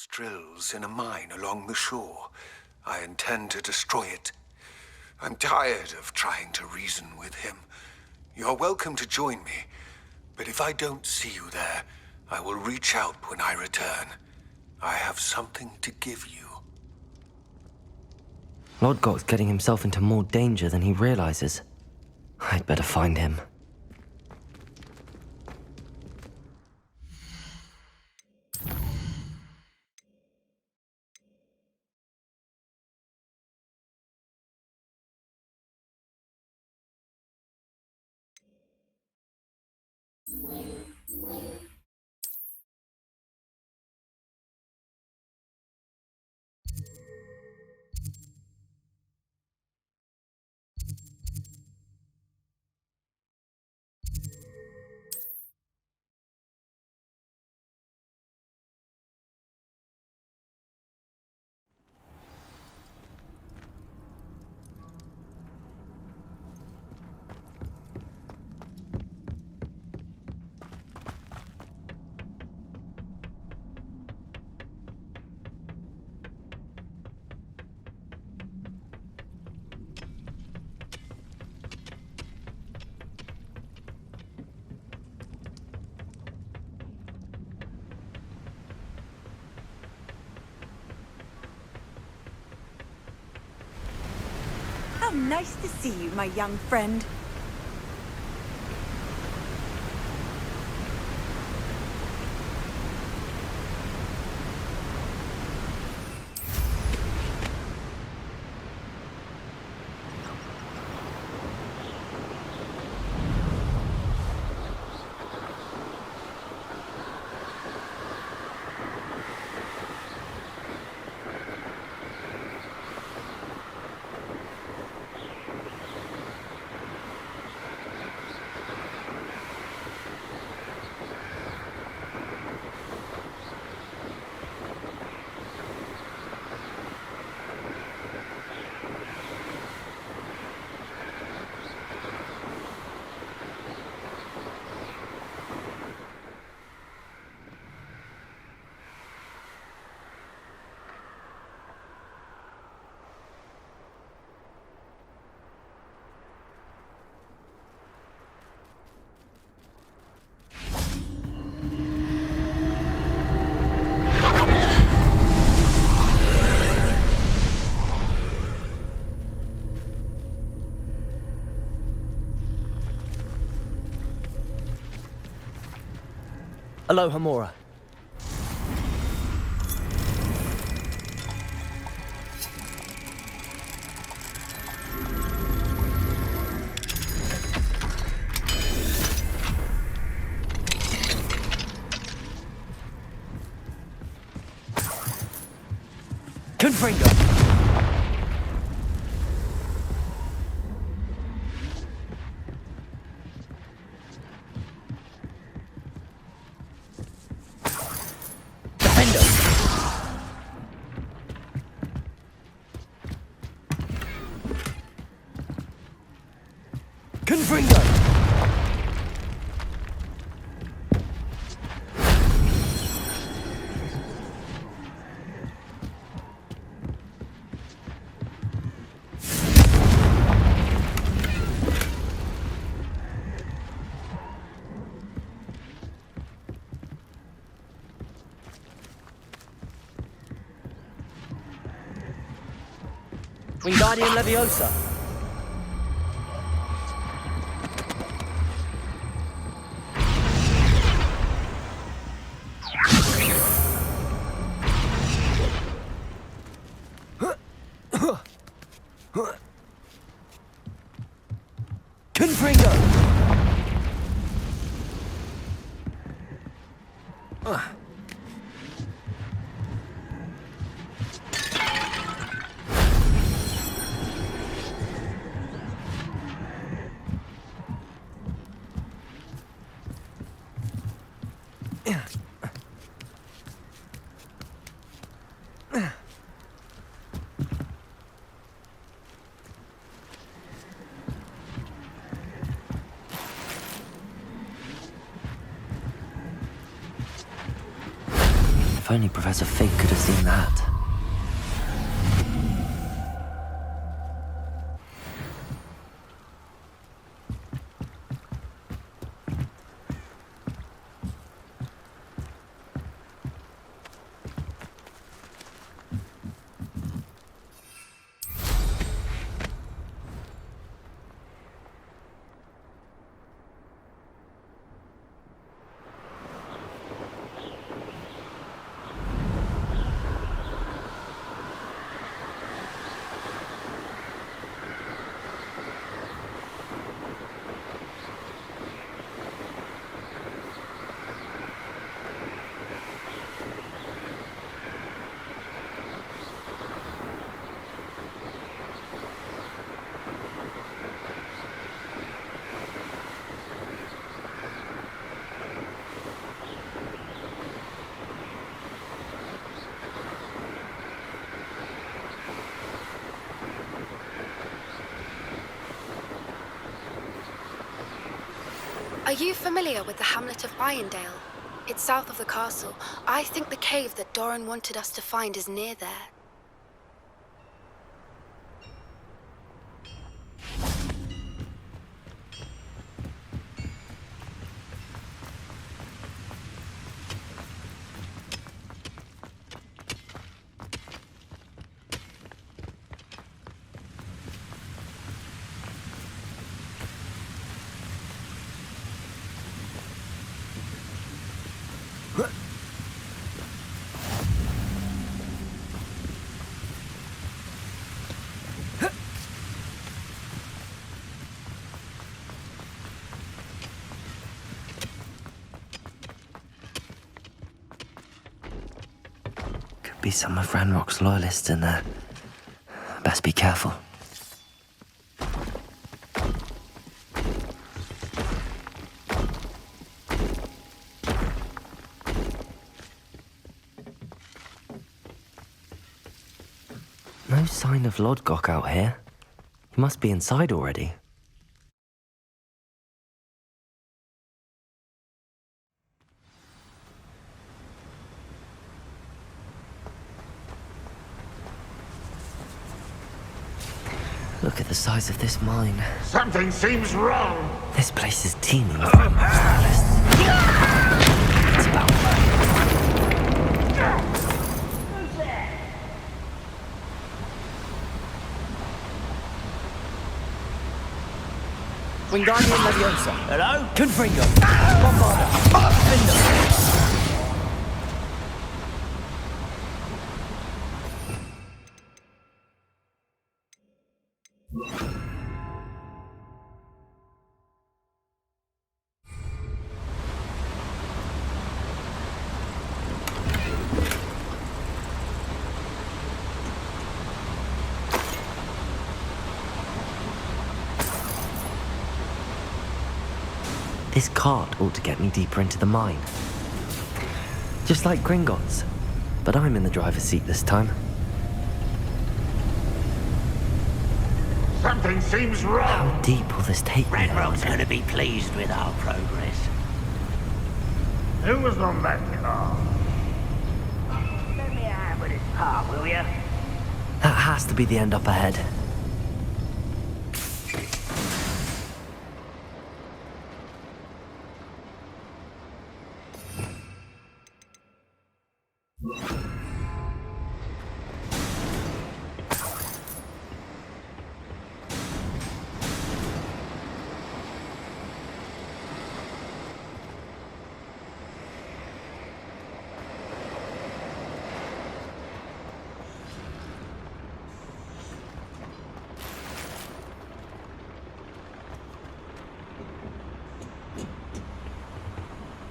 drills in a mine along the shore. I intend to destroy it. I'm tired of trying to reason with him. You're welcome to join me, but if I don't see you there, I will reach out when I return. I have something to give you. Lodgok's getting himself into more danger than he realizes. I'd better find him. How nice to see you, my young friend. Aloha, Mora. Confringo. Confringo! Wingardium Leviosa. Confringo! If only Professor Fig could have seen that. Are you familiar with the hamlet of Irondale? It's south of the castle. I think the cave that Doran wanted us to find is near there. Be some of Ranrock's loyalists in there. Best be careful. No sign of Lodgok out here. He must be inside already. Look at the size of this mine. Something seems wrong. This place is teeming with loyalists. It's about Wingardium Leviosa. Hello? Confringo. Bombarda. Benda. This cart ought to get me deeper into the mine. Just like Gringotts. But I'm in the driver's seat this time. Something seems How wrong. deep will this take me? Ranrock's gonna be pleased with our progress. Who was on that car? Let me have with this part, will ya? That has to be the end up ahead.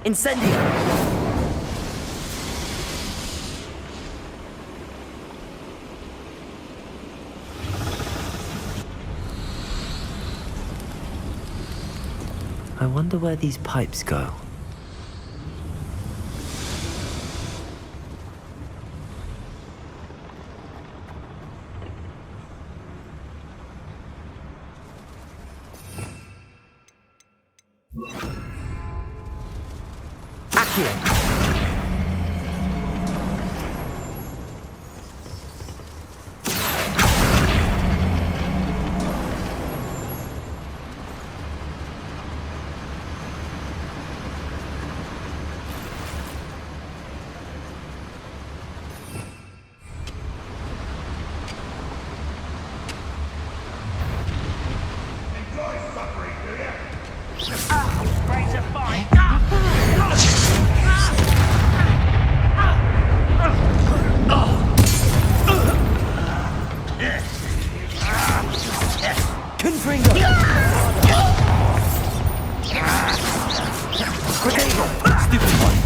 Incendio. I wonder where these pipes go. Akhir. Potato! Stupid one!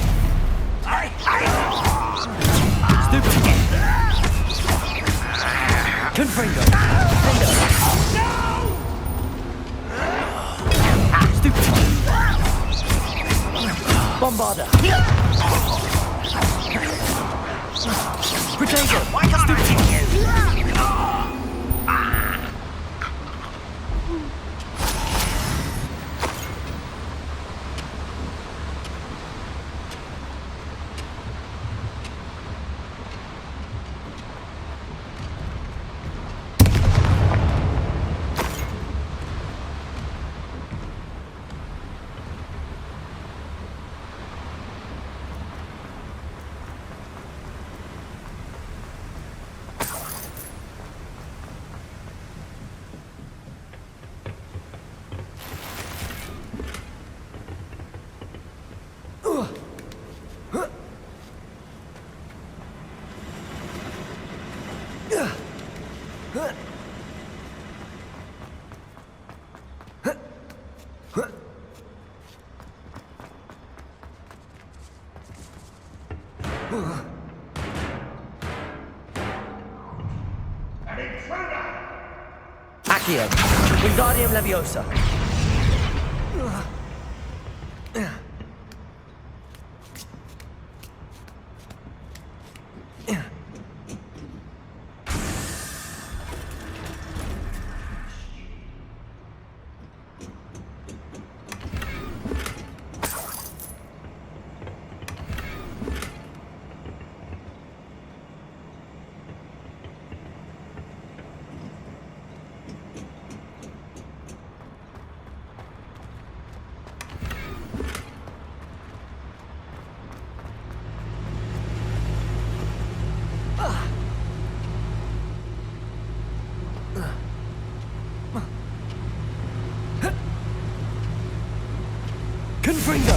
Stupid one! Confringo! Stupid one! Bombarda! Potato! Stupid one! Akhir! Wingardium Leviosa! Confringo!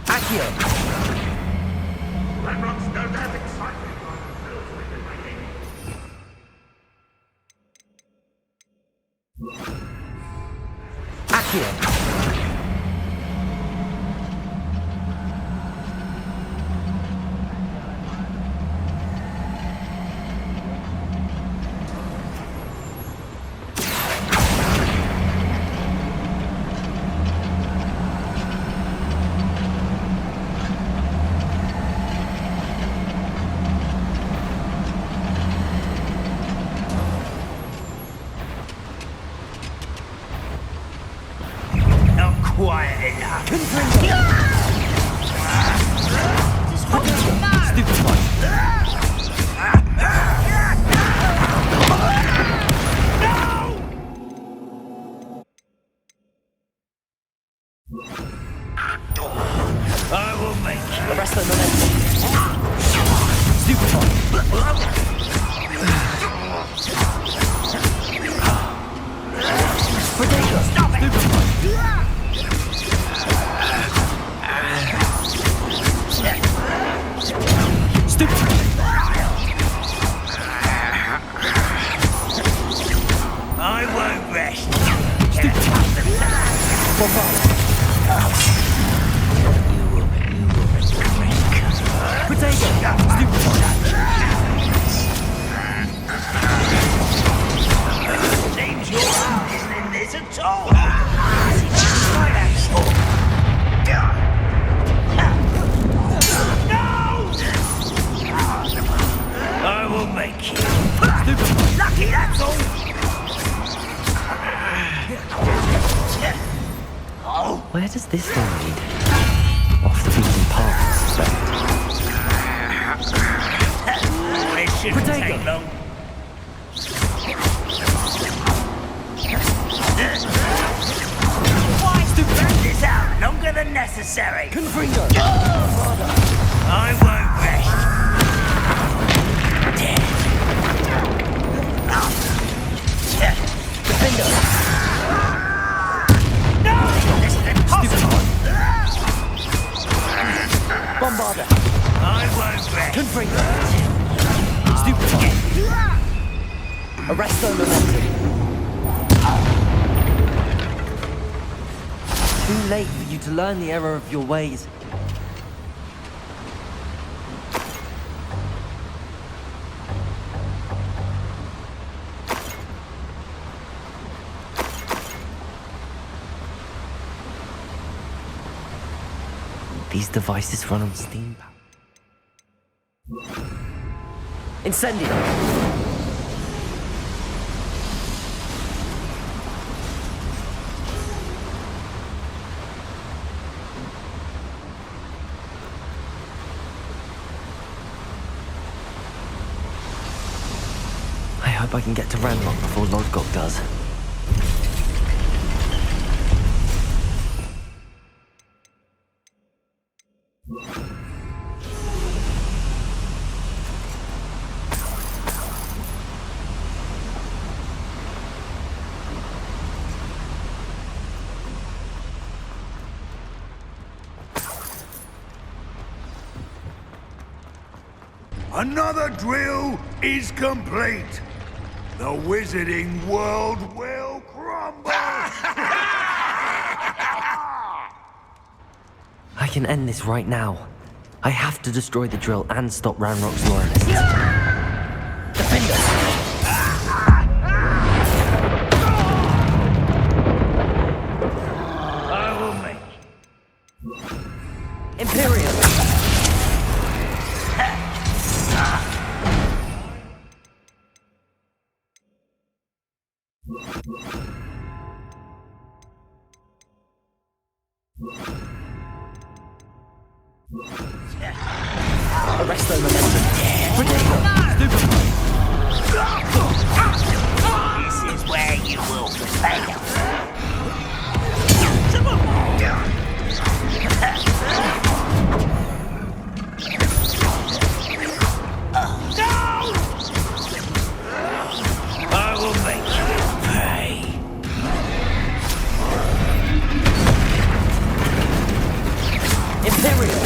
Akhir! Akhir! Quiet enough. Stupid one! I will make you. The rest of the momentum. Stupid one! Potato! Stop it! Stupid one! Stupid! I won't rest. Stupid! Bombard! You will Potato! Stupid! Seems your heart isn't in this at all. I will make you. Lucky, that's all. Where does this one lead? Off the beaten path, I suspect. It shouldn't take long. Why to drag this out longer than necessary? Confringo! I I won't rest. Confringo. Stupefy. Arresto momentum. Too late for you to learn the error of your ways. These devices run on steam power. Incendio! I hope I can get to Ranlock before Lodgok does. Another drill is complete. The wizarding world will crumble. I can end this right now. I have to destroy the drill and stop Ranrock's loyalists. Defend us! I will make Imperium! Arresto momentum. Predictor! This is where you will fail. I will make you pay. Imperium!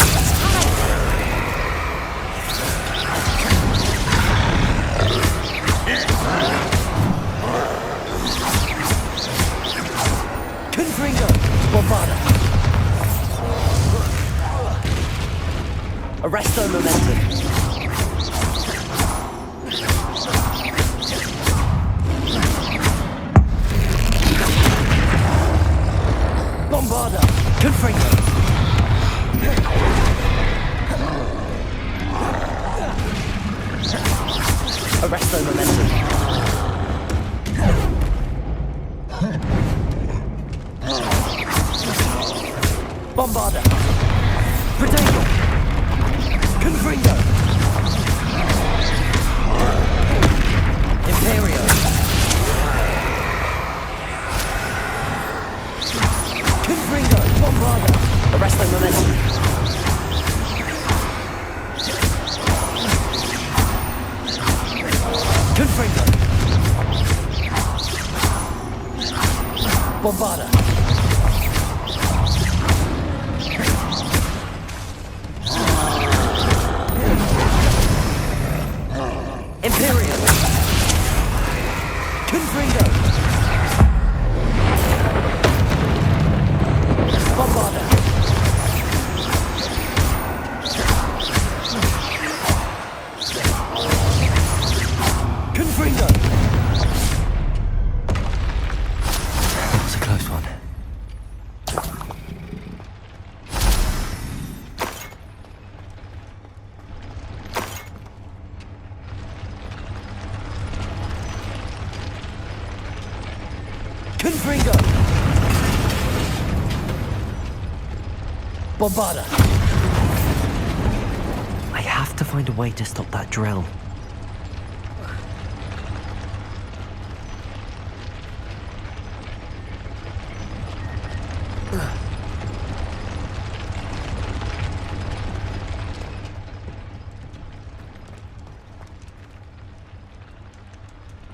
Confringo! Bombada! Arresto momentum. Bombarda! Confringo! Arresto momentum. Bombarda! Predictor! Confringo! Imperio! Confringo! Bombarda! Arresto momentum. Confringo! Bombarda! Imperium! Confringo! Bombarda! Confringo! That was a close one. Confringo! Bombarda! I have to find a way to stop that drill.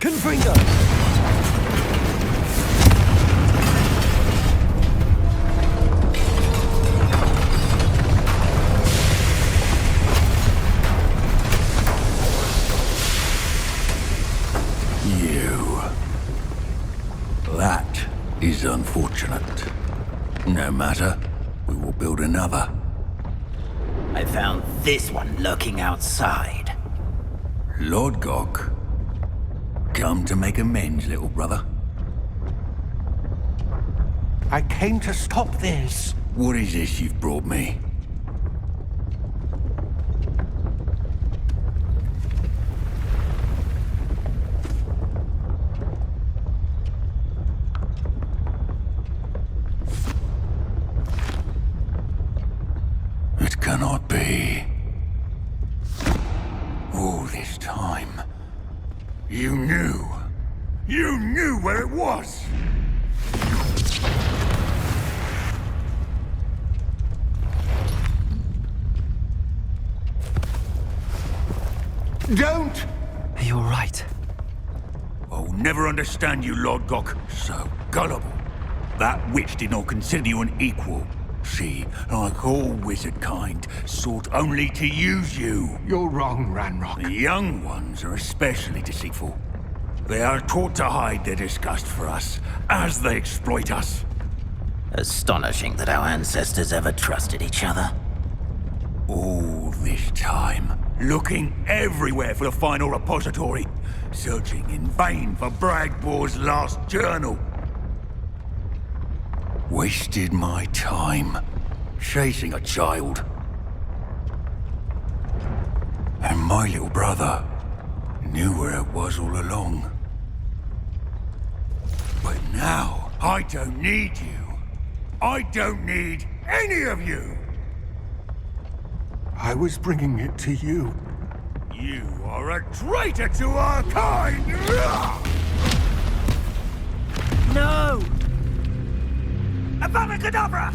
Confringo! is unfortunate. No matter, we will build another. I found this one lurking outside. Lord Gok, come to make amends, little brother. I came to stop this. What is this you've brought me? It cannot be. All this time, you knew. You knew where it was! Don't! Are you alright? I'll never understand you, Lord Gok. So gullible. That witch did not consider you an equal. She, like all wizard kind, sought only to use you. You're wrong, Ranrock. The young ones are especially deceitful. They are taught to hide their disgust for us, as they exploit us. Astonishing that our ancestors ever trusted each other. All this time, looking everywhere for the final repository, searching in vain for Bragbor's last journal. Wasted my time, chasing a child. And my little brother knew where it was all along. But now, I don't need you. I don't need any of you. I was bringing it to you. You are a traitor to our kind! No! Abracadabra!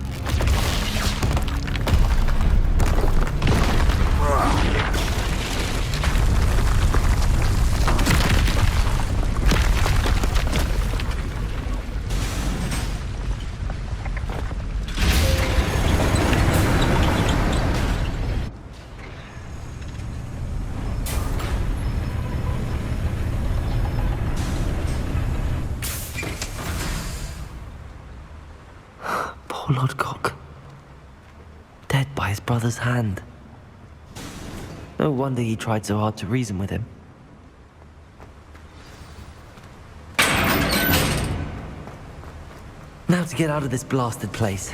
Poor Lord Gok. Dead by his brother's hand. No wonder he tried so hard to reason with him. Now to get out of this blasted place.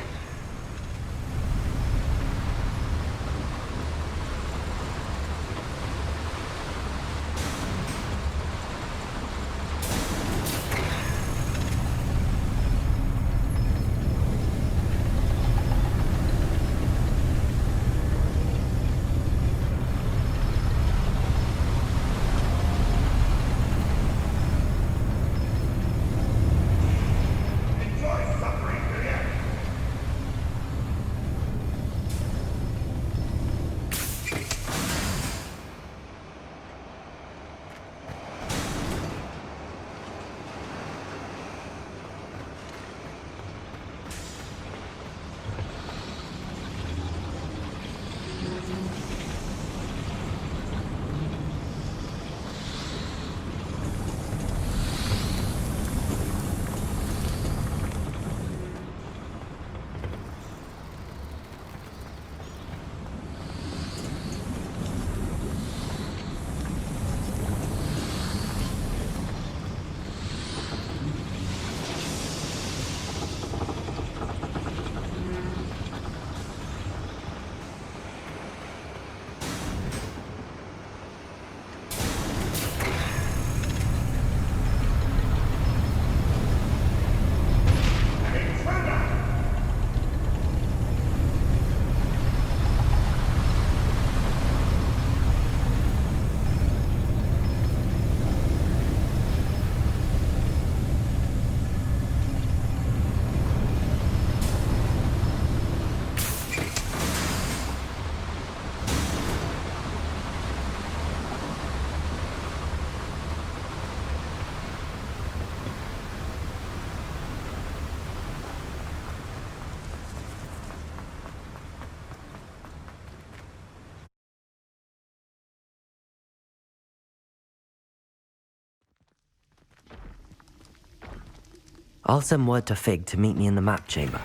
I'll send word to Fig to meet me in the map chamber.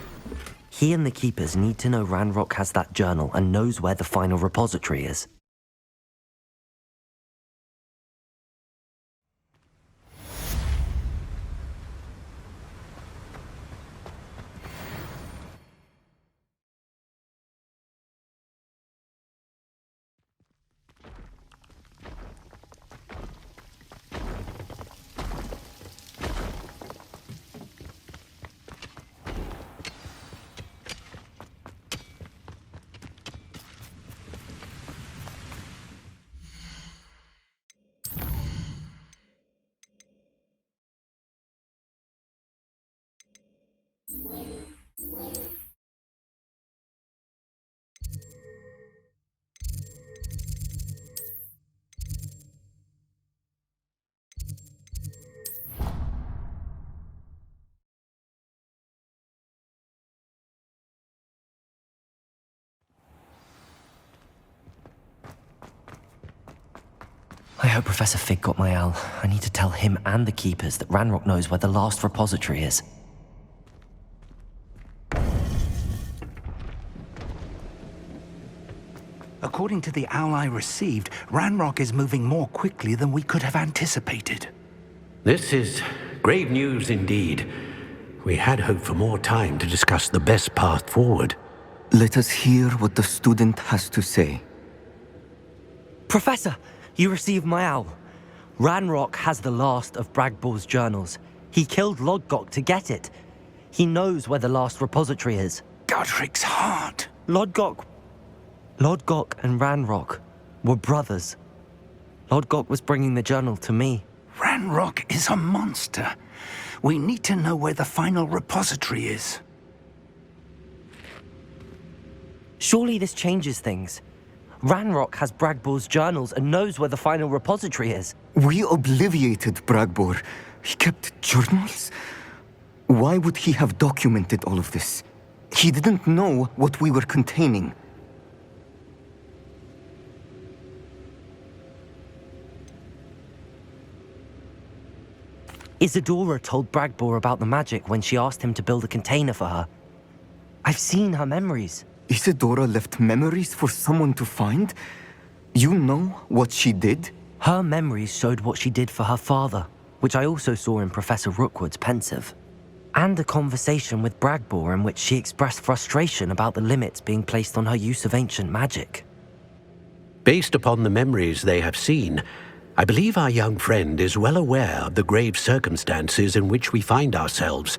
He and the keepers need to know Ranrock has that journal and knows where the final repository is. I hope Professor Fig got my owl. I need to tell him and the keepers that Ranrock knows where the last repository is. According to the owl I received, Ranrock is moving more quickly than we could have anticipated. This is grave news indeed. We had hoped for more time to discuss the best path forward. Let us hear what the student has to say. Professor, you received my owl. Ranrock has the last of Bragbor's journals. He killed Lodgok to get it. He knows where the last repository is. Godric's heart. Lodgok and Ranrock were brothers. Lodgok was bringing the journal to me. Ranrock is a monster. We need to know where the final repository is. Surely this changes things. Ranrock has Bragbor's journals and knows where the final repository is. We obliviated Bragbor. He kept journals? Why would he have documented all of this? He didn't know what we were containing. Isadora told Bragbor about the magic when she asked him to build a container for her. I've seen her memories. Isadora left memories for someone to find? You know what she did? Her memories showed what she did for her father, which I also saw in Professor Rookwood's pensive. And a conversation with Bragbor in which she expressed frustration about the limits being placed on her use of ancient magic. Based upon the memories they have seen, I believe our young friend is well aware of the grave circumstances in which we find ourselves.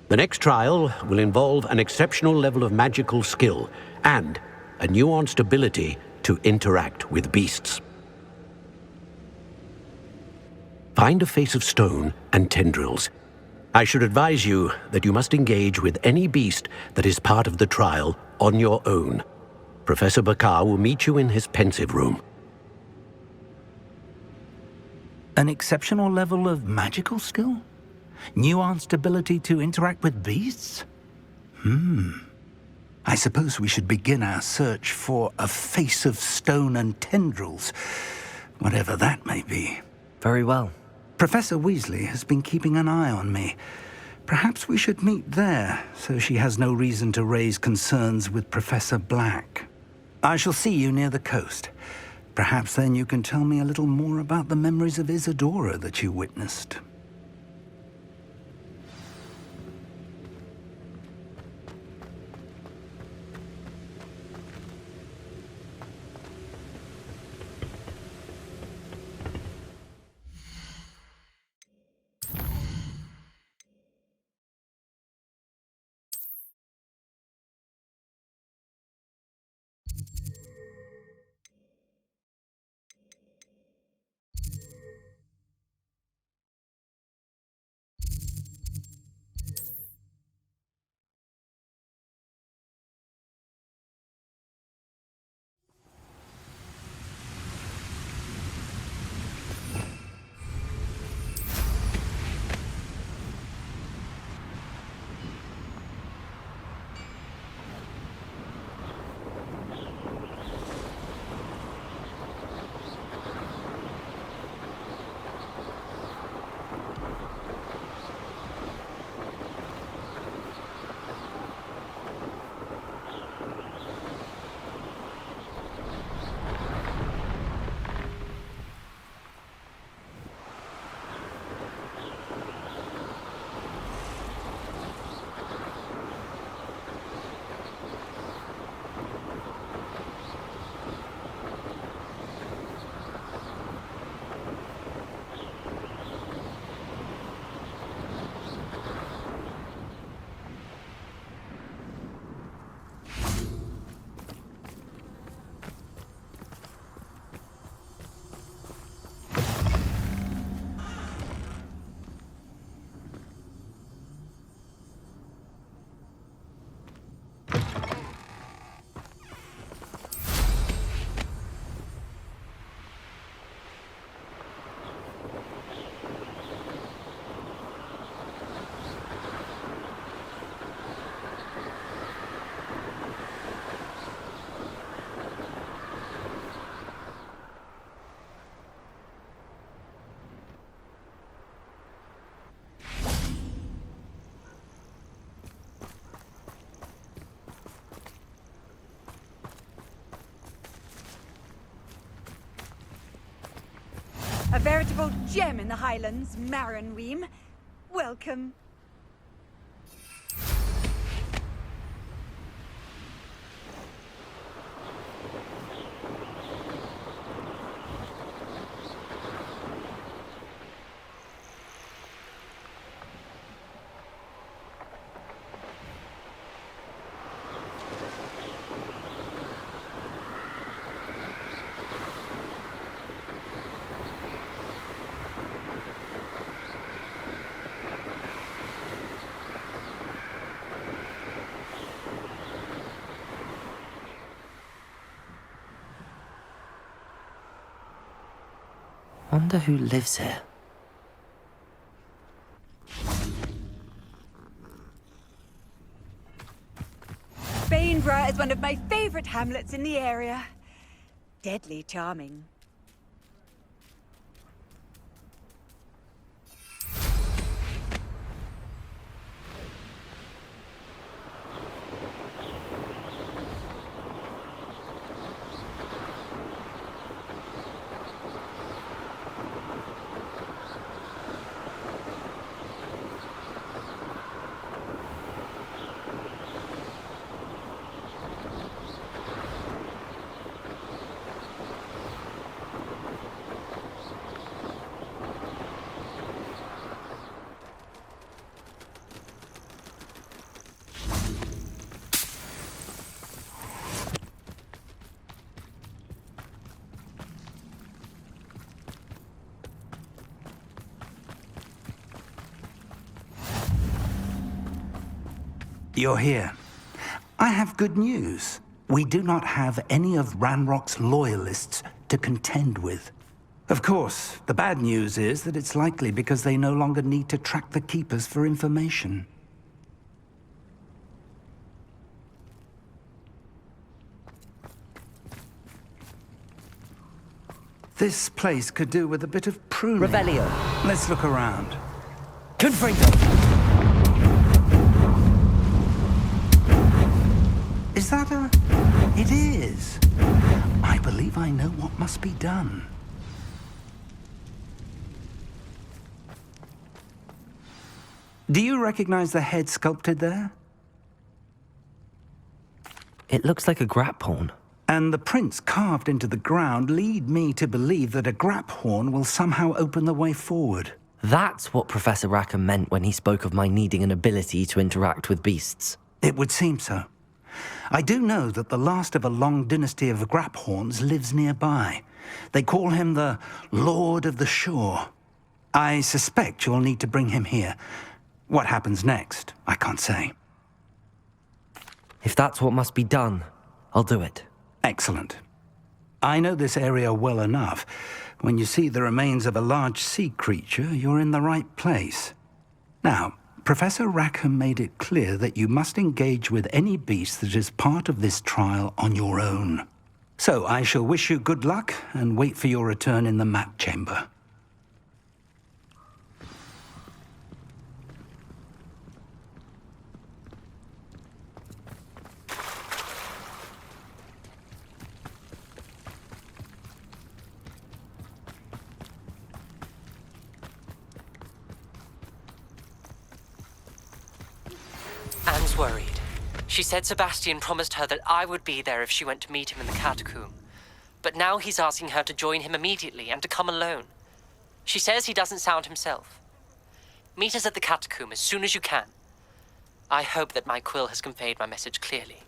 The next trial will involve an exceptional level of magical skill and a nuanced ability to interact with beasts. Find a face of stone and tendrils. I should advise you that you must engage with any beast that is part of the trial on your own. Professor Bakar will meet you in his pensive room. An exceptional level of magical skill? Nuanced ability to interact with beasts? I suppose we should begin our search for a face of stone and tendrils, whatever that may be. Very well. Professor Weasley has been keeping an eye on me. Perhaps we should meet there, so she has no reason to raise concerns with Professor Black. I shall see you near the coast. Perhaps then you can tell me a little more about the memories of Isadora that you witnessed. A veritable gem in the Highlands, Maranweem. Welcome. Wonder who lives here. Bainborough is one of my favorite hamlets in the area. Deadly charming. You're here. I have good news. We do not have any of Ranrock's loyalists to contend with. Of course, the bad news is that it's likely because they no longer need to track the Keepers for information. This place could do with a bit of pruning. Revelio. Let's look around. Confringo. Is that a... It is. I believe I know what must be done. Do you recognize the head sculpted there? It looks like a grap horn. And the prints carved into the ground lead me to believe that a grap horn will somehow open the way forward. That's what Professor Rackham meant when he spoke of my needing an ability to interact with beasts. It would seem so. I do know that the last of a long dynasty of Graphorns lives nearby. They call him the Lord of the Shore. I suspect you'll need to bring him here. What happens next, I can't say. If that's what must be done, I'll do it. Excellent. I know this area well enough. When you see the remains of a large sea creature, you're in the right place. Now, Professor Rackham made it clear that you must engage with any beast that is part of this trial on your own. So I shall wish you good luck and wait for your return in the map chamber. Anne's worried. She said Sebastian promised her that I would be there if she went to meet him in the catacomb. But now he's asking her to join him immediately and to come alone. She says he doesn't sound himself. Meet us at the catacomb as soon as you can. I hope that my quill has conveyed my message clearly.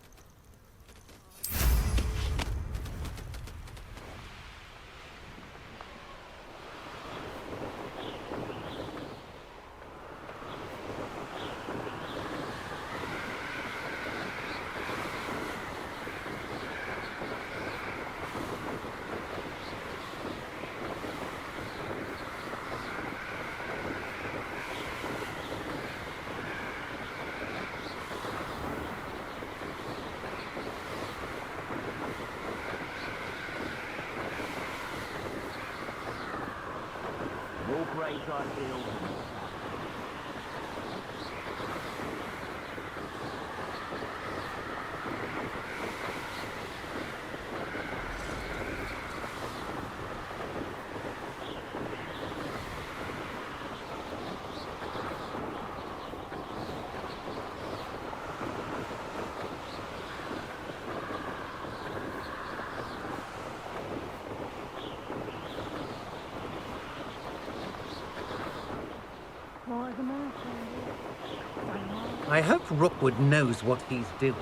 I hope Rookwood knows what he's doing.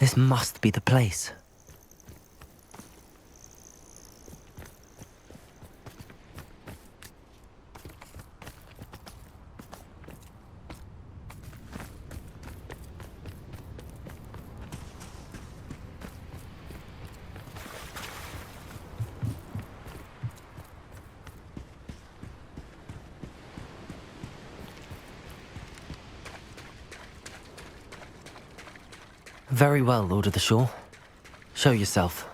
This must be the place. Very well, Lord of the Shore. Show yourself.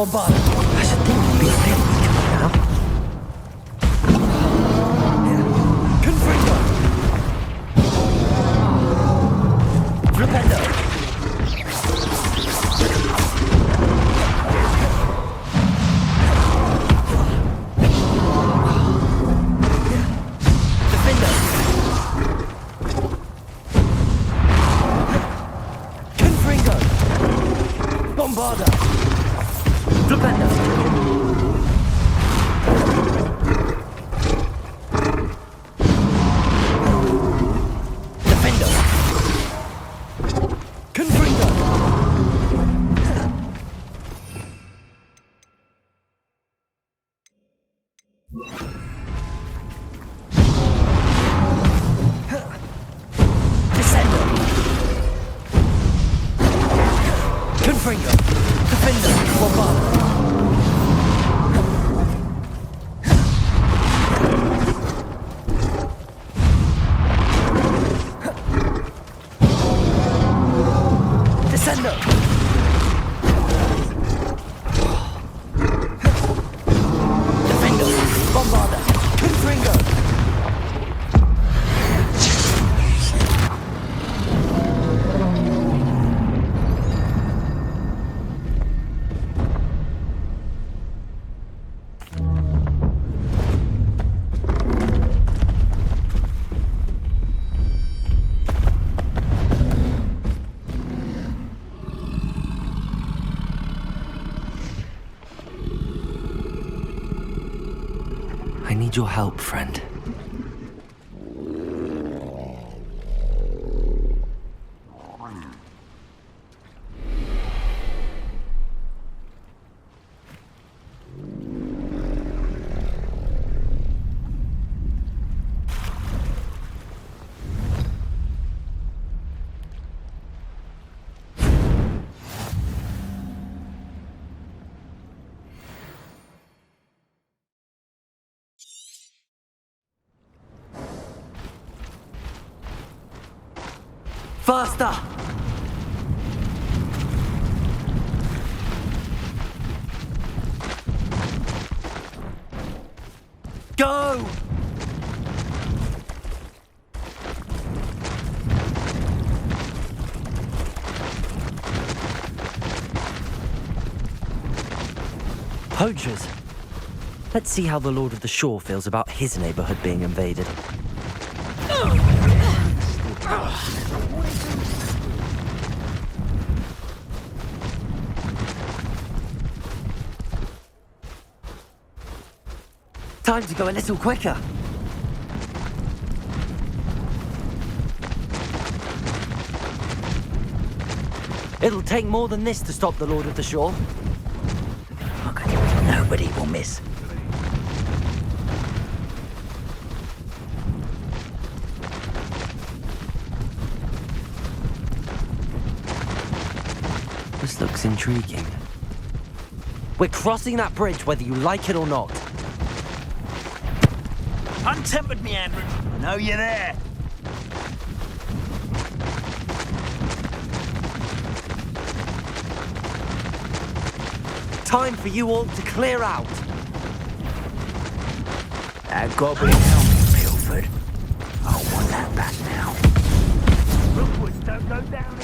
Bombard. I should think it'd be okay now. Confringo. Flipendo. Defender. Confringo. Bombarder. Flipendo. Defender. Confringo. need your help, friend. Faster! Go! Poachers. Let's see how the Lord of the Shore feels about his neighborhood being invaded. Time to go a little quicker. It'll take more than this to stop the Lord of the Shore. Nobody will miss. This looks intriguing. We're crossing that bridge whether you like it or not. Untempered meandering. I know you're there. Time for you all to clear out. That goblin helmet pilfered. I want that back now. Rookwoods don't go down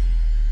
easy.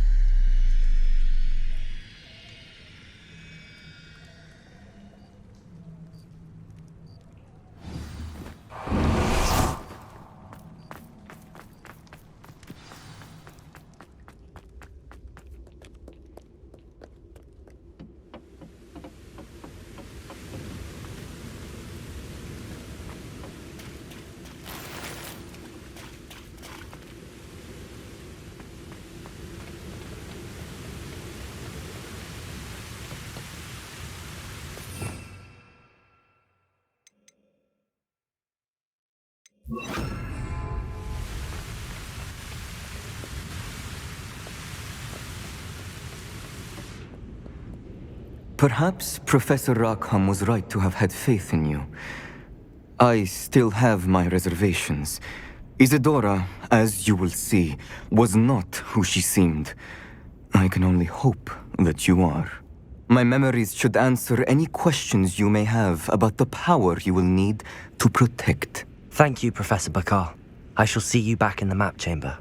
Perhaps Professor Rackham was right to have had faith in you. I still have my reservations. Isadora, as you will see, was not who she seemed. I can only hope that you are. My memories should answer any questions you may have about the power you will need to protect. Thank you, Professor Bakar. I shall see you back in the map chamber.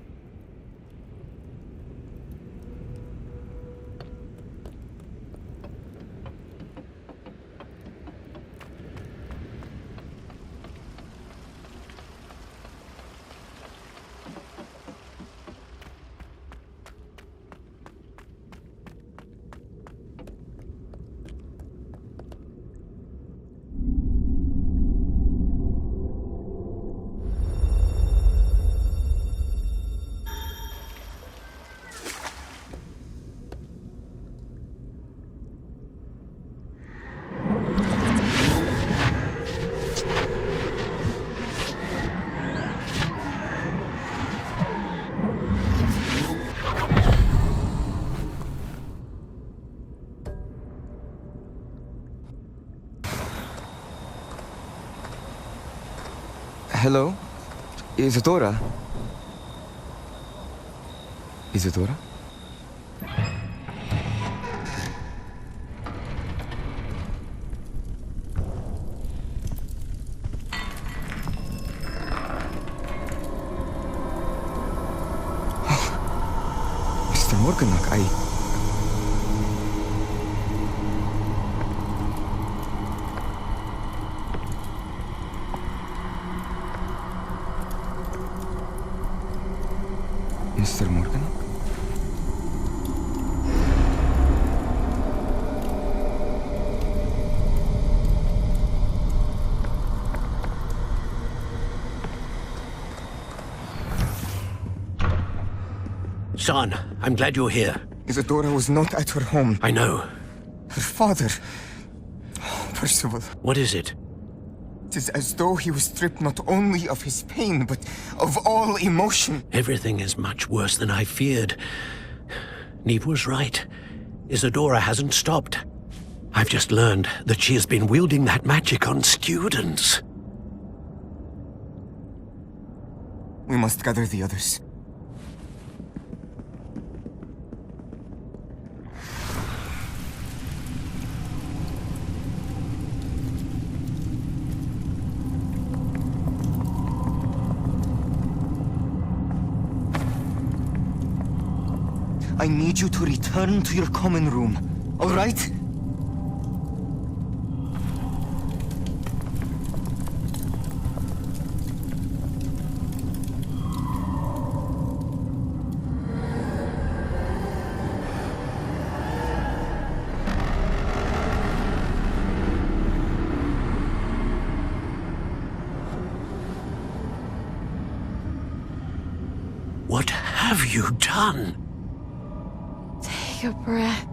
Hello? Isadora? Isadora? Mr. Morganach, Mr. Morganach? Son, I'm glad you're here. Isadora was not at her home. I know. Her father... Oh, Percival. What is it? It is as though he was stripped not only of his pain, but of all emotion. Everything is much worse than I feared. Neve was right. Isadora hasn't stopped. I've just learned that she has been wielding that magic on students. We must gather the others. I need you to return to your common room, all right? What have you done? Take a breath.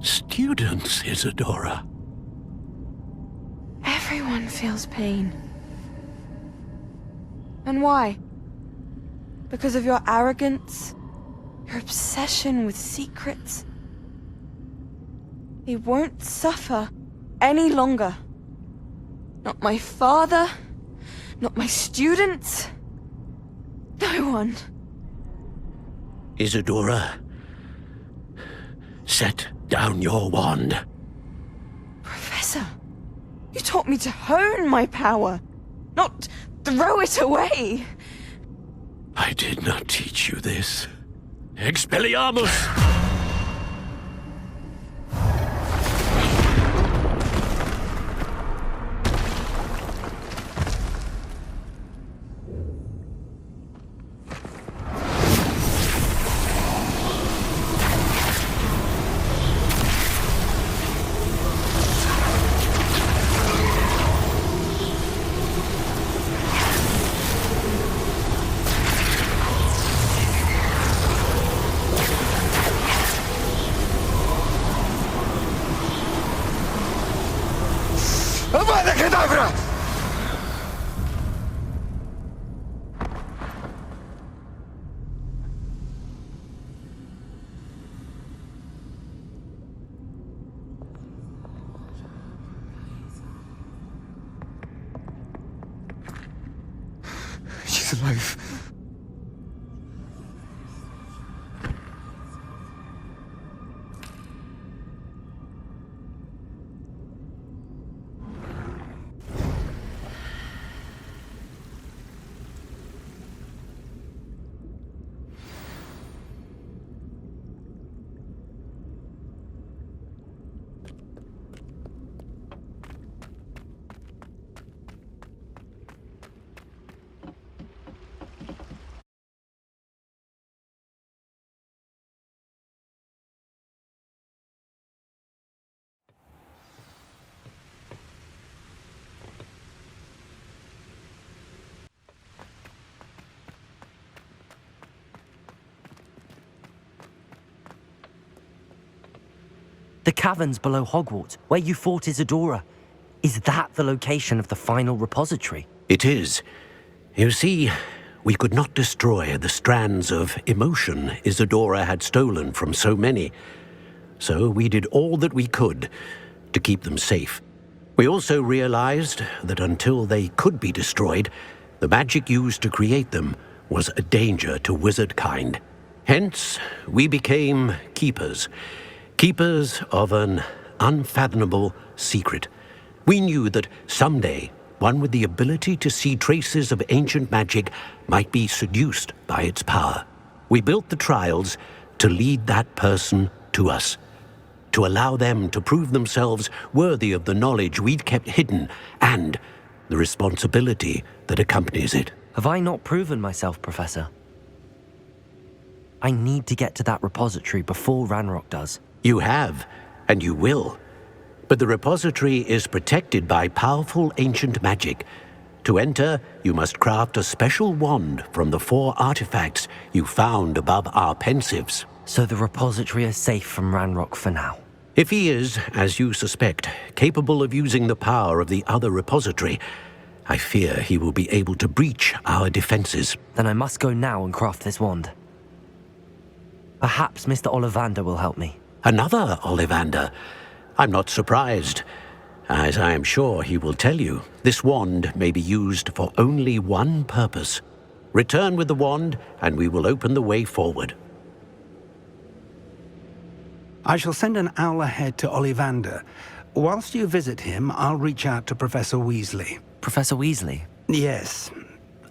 Students, Isadora. Everyone feels pain. And why? Because of your arrogance? Your obsession with secrets? He won't suffer any longer. Not my father, not my students, no one. Isadora, set down your wand. Professor, you taught me to hone my power, not throw it away. I did not teach you this. Expelliarmus! She's alive. The caverns below Hogwarts, where you fought Isadora. Is that the location of the final repository? It is. You see, we could not destroy the strands of emotion Isadora had stolen from so many. So we did all that we could to keep them safe. We also realized that until they could be destroyed, the magic used to create them was a danger to wizard kind. Hence, we became keepers. Keepers of an unfathomable secret. We knew that someday, one with the ability to see traces of ancient magic might be seduced by its power. We built the trials to lead that person to us, to allow them to prove themselves worthy of the knowledge we'd kept hidden and the responsibility that accompanies it. Have I not proven myself, Professor? I need to get to that repository before Ranrock does. You have, and you will. But the repository is protected by powerful ancient magic. To enter, you must craft a special wand from the 4 artifacts you found above our pensives. So the repository is safe from Ranrock for now? If he is, as you suspect, capable of using the power of the other repository, I fear he will be able to breach our defenses. Then I must go now and craft this wand. Perhaps Mr. Ollivander will help me. Another Ollivander? I'm not surprised. As I am sure he will tell you, this wand may be used for only one purpose. Return with the wand, and we will open the way forward. I shall send an owl ahead to Ollivander. Whilst you visit him, I'll reach out to Professor Weasley. Professor Weasley? Yes.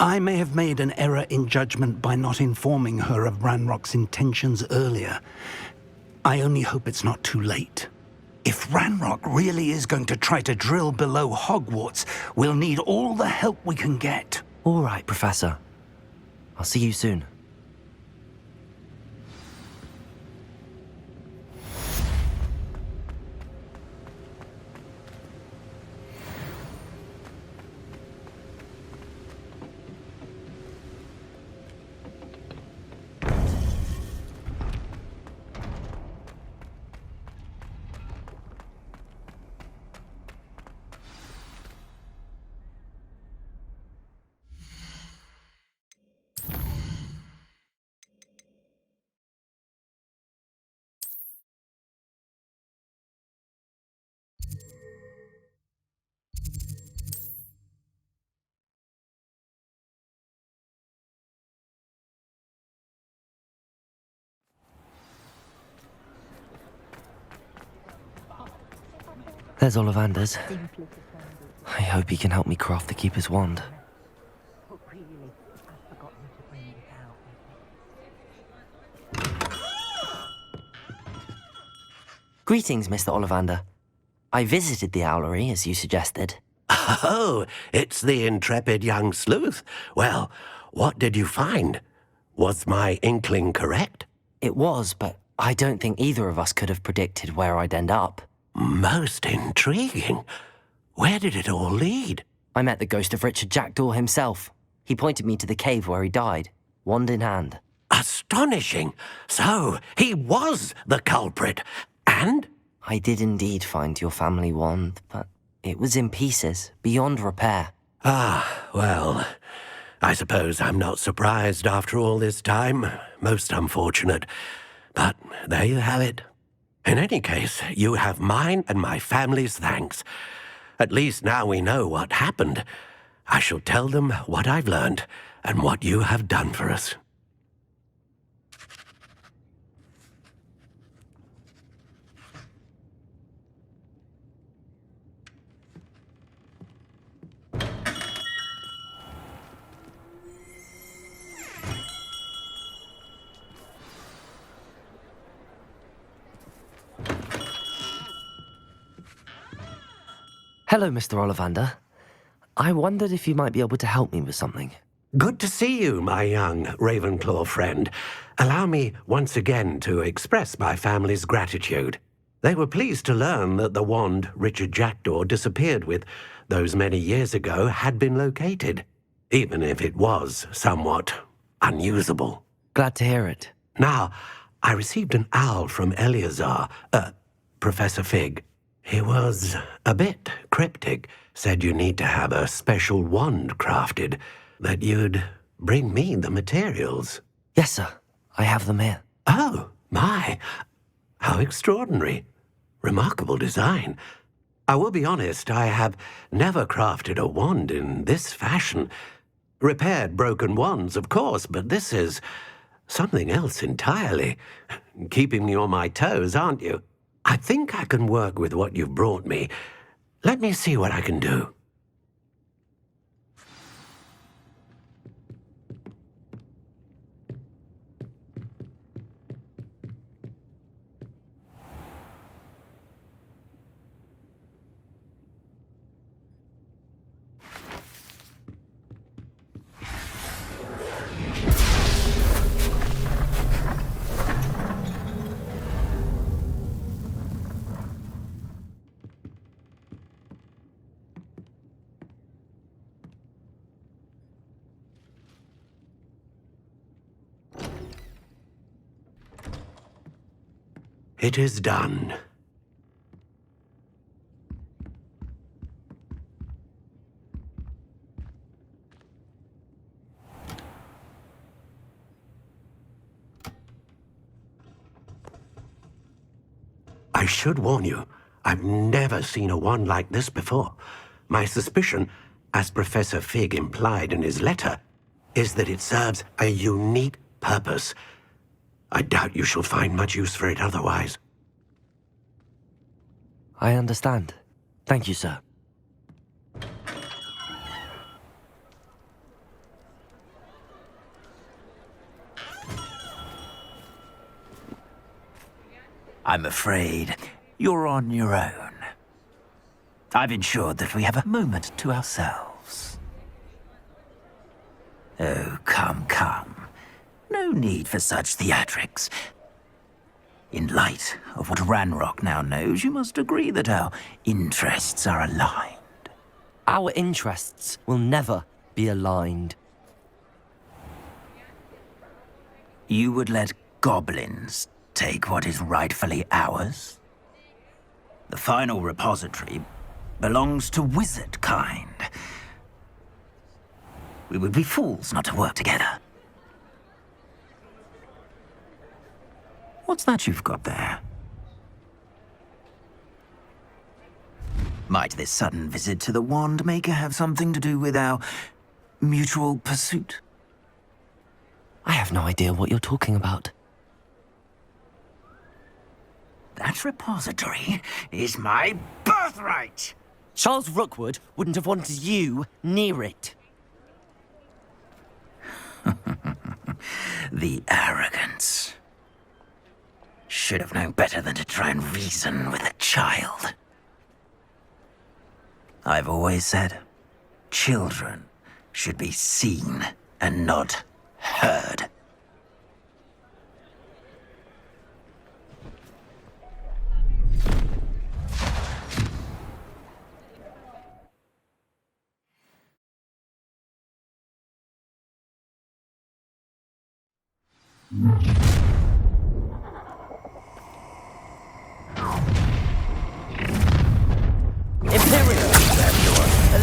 I may have made an error in judgment by not informing her of Ranrock's intentions earlier. I only hope it's not too late. If Ranrock really is going to try to drill below Hogwarts, we'll need all the help we can get. All right, Professor. I'll see you soon. There's Ollivander's. I hope he can help me craft the Keeper's wand. Greetings, Mr. Ollivander. I visited the owlery, as you suggested. Oh, it's the intrepid young sleuth. Well, what did you find? Was my inkling correct? It was, but I don't think either of us could have predicted where I'd end up. Most intriguing. Where did it all lead? I met the ghost of Richard Jackdaw himself. He pointed me to the cave where he died, wand in hand. Astonishing. So, he was the culprit. And? I did indeed find your family wand, but it was in pieces, beyond repair. Ah, well, I suppose I'm not surprised after all this time. Most unfortunate. But there you have it. In any case, you have mine and my family's thanks. At least now we know what happened. I shall tell them what I've learned and what you have done for us. Hello, Mr. Ollivander. I wondered if you might be able to help me with something. Good to see you, my young Ravenclaw friend. Allow me once again to express my family's gratitude. They were pleased to learn that the wand Richard Jackdaw disappeared with those many years ago had been located, even if it was somewhat unusable. Glad to hear it. Now, I received an owl from Eleazar, Professor Fig. He was a bit cryptic, said you need to have a special wand crafted, that you'd bring me the materials. Yes, sir. I have them here. Oh, my. How extraordinary. Remarkable design. I will be honest, I have never crafted a wand in this fashion. Repaired broken wands, of course, but this is something else entirely. Keeping me on my toes, aren't you? I think I can work with what you've brought me. Let me see what I can do. It is done. I should warn you, I've never seen a wand like this before. My suspicion, as Professor Fig implied in his letter, is that it serves a unique purpose. I doubt you shall find much use for it otherwise. I understand. Thank you, sir. I'm afraid you're on your own. I've ensured that we have a moment to ourselves. Oh, come, come. No need for such theatrics. In light of what Ranrock now knows, you must agree that our interests are aligned. Our interests will never be aligned. You would let goblins take what is rightfully ours? The final repository belongs to wizard kind. We would be fools not to work together. What's that you've got there? Might this sudden visit to the Wand Maker have something to do with our mutual pursuit? I have no idea what you're talking about. That repository is my birthright! Charles Rookwood wouldn't have wanted you near it. The arrogance. Should have known better than to try and reason with a child. I've always said, children should be seen and not heard.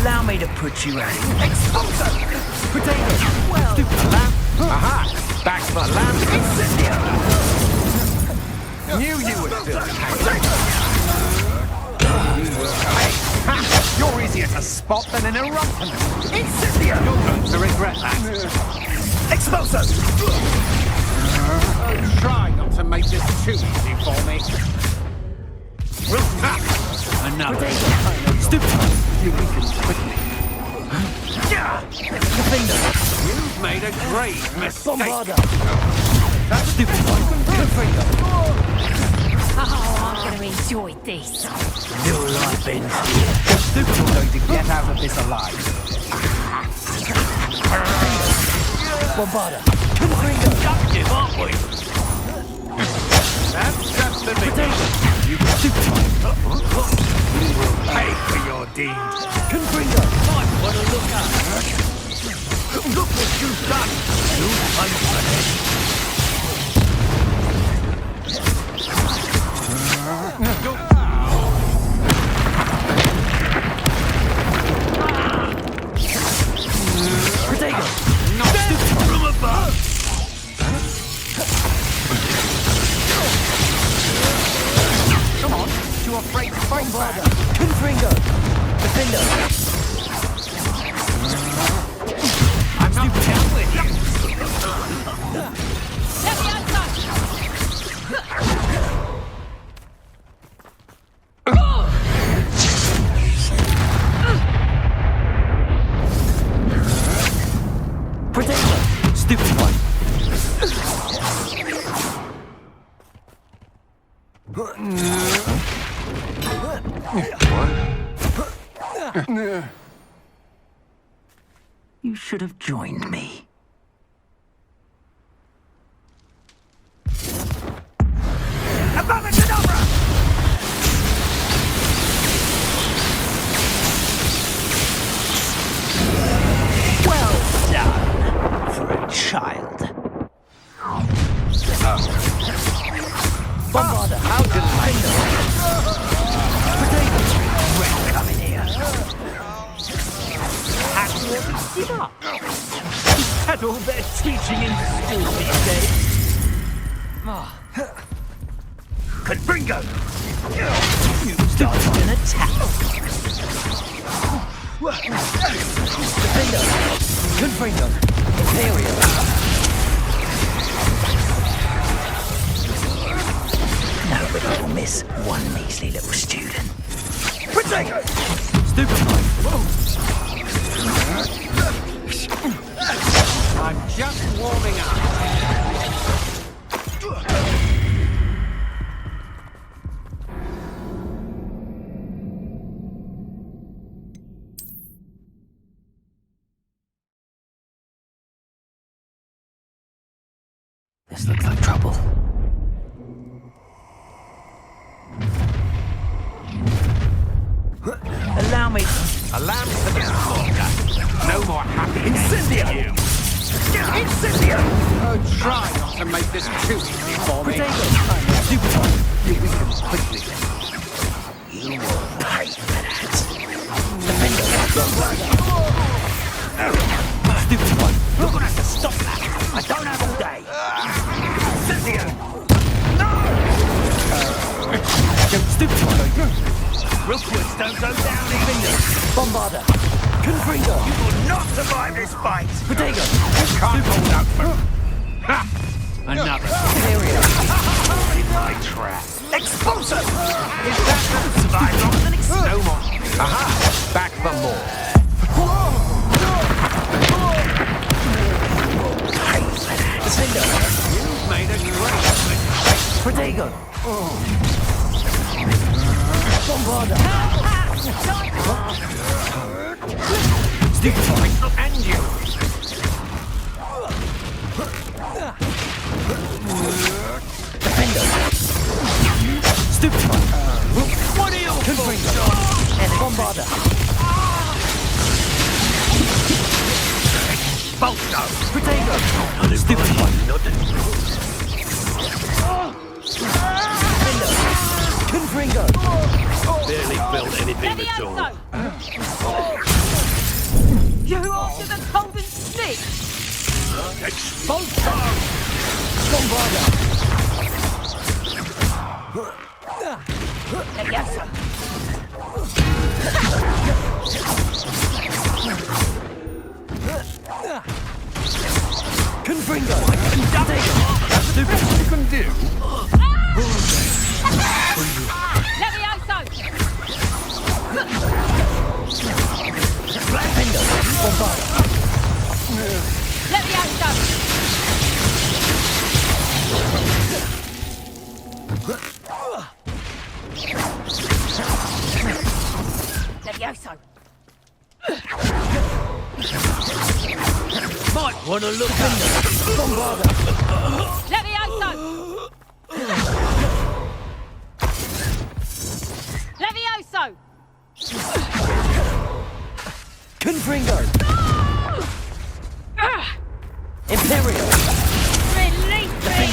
Allow me to put you out. Explosive! Potato! Well, stupid lamp! Aha! Back for lamp! Incendio! Knew you would do it! You're easier to spot than an eruption! Incendio! You're going to regret that! Explosive! Try not to make this too easy for me. Another. Stupid! You weaken quickly. You've made a grave mistake. That's stupid. Oh, I'm going to enjoy this. Your life ends here. The stupid are going to get out of this alive. Bombarda. Productive, aren't we? That's just the beginning. You stupid. You will pay for your deed. Confringo. Might want to look up. Look what you've done. You pay for it. Protego. Not stupid from above. Come on. Too afraid to fight back. Confringo! Defender! I'm not down with you! Protect! Stupid one! You should have joined me. Well done for a child. Bombarder, how delightful! When coming here? Had to give up. Had all their teaching in school these days. Confringo! You started an attack. Defender! Confringo! Imperial! Nobody will miss one measly little student. Protego! Stupefy! I'm just warming up. This looks like trouble. Allow me. A lamb to the slaughter. No more happy Incendio! Incendio! Oh, try not to make this too easy for me. Potato! Stupefy! You weaken quickly. You will pay for that. Defender! Stupid one! You're gonna have to stop that. I don't have all day. Incendio! Stupid one! Rookwoods don't go down easy. Bombarder! Confringo! You will not survive this fight. Potato! You can't hold out for... Ha! Another. Imperial! In my trap. Explosive! Is that not survive longer than no more? Aha! Back for more. Defender! You've made a great mistake. Protego! Bombarder! Stupefy and you. Defender! Stupefy! What are you Confringo! Bombarder! both go? Protego! Stupefy! Defender! Confringo! Barely built anything at all. You after the golden snake? Expulso! Bombarder! Leviosa! Confringo! Protego! Stupid you can do. Levioso! Defender! Bombarder! Levioso! Levioso! Might want to look Bombarder! Levioso! Levioso! Confringo! Imperial! Release me!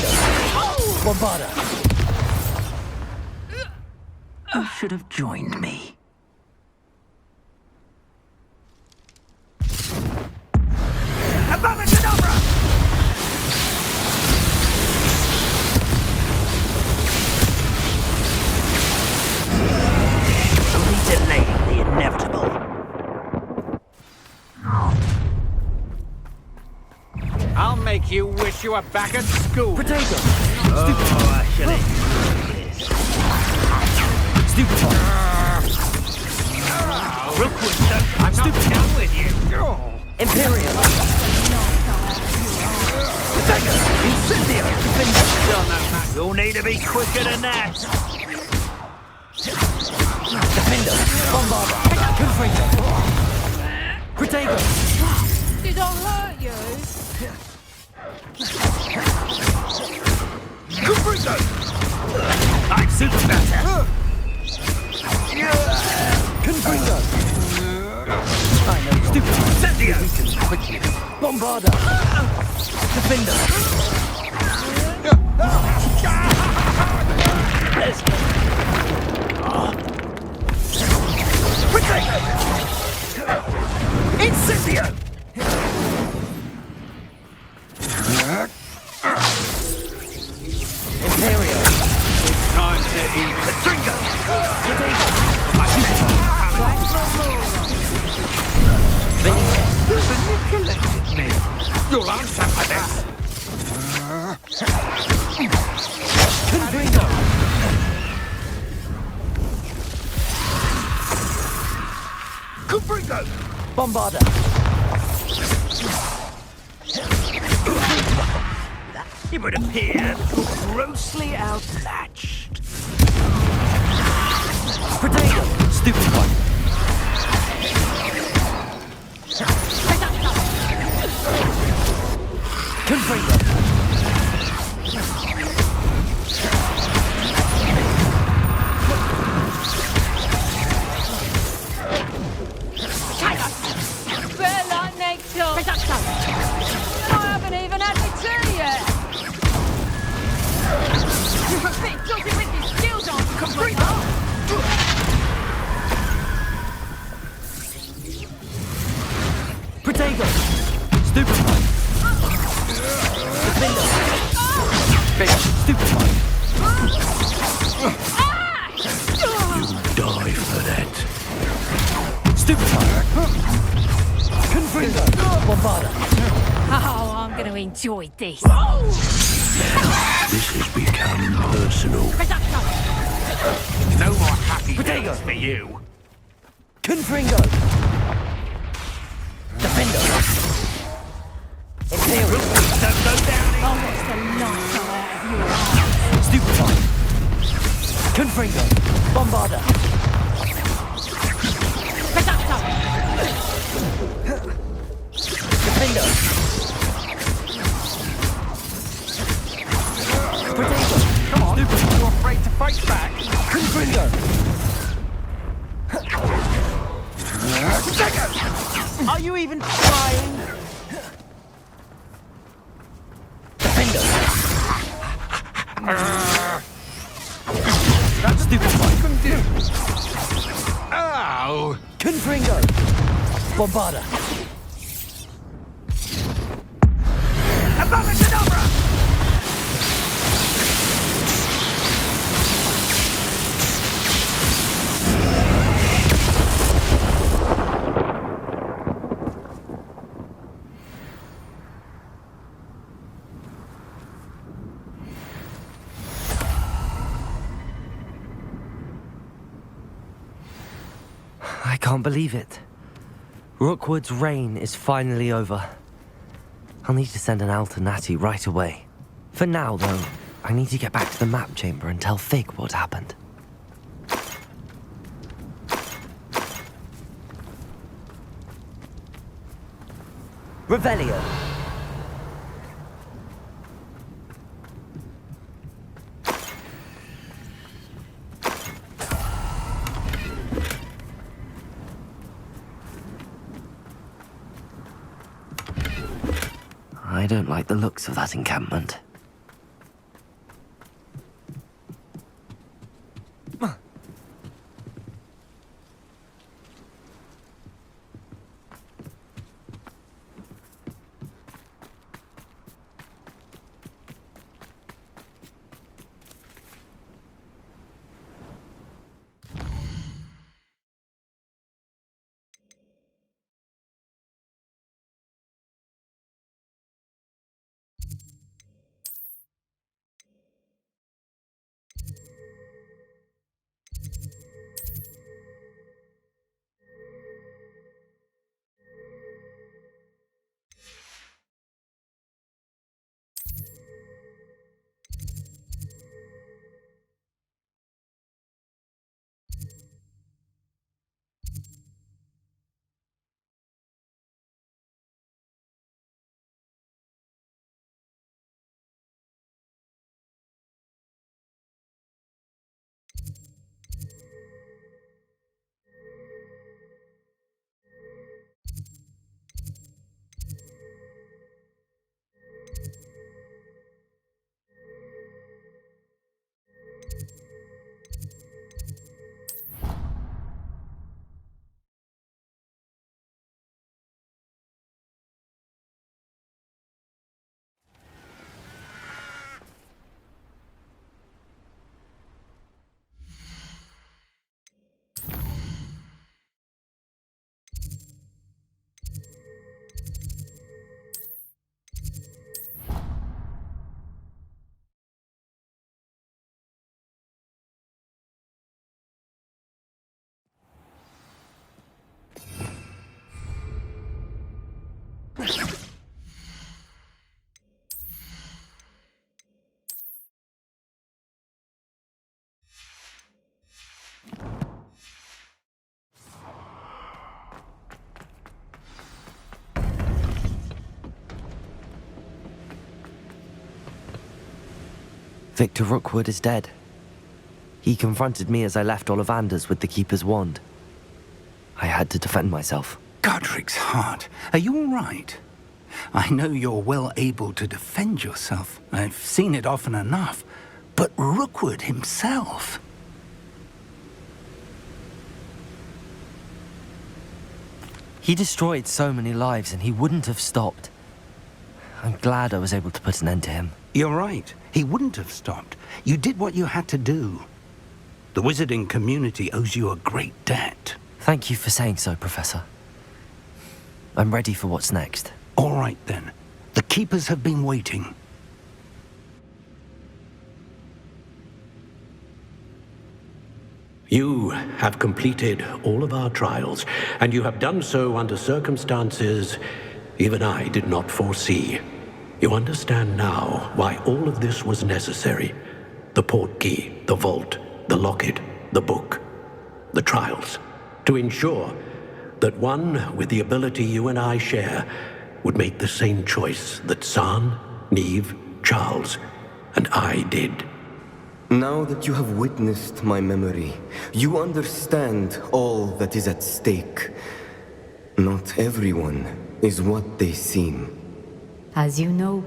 Bombarder! You should have joined me. Only delay wish you were back at school. Potato. Oh, I shall enjoy this. Stupefy. Rookwood, I'm not done with you. Imperial. Incendio! You'll need to be quicker than that. Defender. Bombarder. Confringo. Protego. Did I hurt you? Confringo! I'm super better. Confringo. I know. Stupid. Incendio! Quickly. Bombarder. Defender. Incendio! Imperial. It's time to eat. Tringo! Manipulated me. You'll answer for this. Confringo. Confringo! Bombarder. It would appear grossly outmatched. Potato. Stupid one. Confringo. Better luck next time. I haven't even had my tea yet. You're a bit dodgy with your skills on, Confringo. Potato. Stupid one. Defender. Big stupid one. Die for that. Stupid one. Confringo. Bombarder. Oh, I'm going to enjoy this. This has become personal. No more happy Potato. days for you. Confringo. Defender. Imperial. Don't go down I'll watch the light go out of your eyes. Stupid one. Confringo. Bombarder. Defender. Potato. Come on, you're afraid to fight back. Confringo. Are you even trying? Defender. That's stupid one. Ow! Confringo. Bombarder. Abracadabra! I can't believe it. Rookwood's reign is finally over. I'll need to send an alternati right away. For now, though, I need to get back to the map chamber and tell Fig what happened. Revelio. I don't like the looks of that encampment. Victor Rookwood is dead. He confronted me as I left Ollivander's with the Keeper's wand. I had to defend myself. Godric's heart, are you all right? I know you're well able to defend yourself. I've seen it often enough. But Rookwood himself... He destroyed so many lives and he wouldn't have stopped. I'm glad I was able to put an end to him. You're right. He wouldn't have stopped. You did what you had to do. The wizarding community owes you a great debt. Thank you for saying so, Professor. I'm ready for what's next. All right, then. The Keepers have been waiting. You have completed all of our trials, and you have done so under circumstances even I did not foresee. You understand now why all of this was necessary. The portkey, the vault, the locket, the book, the trials. To ensure that one with the ability you and I share would make the same choice that San, Neve, Charles, and I did. Now that you have witnessed my memory, you understand all that is at stake. Not everyone is what they seem. As you know,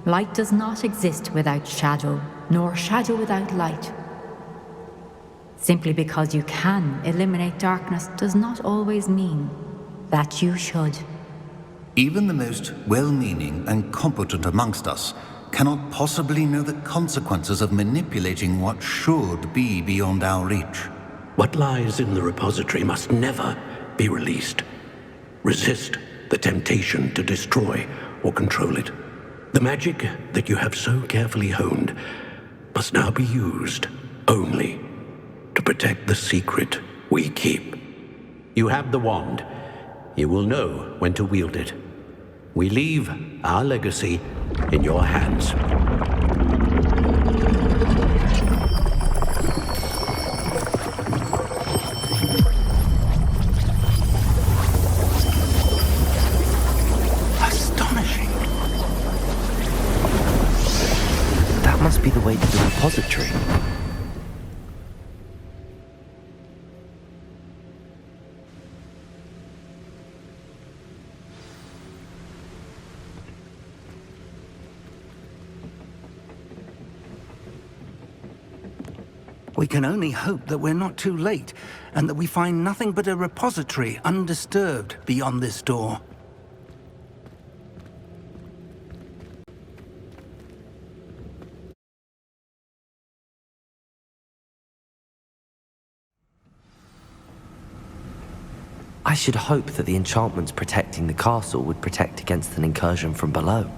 light does not exist without shadow, nor shadow without light. Simply because you can eliminate darkness does not always mean that you should. Even the most well-meaning and competent amongst us cannot possibly know the consequences of manipulating what should be beyond our reach. What lies in the repository must never be released. Resist the temptation to destroy or control it. The magic that you have so carefully honed must now be used only to protect the secret we keep. You have the wand. You will know when to wield it. We leave our legacy in your hands. Astonishing. That must be the way to the repository. We can only hope that we're not too late, and that we find nothing but a repository undisturbed beyond this door. I should hope that the enchantments protecting the castle would protect against an incursion from below.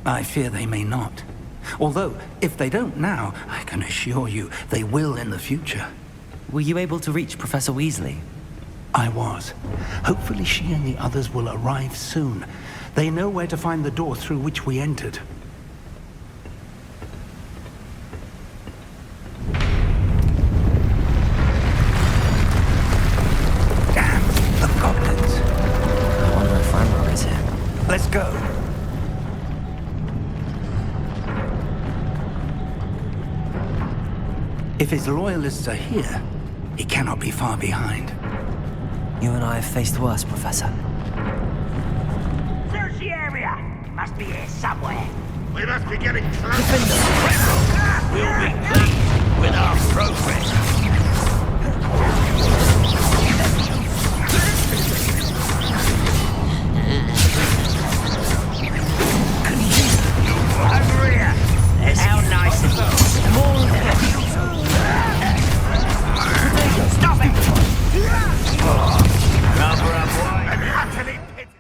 I fear they may not. Although, if they don't now, I can assure you they will in the future. Were you able to reach Professor Weasley? I was. Hopefully she and the others will arrive soon. They know where to find the door through which we entered. Damn, the goblins. I wonder if Ranrock is here. Let's go. If his loyalists are here, he cannot be far behind. You and I have faced worse, Professor. Search the area! Must be here somewhere. We must be getting close. We'll be pleased with our progress. Over here! How nice of you! More Stop it! Cover up wide and utterly pity.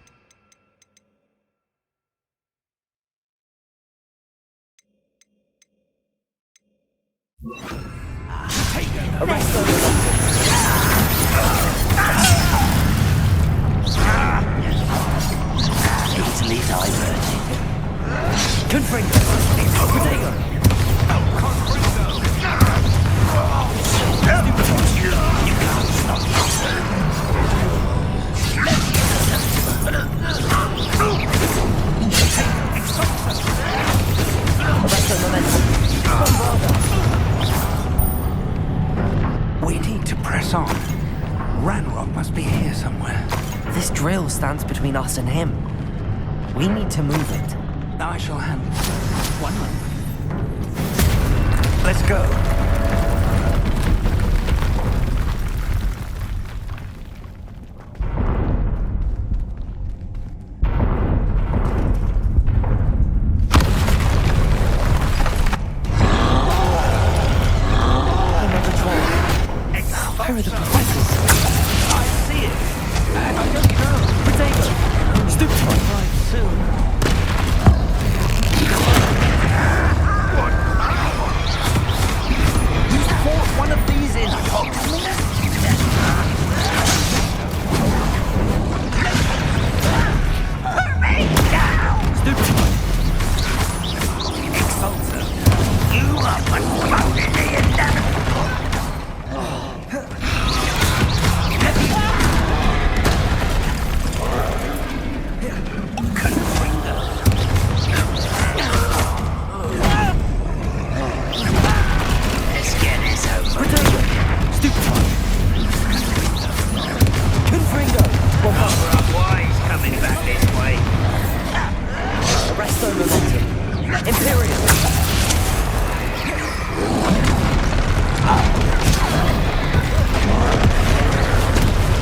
Easily diverted. Confringo! Protego! You can't stop Arresto momentum. somewhere. This drill stands between us and him. We need to move it. I shall handle it. 1 moment. Let's go. Where are the professors? I see it. I don't know. Potato! Stupid! Right, soon. You fought one of these in Hogwarts? Put me down! Stupid! Exalter, you are postponing the inevitable.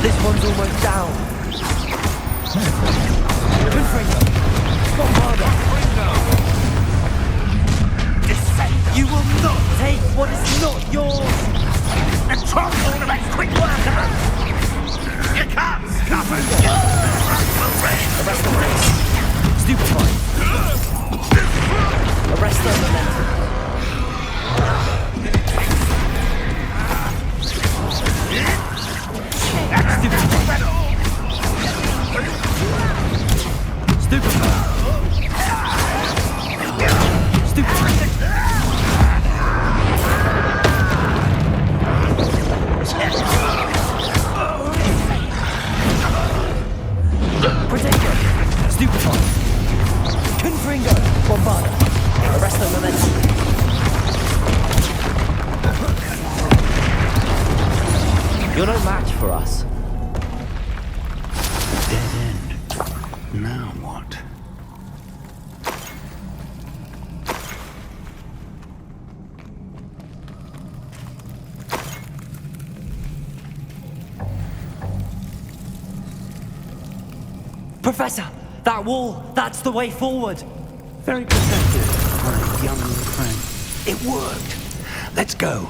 This one's almost down. You will not take what is not yours! And try all to make quick work of it! You can't stop us! Arrest the race. Stupefy. Arrest the momentum. Stupefy. Protego! Stupefy! Confringo! Bombarda! Arrest the momentum! You're no match for us. Dead end. Now what? Professor! That wall! That's the way forward! Very perceptive, my young friend. It worked. Let's go.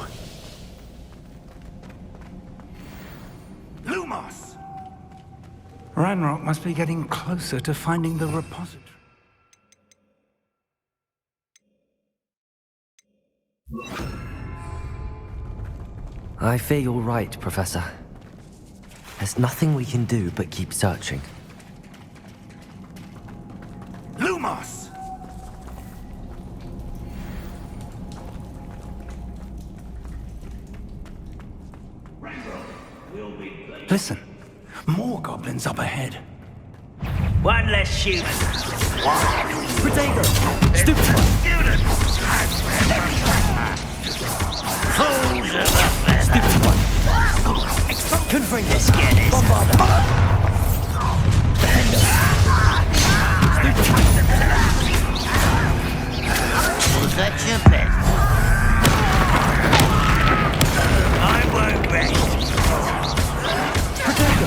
Lumos! Ranrock must be getting closer to finding the repository. I fear you're right, Professor. There's nothing we can do but keep searching. Lumos! Listen, more goblins up ahead. One less human. Protego! Stupefy! Fools of the feather! Stupefy! Confringo! Bombarda! Was that your bet? I won't rest. Protego!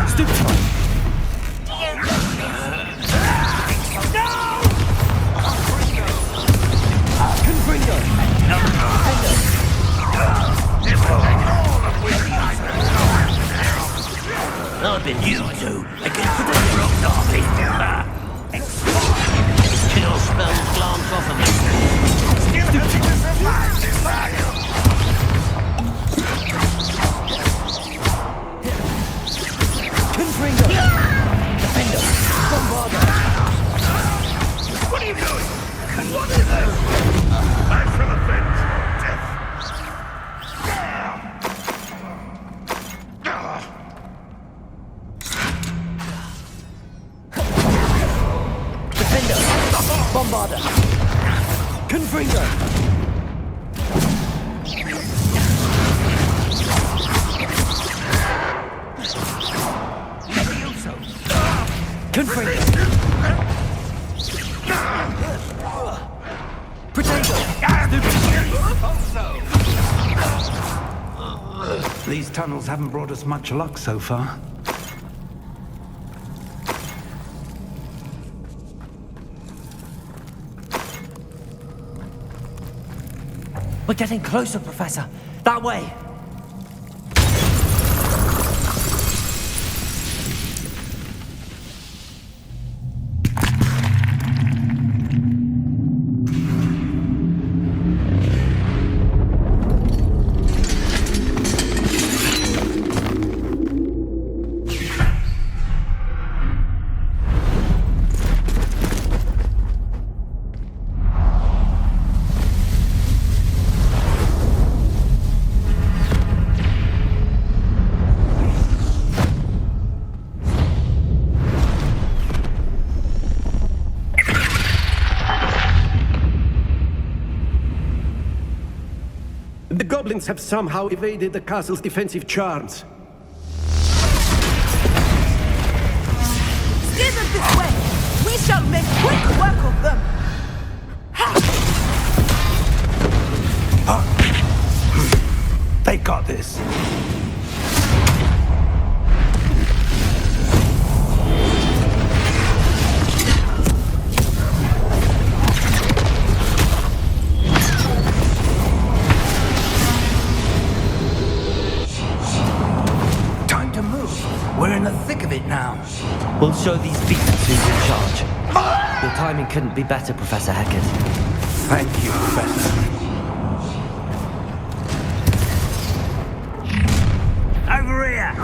Stupefy! Confringo! I've been you two against the rock army. Kill spells glance off of me. Still nothing to survive this battle. Confringo! Defender! Bombarda! What are you doing? What is this? I'm from a fence. Death. Defender! Bombarda! Confringo! These tunnels haven't brought us much luck so far. We're getting closer, Professor. That way. The goblins have somehow evaded the castle's defensive charms. Steer them this way! We shall make quick work of them! They got this. We're in the thick of it now. We'll show these beasts who's in charge. Your timing couldn't be better, Professor Hecat. Thank you, Professor. Over here!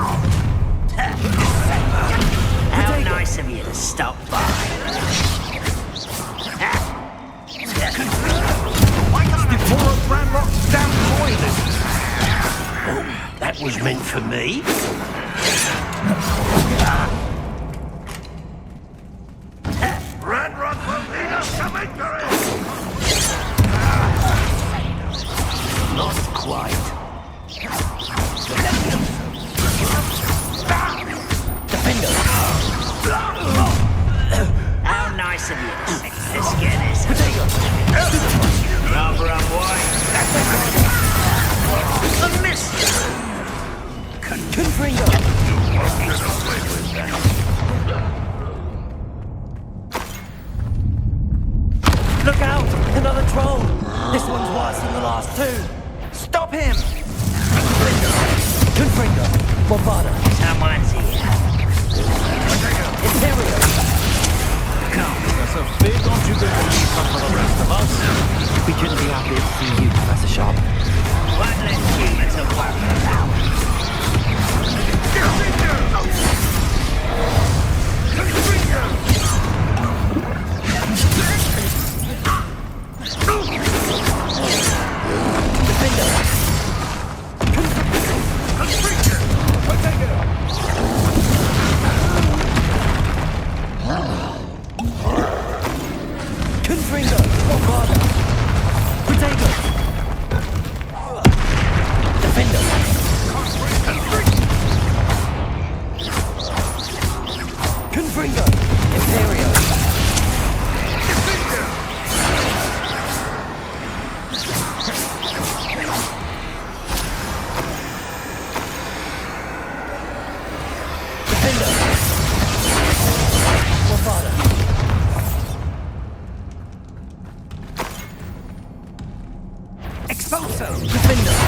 How nice of you to stop by. Before a Ranrock's damn toilet! Oh, that was meant for me. Ranrock will lead us to victory! Not quite. Defender! How nice of you to stick this Guinness. Rubber and white. A miss! Confringo! Look out! Another troll! This one's worse than the last two! Stop him! Confringo! Bombada! Someone's here. Imperial! Professor, don't you go to leave some for the rest of us? We couldn't be happier to see you, Professor Sharp. One less human to worry about. Confringo! Bombada! Potato! Defender! Confringo! Imperial! Defender! Bombada! Expulso! Defender!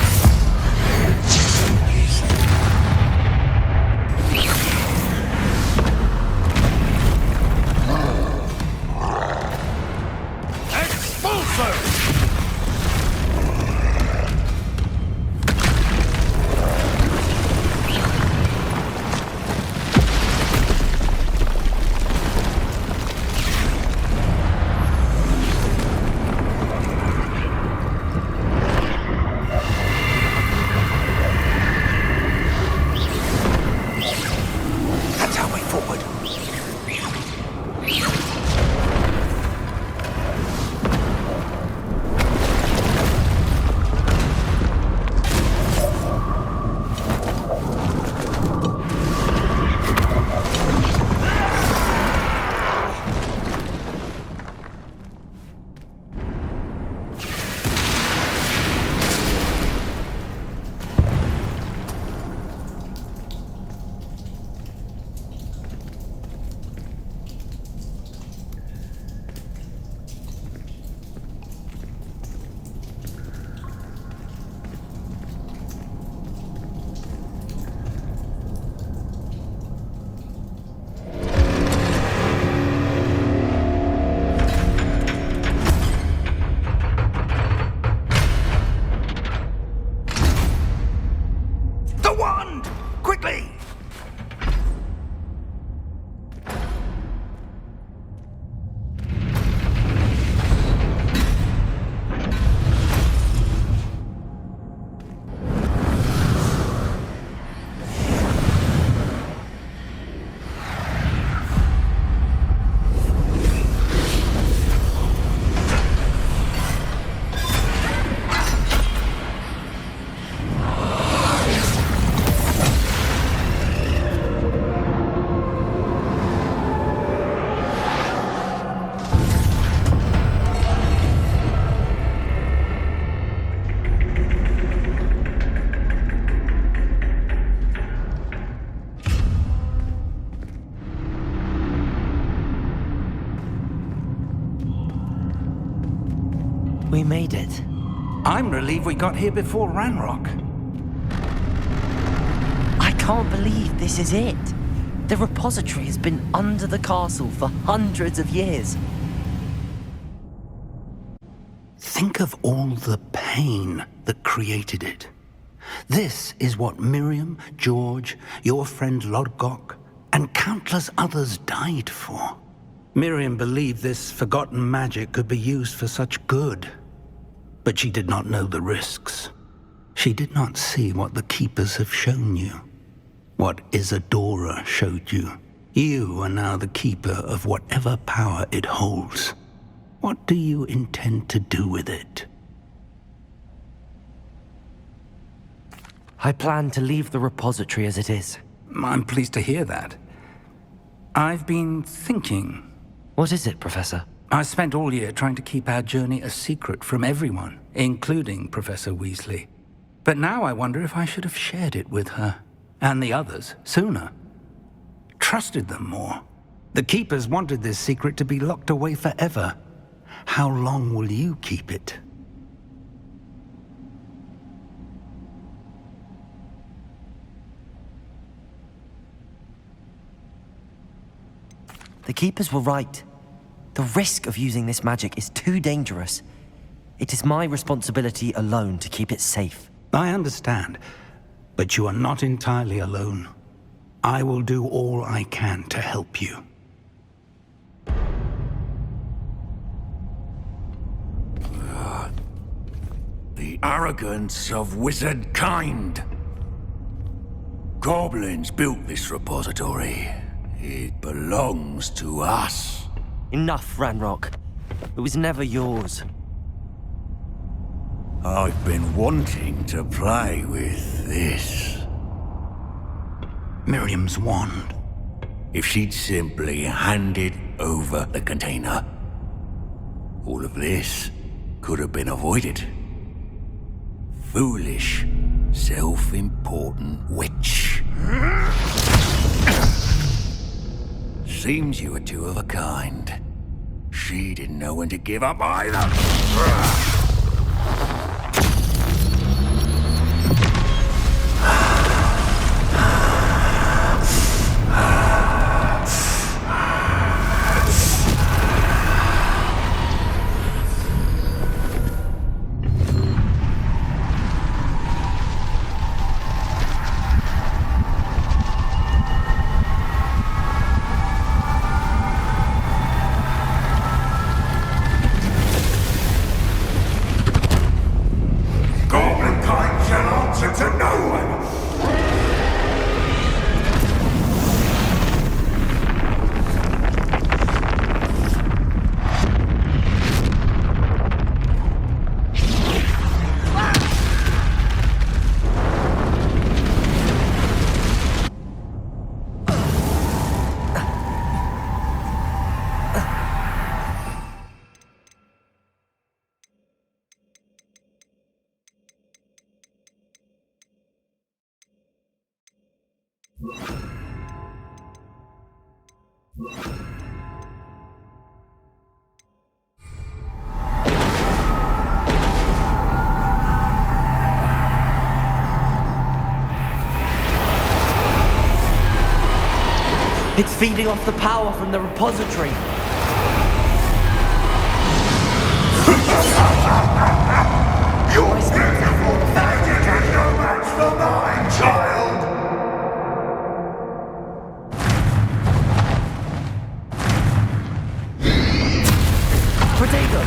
We made it. I'm relieved we got here before Ranrock. I can't believe this is it. The repository has been under the castle for hundreds of years. Think of all the pain that created it. This is what Miriam, George, your friend Lodgok, and countless others died for. Miriam believed this forgotten magic could be used for such good, but she did not know the risks. She did not see what the Keepers have shown you, what Isadora showed you. You are now the Keeper of whatever power it holds. What do you intend to do with it? I plan to leave the repository as it is. I'm pleased to hear that. I've been thinking. What is it, Professor? I spent all year trying to keep our journey a secret from everyone, including Professor Weasley. But now I wonder if I should have shared it with her, and the others, sooner. Trusted them more. The Keepers wanted this secret to be locked away forever. How long will you keep it? The Keepers were right. The risk of using this magic is too dangerous. It is my responsibility alone to keep it safe. I understand, but you are not entirely alone. I will do all I can to help you. The arrogance of wizard kind. Goblins built this repository. It belongs to us. Enough, Ranrock. It was never yours. I've been wanting to play with this. Miriam's wand. If she'd simply handed over the container, all of this could have been avoided. Foolish, self-important witch. Seems you were two of a kind. She didn't know when to give up either. It's feeding off the power from the repository. Your beautiful magic is no match for mine, child! Potato!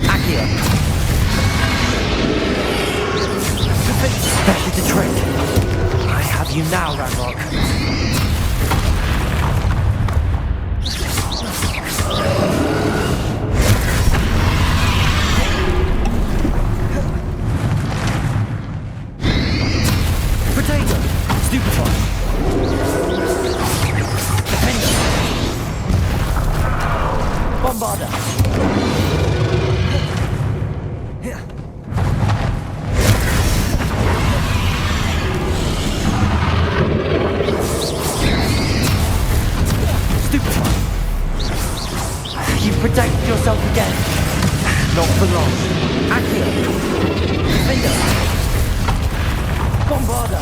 Akhir! That is the trick. I have you now, Ranrock. Potato! Stupefy! Bombarda! Stupefy! You Protect yourself again. Not for long. Akhir. Benda. Bombarda.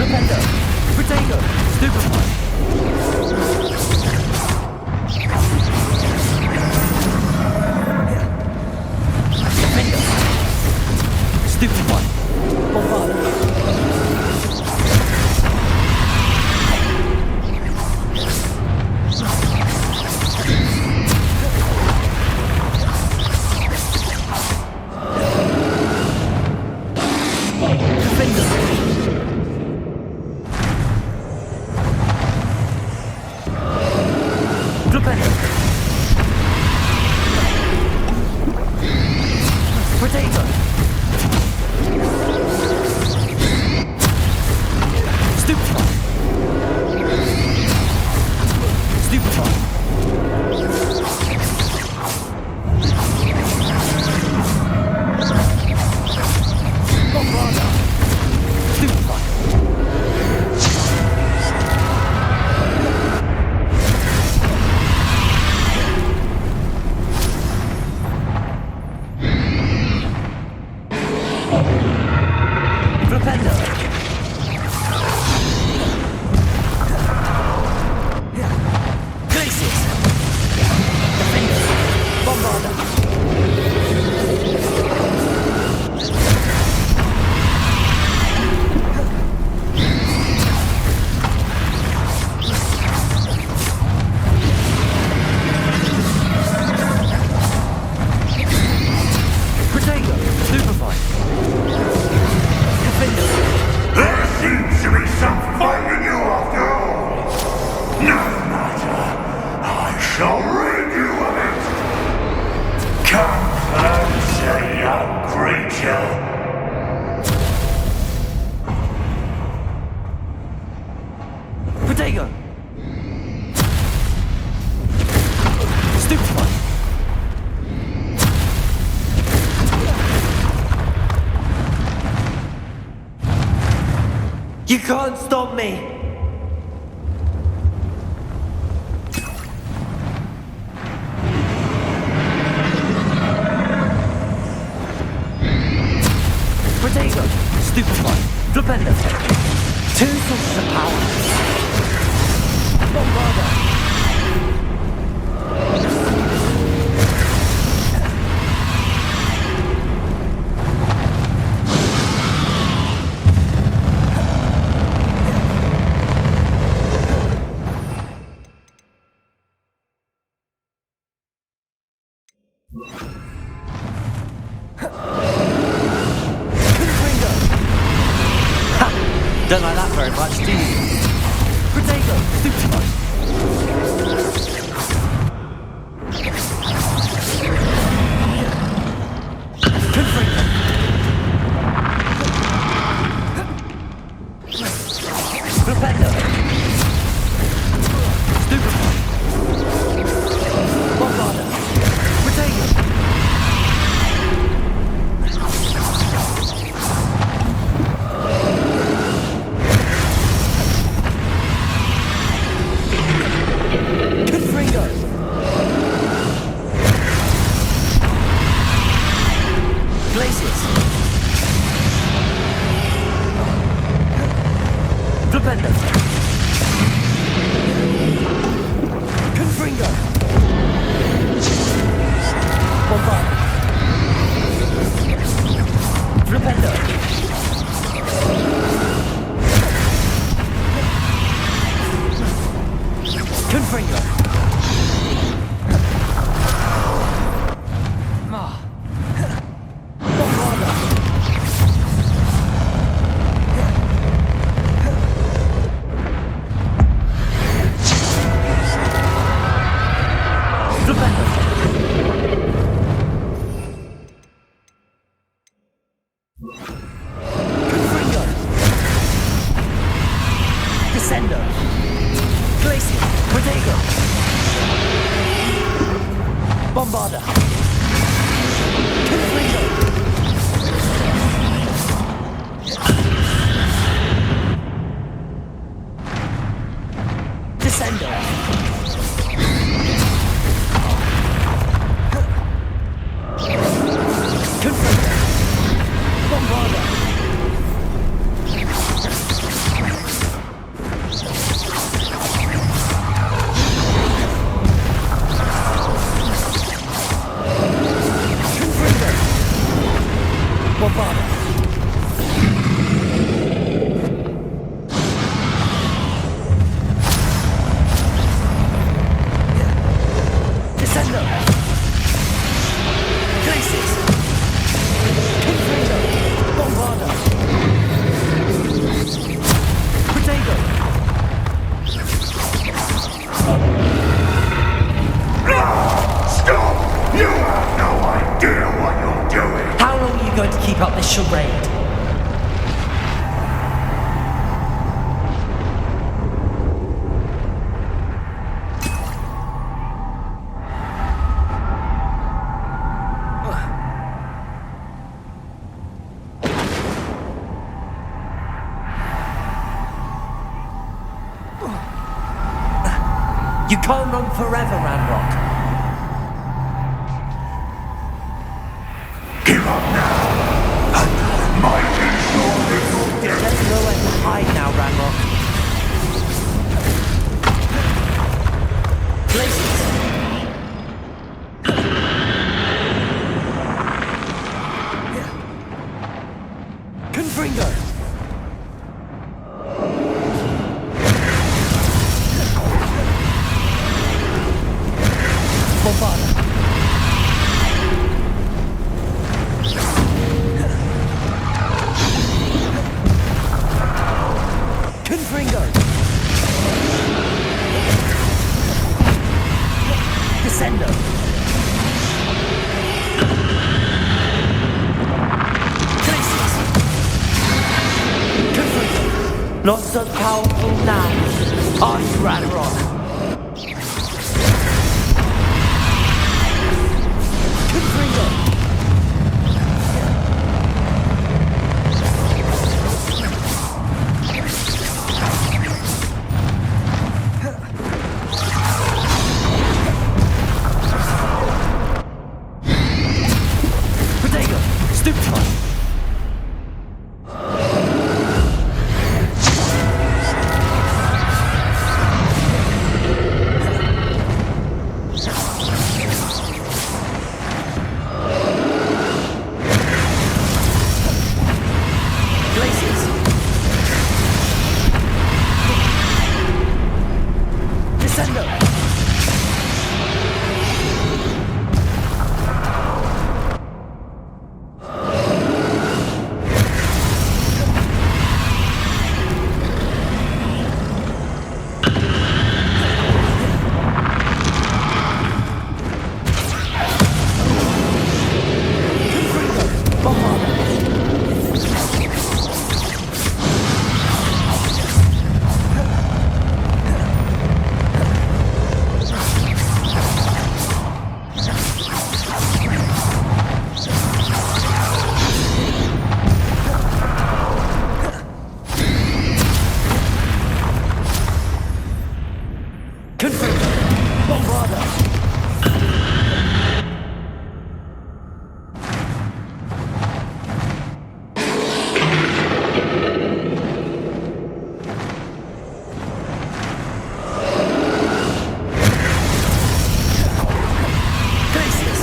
Benda. Protego. Stupefy. Benda. Stupefy. Bombarda. You can't stop me! Protego! Stupefy! Flipenda! Two sources of power! Bombarda! Don't like that very much, do you? Protego! Stupefy! Confringo! Flipenda! Stupefy! Bombarda! Protego! Descendo. Confringo. Bombarda. Confringo. Bombarda. Descendo. Glaciers. Confringo. Bombarda. Protego. Stop! You have no idea what you're doing! How long are you going to keep up this charade? You can't run forever, Ranrock. Give up now! And might be your little death! There's nowhere to hide now, Ranrock. Glaciers. Confringo. Bombarda. Confringo. Descendo. Glaciers. Confringo. Not so powerful now, are you, Ranrock? Confringo. Protego. Stoop time. Glaciers. Descendo. Confringo. Bombarda. Confringo. Bombarda. Glaciers.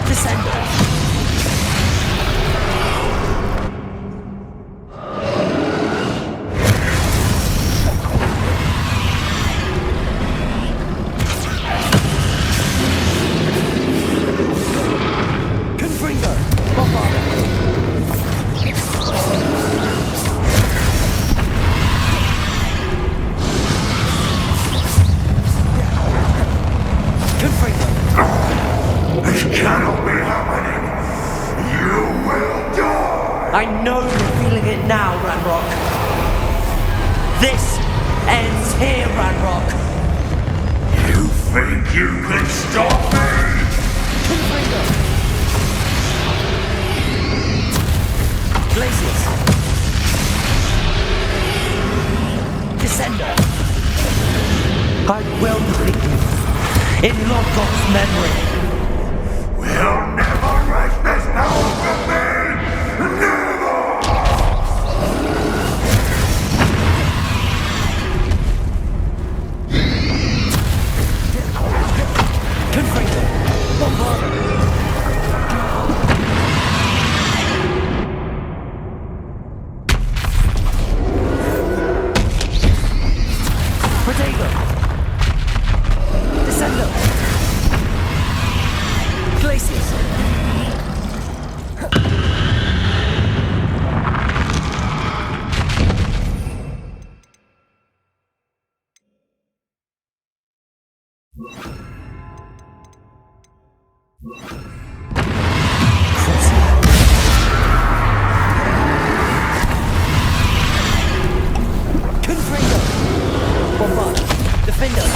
Descendo. Confringo. Bombarda. Confringo. This cannot be happening! You will die! I know you're feeling it now, Ranrock. This ends here, Ranrock. You think you can stop me? Confringo. in Lodgok's memory. We'll never write this down for me! Never! Confringo! Bombard! Protego! Descendo! Glacius! Confringo! Bombard! Defender!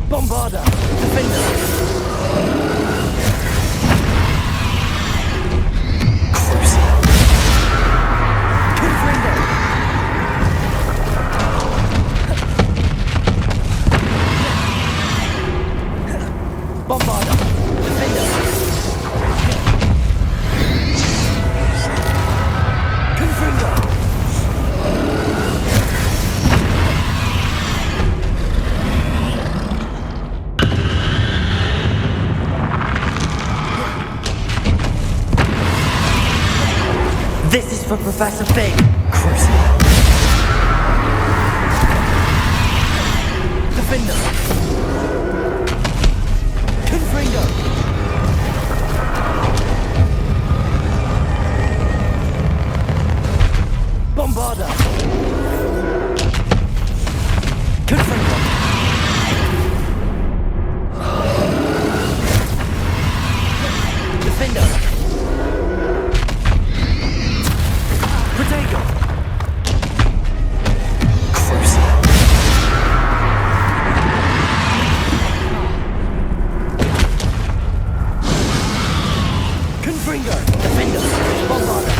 Bombarda! Defender! Cruiser! Confringo! Bombarda! Defender! Confringo! This is for Professor Fig. Cruiser. Defender. Confringo. Bombarda. Confringo. Defender. Protego! Cruiser! Confringo! Defender! Bombarda!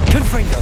Confringo!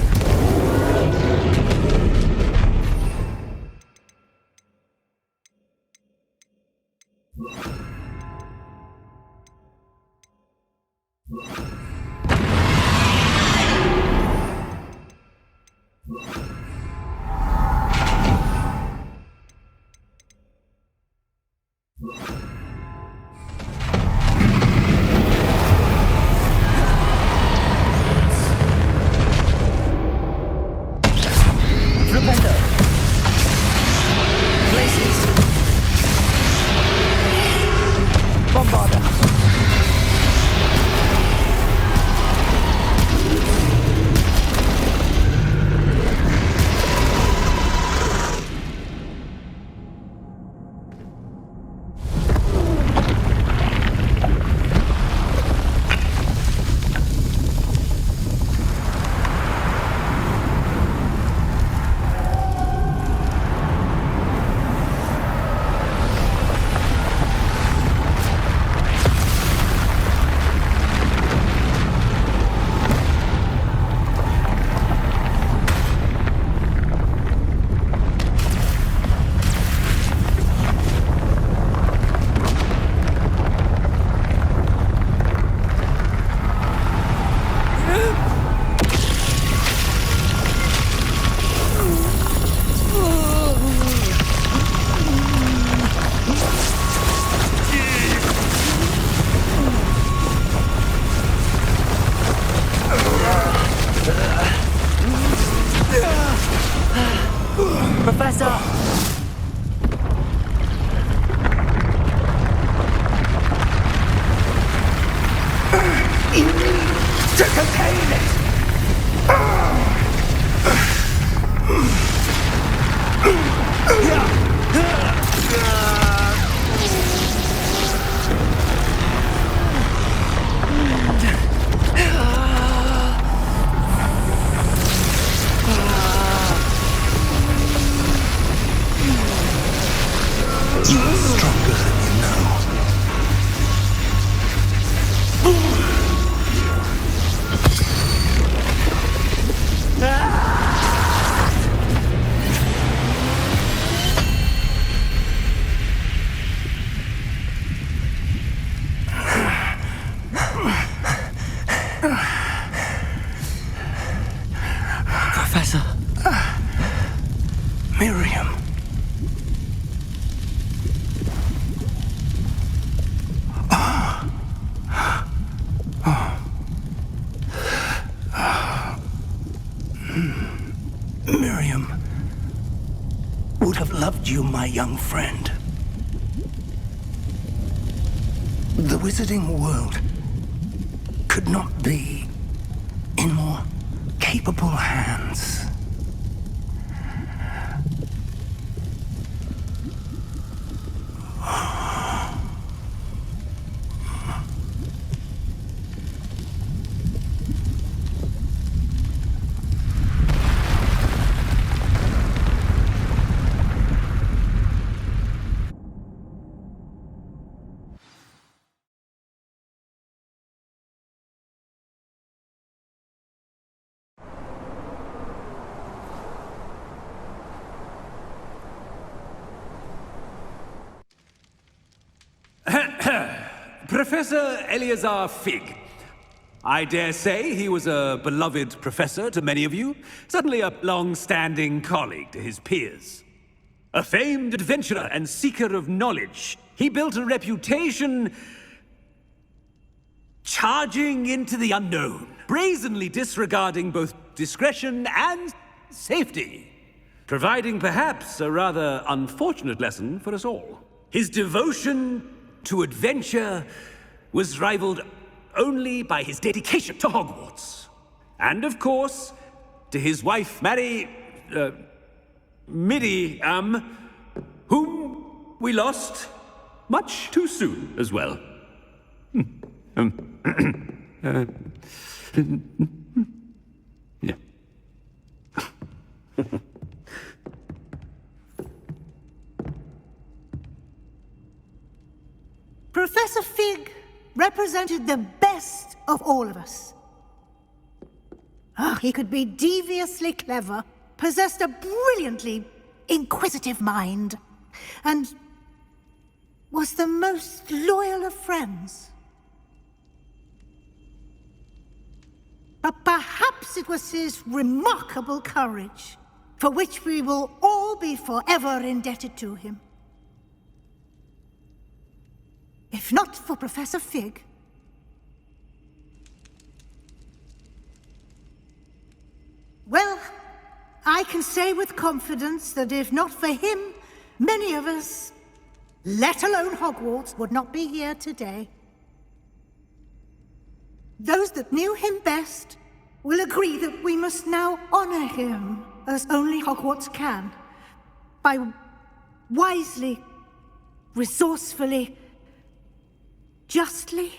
You need to contain it! You are stronger than you know. Professor. Miriam. Miriam would have loved you, my young friend. The wizarding world could not be in more capable hands. Professor Eleazar Fig. I dare say he was a beloved professor to many of you, suddenly a long-standing colleague to his peers. A famed adventurer and seeker of knowledge, he built a reputation charging into the unknown, brazenly disregarding both discretion and safety, providing perhaps a rather unfortunate lesson for us all. His devotion to adventure was rivaled only by his dedication to Hogwarts. And of course, to his wife, Midi, whom we lost much too soon as well. Yeah. Professor Fig represented the best of all of us. He could be deviously clever, possessed a brilliantly inquisitive mind, and was the most loyal of friends. But perhaps it was his remarkable courage, for which we will all be forever indebted to him. If not for Professor Fig, well, I can say with confidence that if not for him, many of us, let alone Hogwarts, would not be here today. Those that knew him best will agree that we must now honor him as only Hogwarts can, by wisely, resourcefully, justly,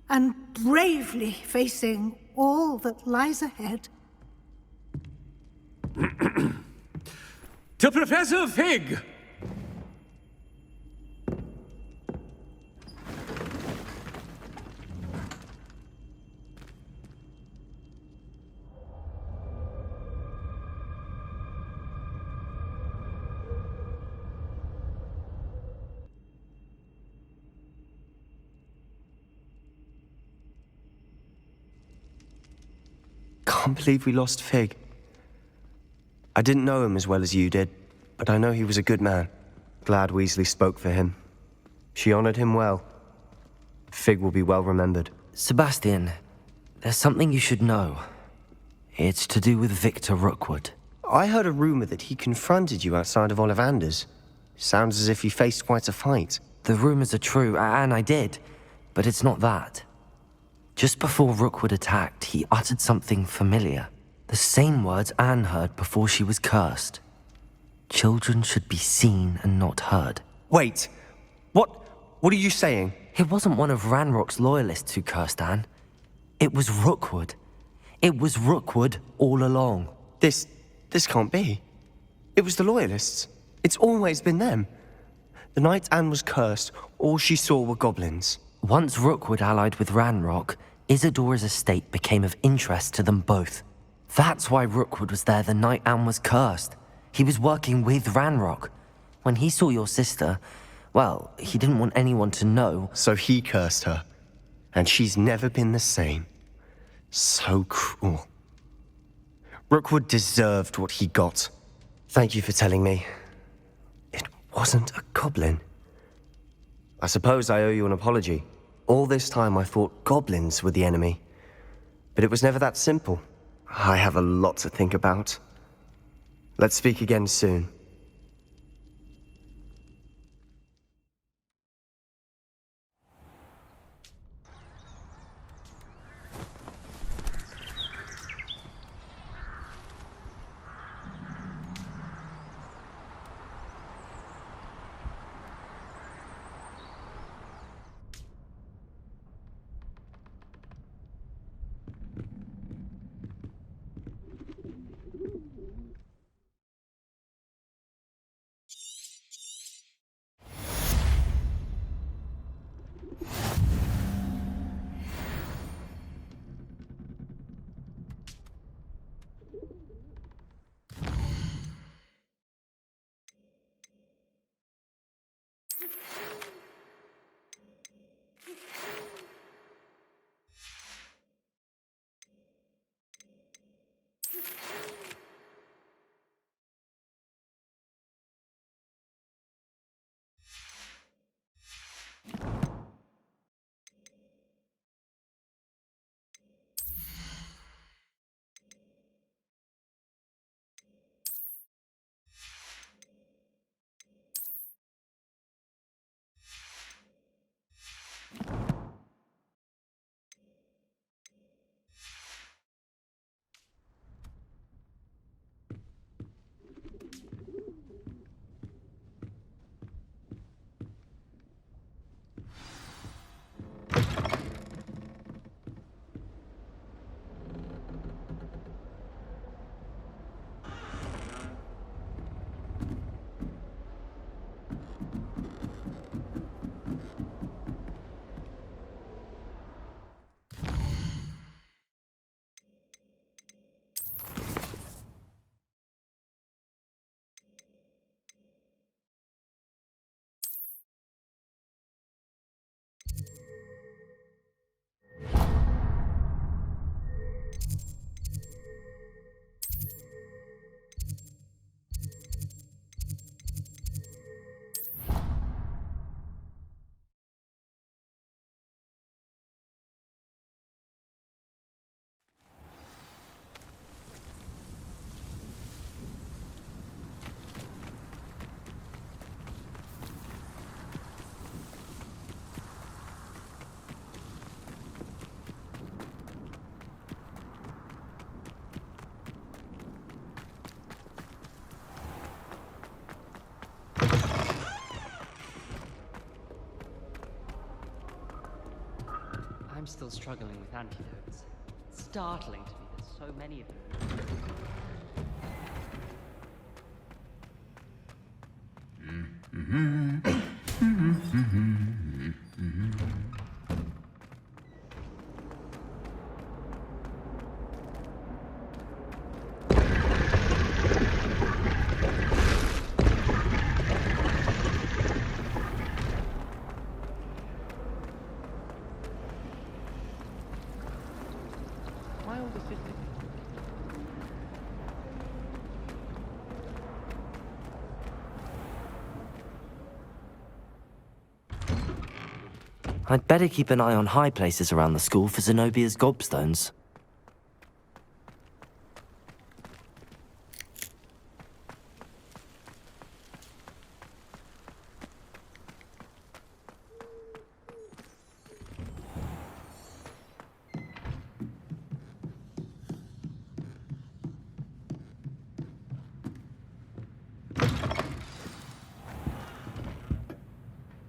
and bravely facing all that lies ahead. To Professor Fig! Can't believe we lost Fig. I didn't know him as well as you did, but I know he was a good man. Glad Weasley spoke for him. She honored him well. Fig will be well remembered. Sebastian, there's something you should know. It's to do with Victor Rookwood. I heard a rumor that he confronted you outside of Ollivander's. Sounds as if he faced quite a fight. The rumors are true, and I did, but it's not that. Just before Rookwood attacked, he uttered something familiar. The same words Anne heard before she was cursed. Children should be seen and not heard. Wait, what are you saying? It wasn't one of Ranrock's loyalists who cursed Anne. It was Rookwood. It was Rookwood all along. This can't be. It was the loyalists. It's always been them. The night Anne was cursed, all she saw were goblins. Once Rookwood allied with Ranrock, Isadora's estate became of interest to them both. That's why Rookwood was there the night Anne was cursed. He was working with Ranrock. When he saw your sister, well, he didn't want anyone to know. So he cursed her. And she's never been the same. So cruel. Rookwood deserved what he got. Thank you for telling me. It wasn't a goblin. I suppose I owe you an apology. All this time I thought goblins were the enemy. But it was never that simple. I have a lot to think about. Let's speak again soon. I'm still struggling with antidotes. It's startling to me there's so many of them. I'd better keep an eye on high places around the school for Zenobia's gobstones.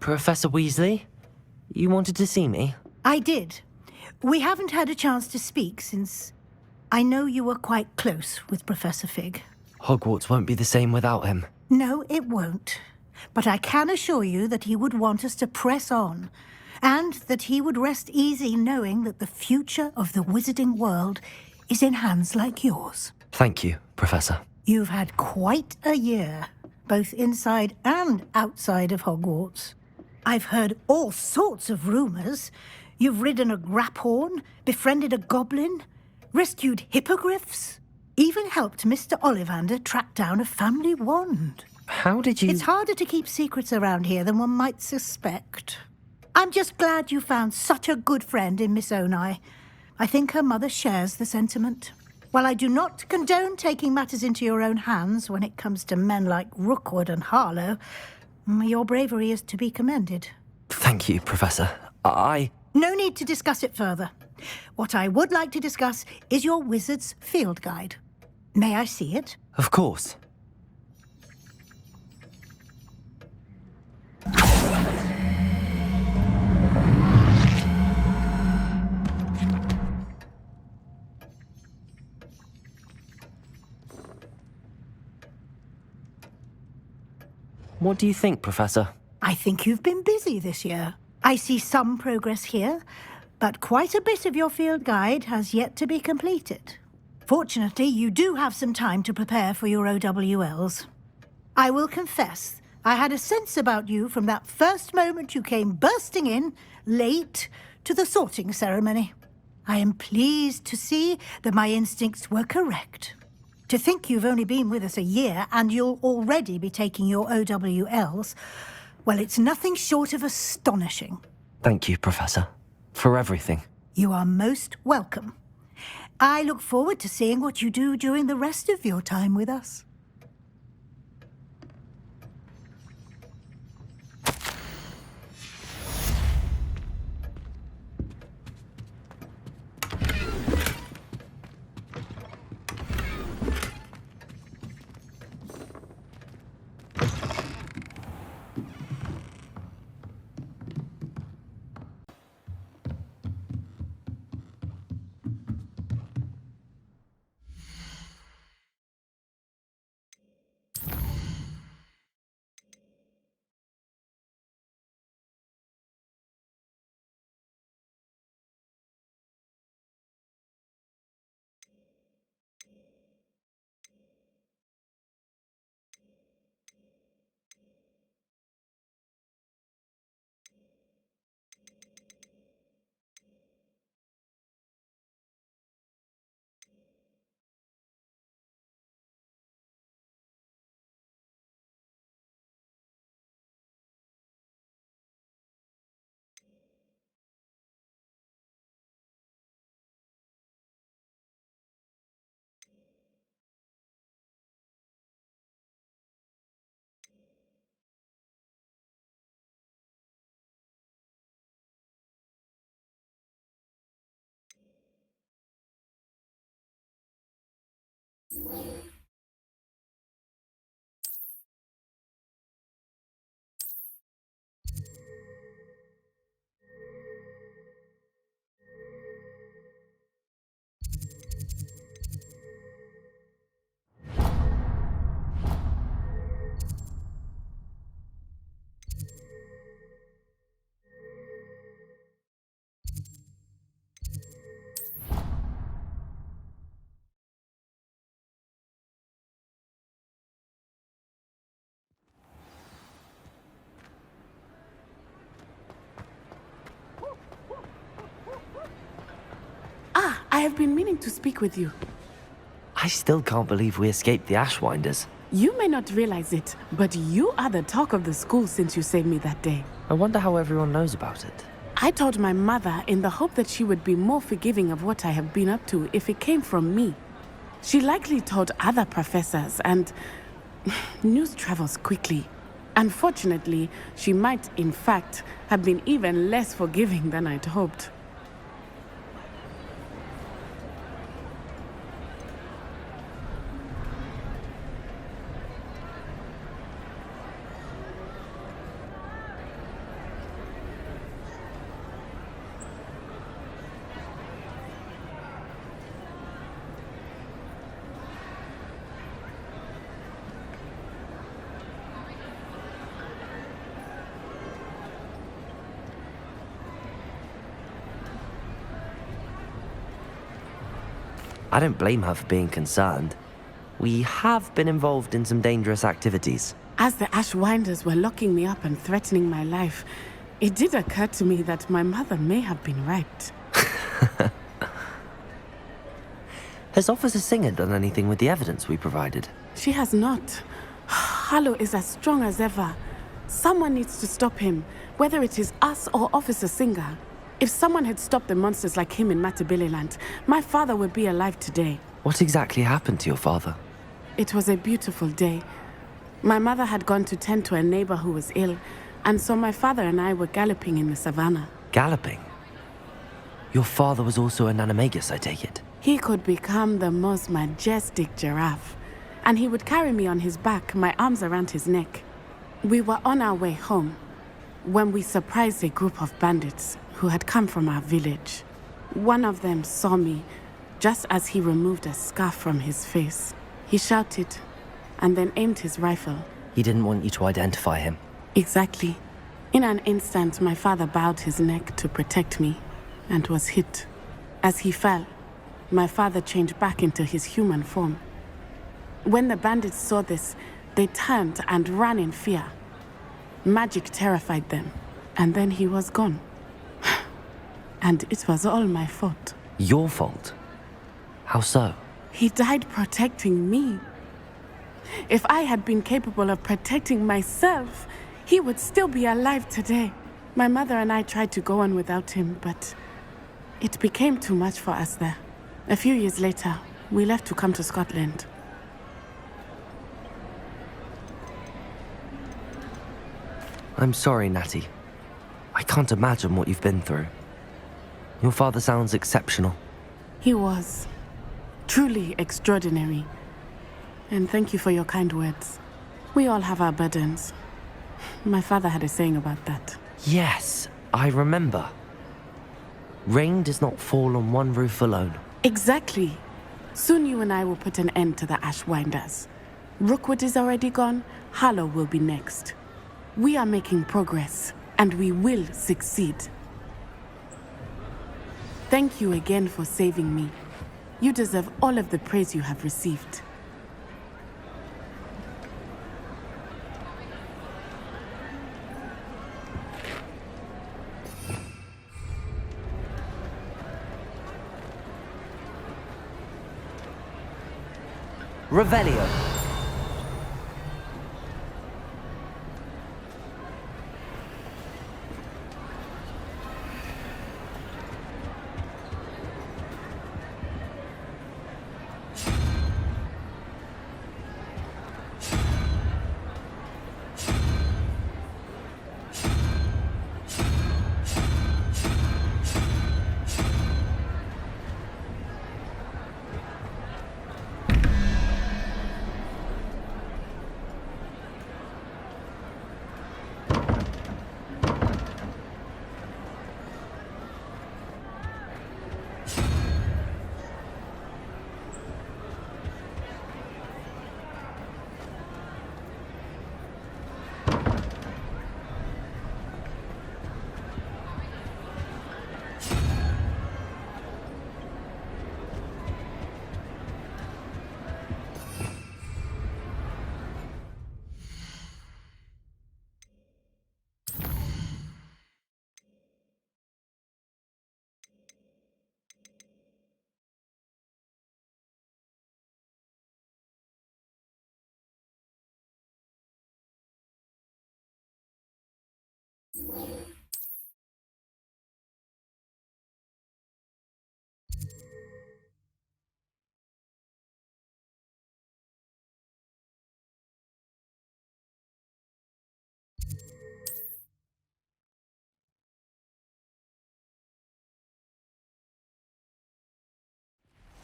Professor Weasley? You wanted to see me? I did. We haven't had a chance to speak since I know you were quite close with Professor Fig. Hogwarts won't be the same without him. No, it won't. But I can assure you that he would want us to press on, and that he would rest easy knowing that the future of the wizarding world is in hands like yours. Thank you, Professor. You've had quite a year, both inside and outside of Hogwarts. I've heard all sorts of rumors. You've ridden a graphorn, befriended a goblin, rescued hippogriffs, even helped Mr. Ollivander track down a family wand. How did you... It's harder to keep secrets around here than one might suspect. I'm just glad you found such a good friend in Miss Onai. I think her mother shares the sentiment. While I do not condone taking matters into your own hands when it comes to men like Rookwood and Harlow, your bravery is to be commended. Thank you, Professor. No need to discuss it further. What I would like to discuss is your wizard's field guide. May I see it? Of course. What do you think, Professor? I think you've been busy this year. I see some progress here, but quite a bit of your field guide has yet to be completed. Fortunately, you do have some time to prepare for your OWLs. I will confess, I had a sense about you from that first moment you came bursting in, late, to the sorting ceremony. I am pleased to see that my instincts were correct. To think you've only been with us a year and you'll already be taking your OWLs, well, it's nothing short of astonishing. Thank you, Professor, for everything. You are most welcome. I look forward to seeing what you do during the rest of your time with us. I have been meaning to speak with you. I still can't believe we escaped the Ashwinders. You may not realize it, but you are the talk of the school since you saved me that day. I wonder how everyone knows about it. I told my mother in the hope that she would be more forgiving of what I have been up to if it came from me. She likely told other professors, and news travels quickly. Unfortunately, she might, in fact, have been even less forgiving than I'd hoped. I don't blame her for being concerned. We have been involved in some dangerous activities. As the Ashwinders were locking me up and threatening my life, it did occur to me that my mother may have been right. Has Officer Singer done anything with the evidence we provided? She has not. Harlow is as strong as ever. Someone needs to stop him, whether it is us or Officer Singer. If someone had stopped the monsters like him in Matabeleland, my father would be alive today. What exactly happened to your father? It was a beautiful day. My mother had gone to tend to a neighbor who was ill, and so my father and I were galloping in the savannah. Galloping? Your father was also an animagus, I take it? He could become the most majestic giraffe, and he would carry me on his back, my arms around his neck. We were on our way home when we surprised a group of bandits who had come from our village. One of them saw me just as he removed a scarf from his face. He shouted and then aimed his rifle. He didn't want you to identify him. Exactly. In an instant, my father bowed his neck to protect me and was hit. As he fell, my father changed back into his human form. When the bandits saw this, they turned and ran in fear. Magic terrified them, and then he was gone. And it was all my fault. Your fault? How so? He died protecting me. If I had been capable of protecting myself, he would still be alive today. My mother and I tried to go on without him, but it became too much for us there. A few years later, we left to come to Scotland. I'm sorry, Natty. I can't imagine what you've been through. Your father sounds exceptional. He was. Truly extraordinary. And thank you for your kind words. We all have our burdens. My father had a saying about that. Yes, I remember. Rain does not fall on one roof alone. Exactly. Soon you and I will put an end to the Ashwinders. Rookwood is already gone. Harlow will be next. We are making progress, and we will succeed. Thank you again for saving me. You deserve all of the praise you have received. Revelio.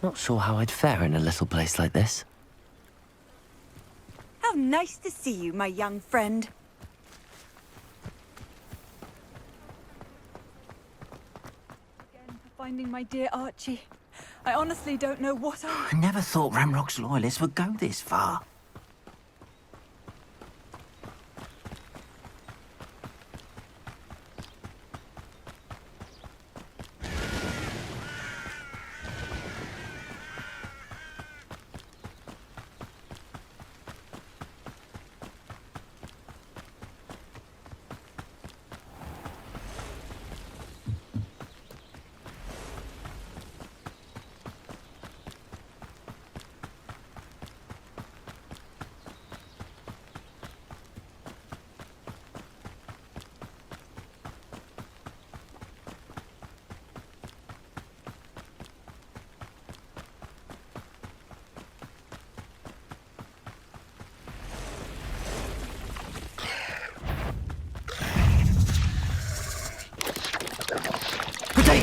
Not sure how I'd fare in a little place like this. How nice to see you, my young friend. Again for finding my dear Archie. I honestly don't know what I never thought Ramrock's loyalists would go this far.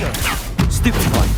traitor! Stupid boy!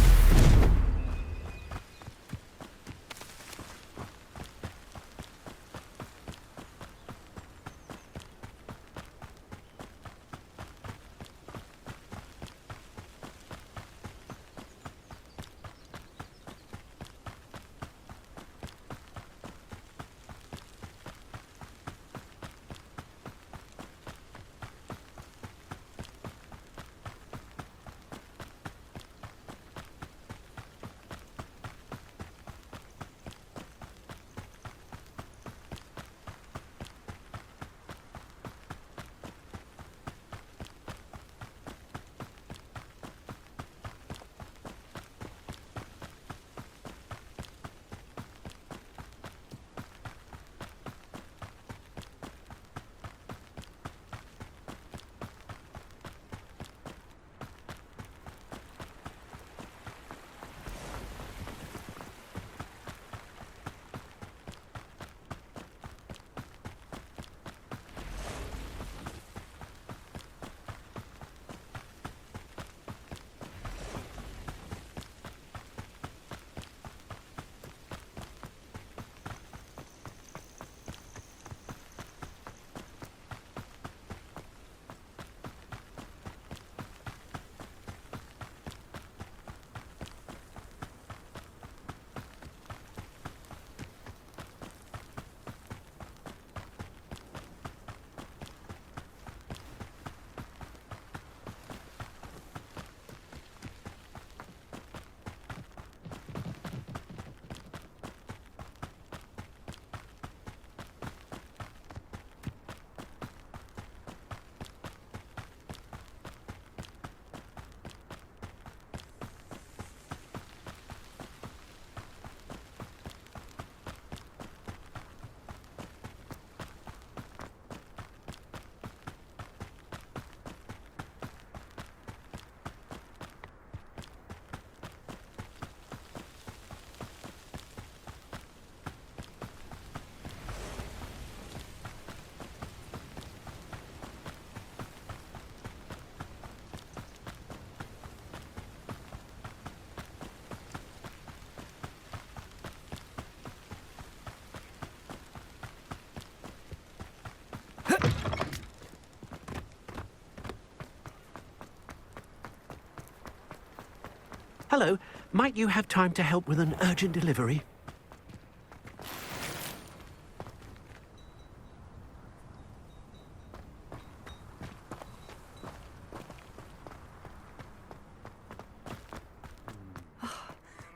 Hello, might you have time to help with an urgent delivery?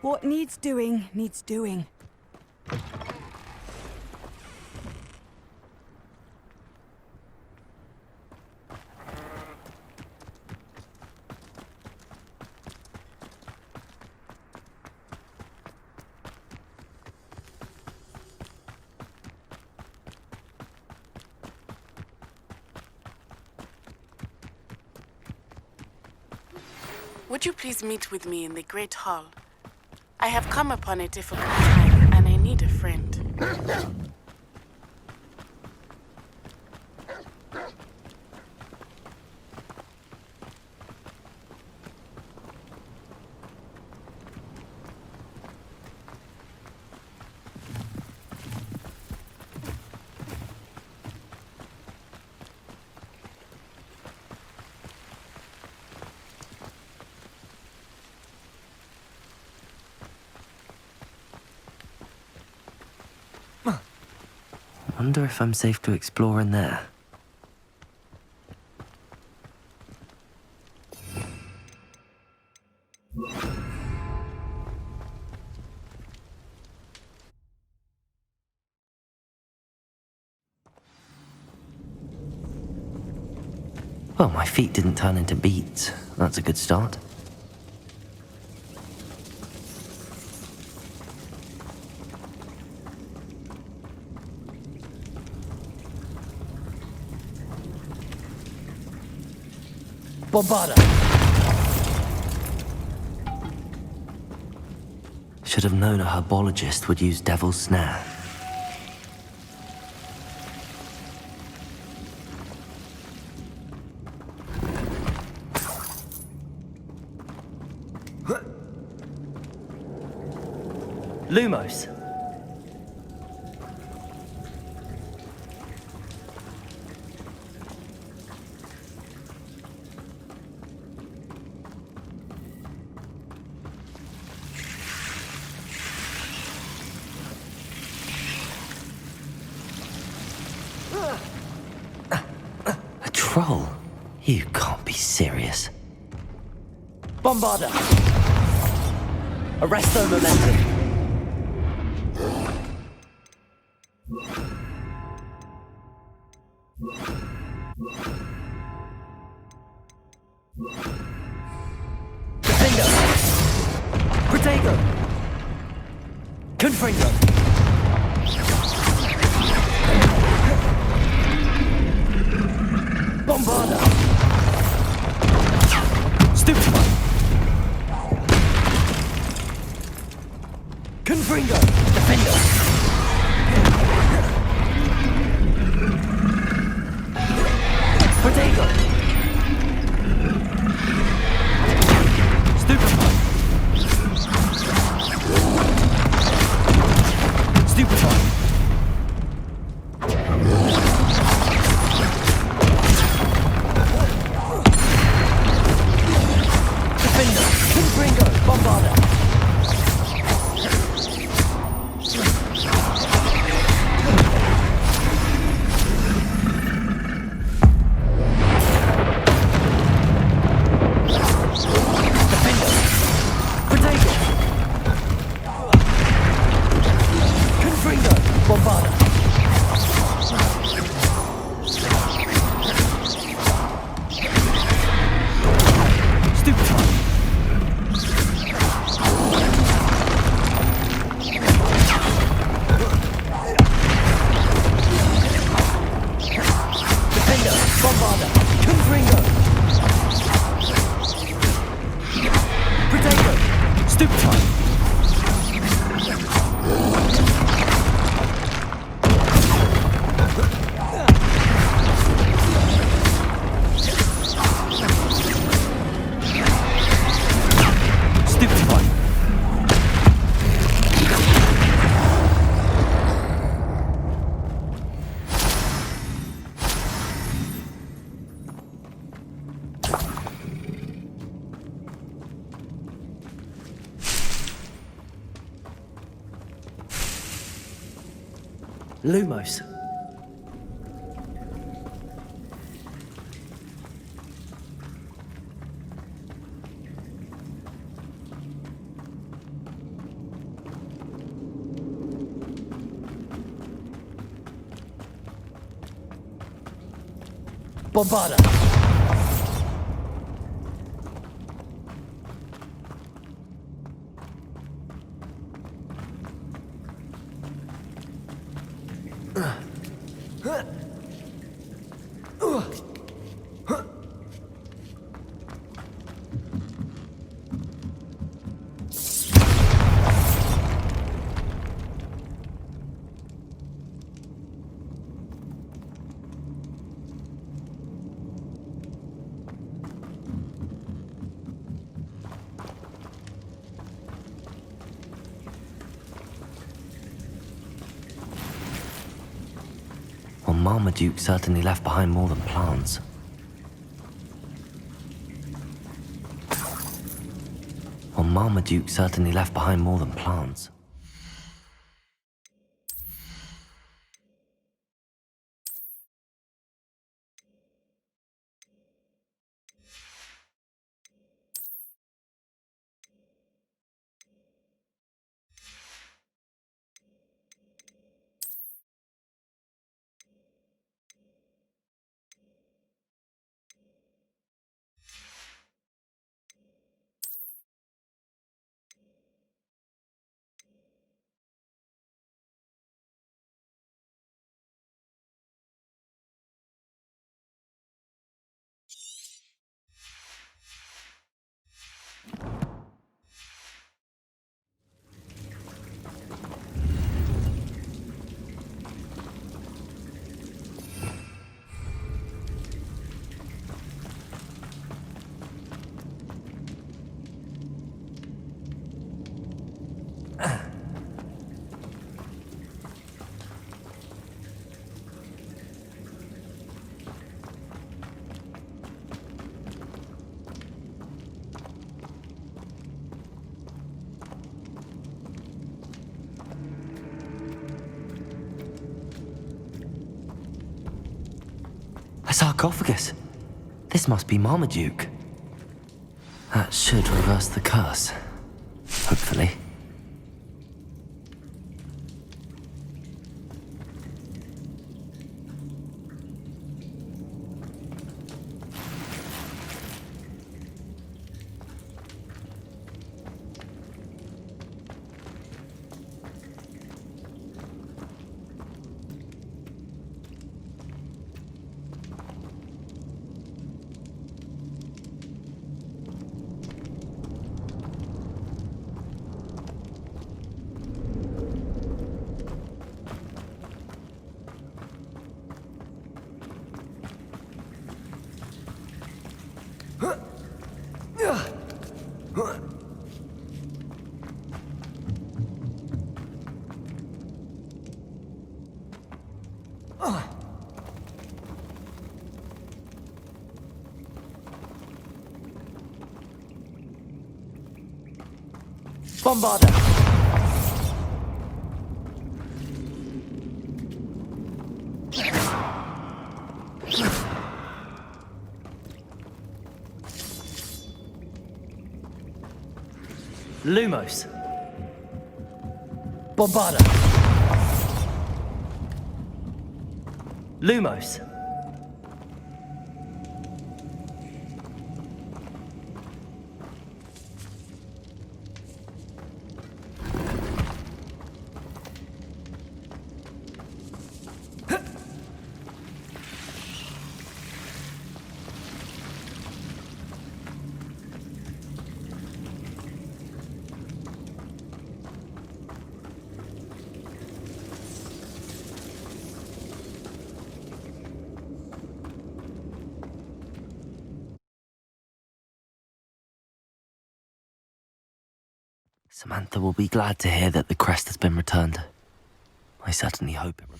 What needs doing, needs doing. Would you please meet with me in the Great Hall? I have come upon a difficult time, and I need a friend. Wonder if I'm safe to explore in there. Well, my feet didn't turn into beets. That's a good start. Bombada! Should have known a herbologist would use Devil's Snare. Lumos. A troll? You can't be serious. Bombarda! Arresto momentum. Defender! Protego! Confringo! Bombarda! Stupefy! Confringo! Defender! Protego! Stupefy! Stupefy! Defender! Confringo! Bombarda! Lumos. Bombarda. Well, Marmaduke certainly left behind more than plants. Well, Marmaduke certainly left behind more than plants. A sarcophagus. This must be Marmaduke. That should reverse the curse. Hopefully. Bombarda! Lumos. Bombarda. Lumos. Samantha will be glad to hear that the crest has been returned. I certainly hope it will.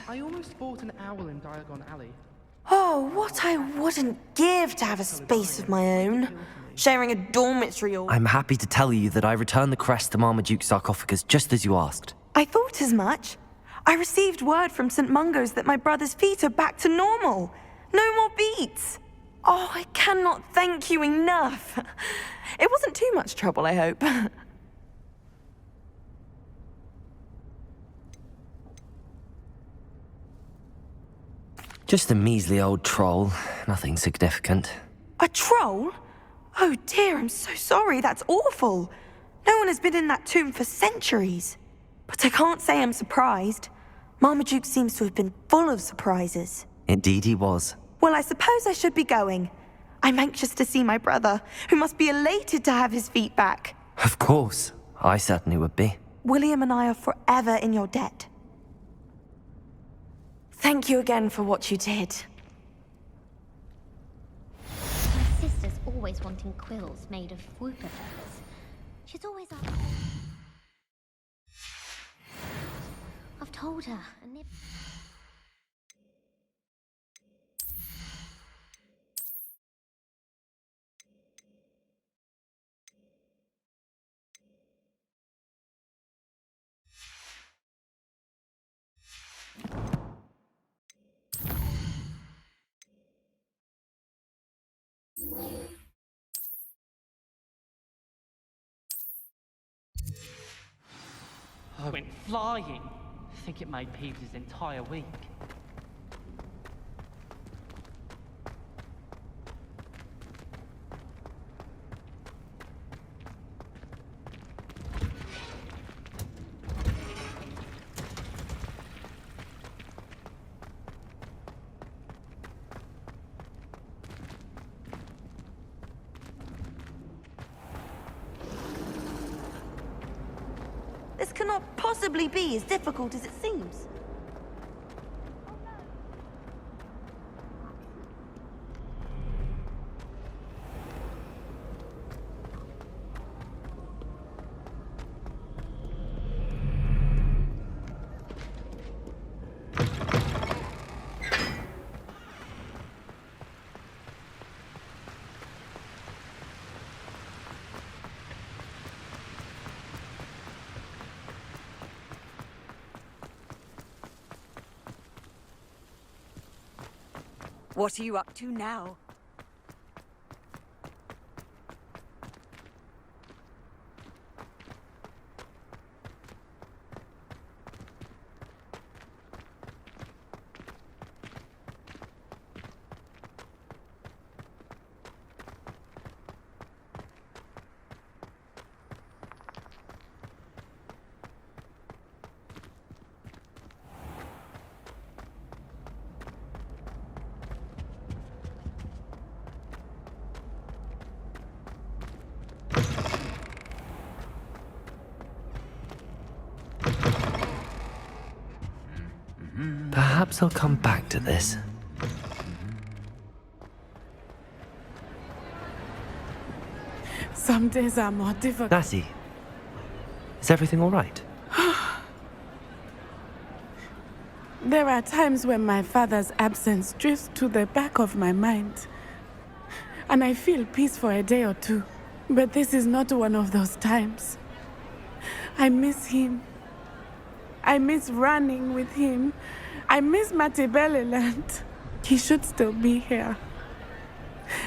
I almost bought an owl in Diagon Alley. Oh, what I wouldn't give to have a space of my own. Sharing a dormitory or... I'm happy to tell you that I returned the crest to Marmaduke's sarcophagus just as you asked. I thought as much. I received word from St. Mungo's that my brother's feet are back to normal. No more beats. Oh, I cannot thank you enough. It wasn't too much trouble, I hope. Just a measly old troll. Nothing significant. A troll? Oh dear, I'm so sorry. That's awful. No one has been in that tomb for centuries. But I can't say I'm surprised. Marmaduke seems to have been full of surprises. Indeed he was. Well, I suppose I should be going. I'm anxious to see my brother, who must be elated to have his feet back. Of course. I certainly would be. William and I are forever in your debt. Thank you again for what you did. My sister's always wanting quills made of whooper feathers. She's always up. I've told her, and if... I went flying. I think it made Peeves' entire week. This cannot possibly be as difficult as it seems. What are you up to now? Perhaps I'll come back to this. Some days are more difficult. Natty, is everything all right? There are times when my father's absence drifts to the back of my mind, and I feel peace for a day or two. But this is not one of those times. I miss him. I miss running with him. I miss Matibeleland. He should still be here.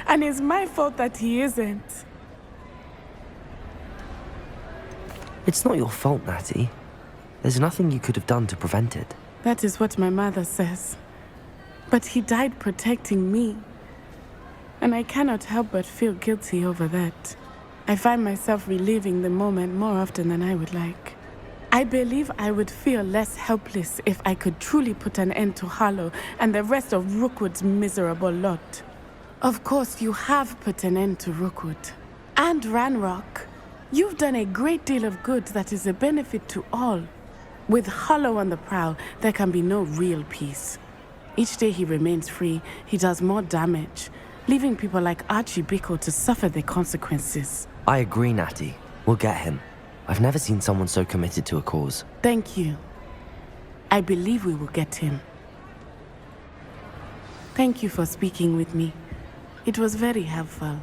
And it's my fault that he isn't. It's not your fault, Natty. There's nothing you could have done to prevent it. That is what my mother says. But he died protecting me. And I cannot help but feel guilty over that. I find myself reliving the moment more often than I would like. I believe I would feel less helpless if I could truly put an end to Harlow and the rest of Rookwood's miserable lot. Of course, you have put an end to Rookwood. And Ranrock. You've done a great deal of good that is a benefit to all. With Harlow on the prowl, there can be no real peace. Each day he remains free, he does more damage, leaving people like Archie Bickle to suffer the consequences. I agree, Natty. We'll get him. I've never seen someone so committed to a cause. Thank you. I believe we will get him. Thank you for speaking with me. It was very helpful.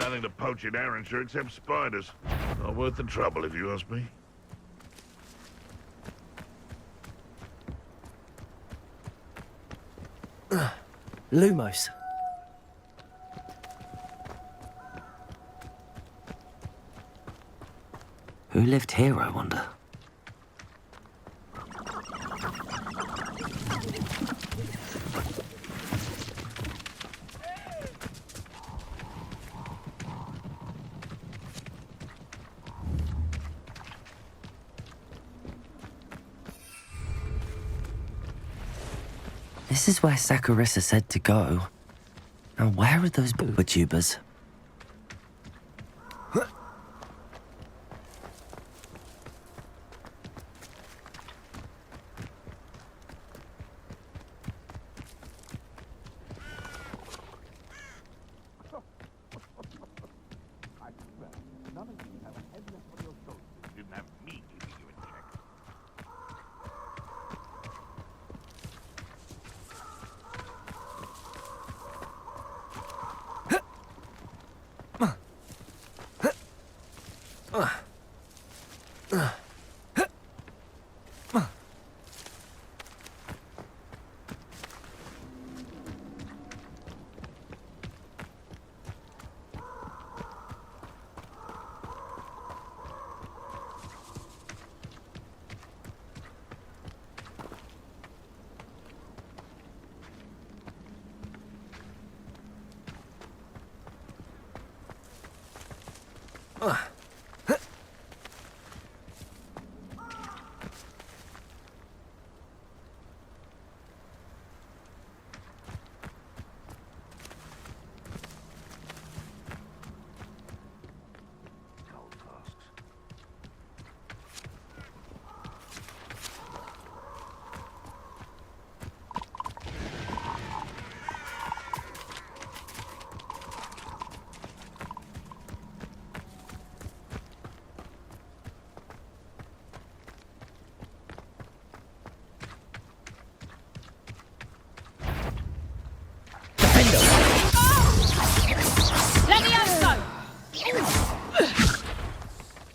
Nothing to poach in Arrowshire except spiders. Not worth the trouble, if you ask me. Lumos. Who lived here, I wonder? This is where Saccharissa said to go. Now where are those booba tubers?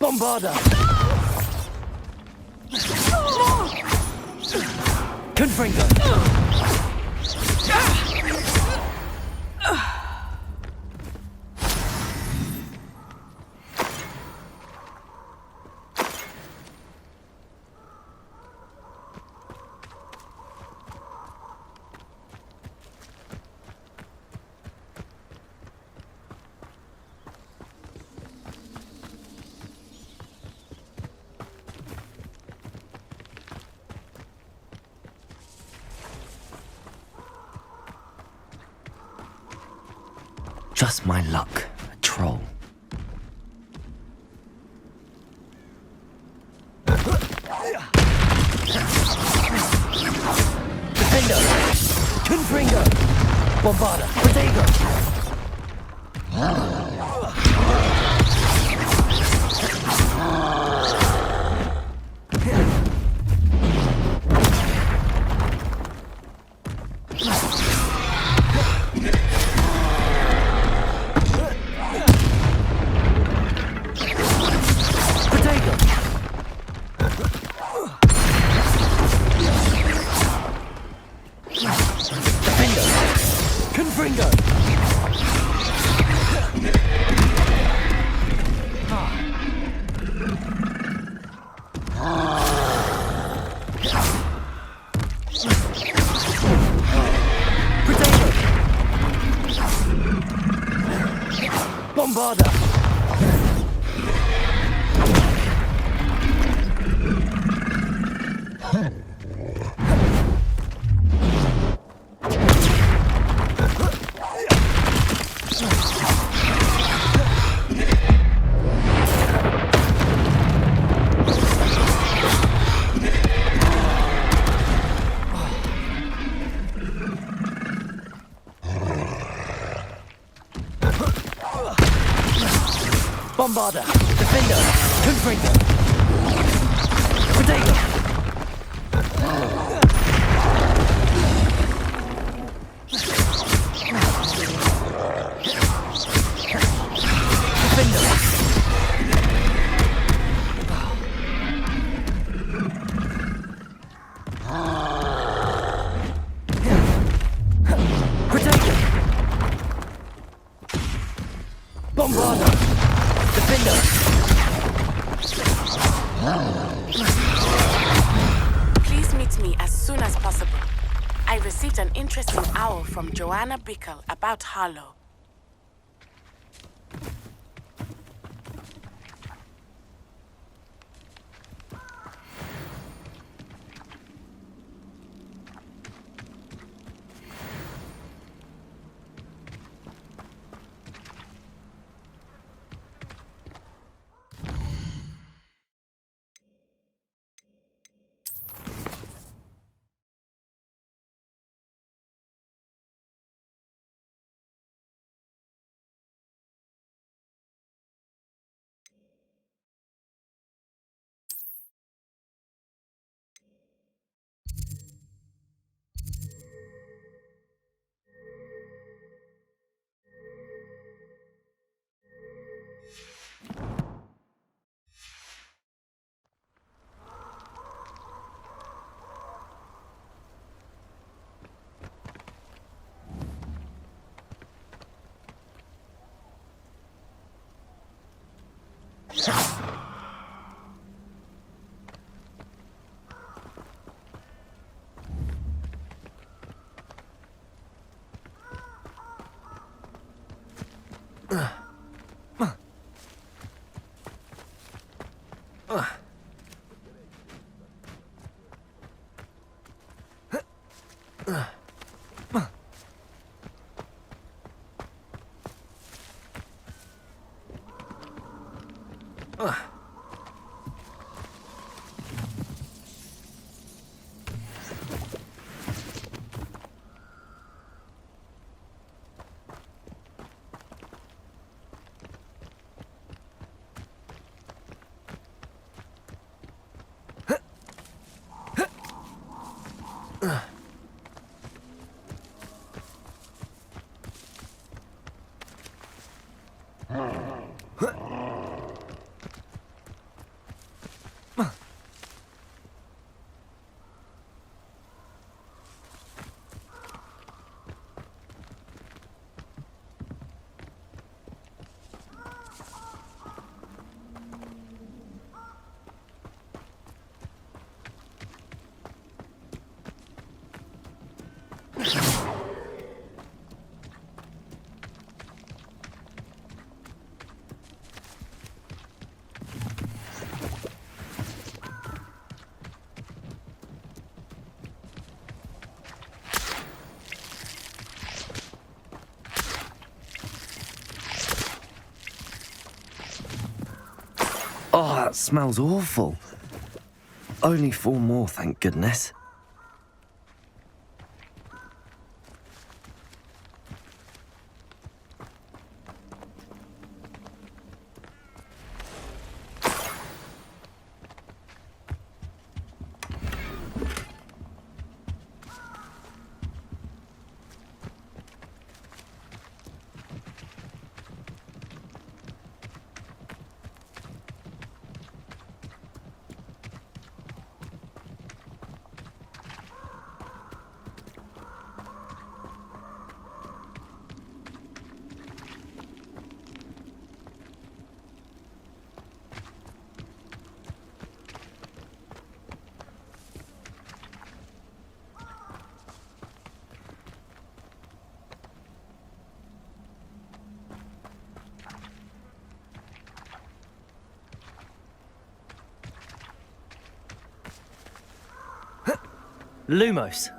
Bombarda! Confringo! Just my luck, a troll. Defendo! Confringo! Bombarda! Protego! Bombarda! Bombarda! Defender! Confringo! Protego! me as soon as possible. I received an interesting owl from Joanna Bickel about Harlow. Oh, that smells awful. Only 4 more, thank goodness. Lumos.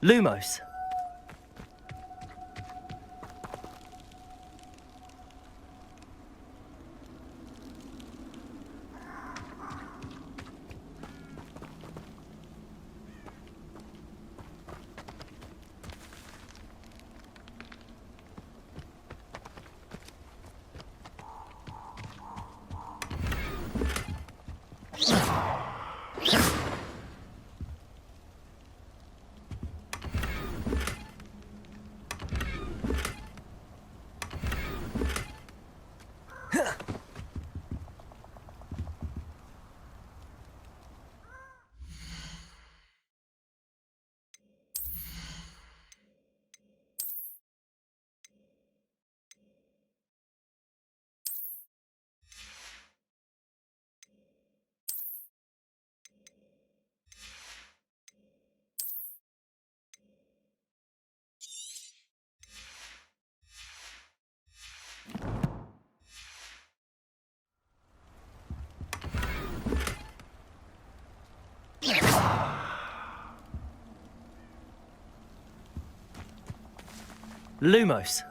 Lumos. Lumos.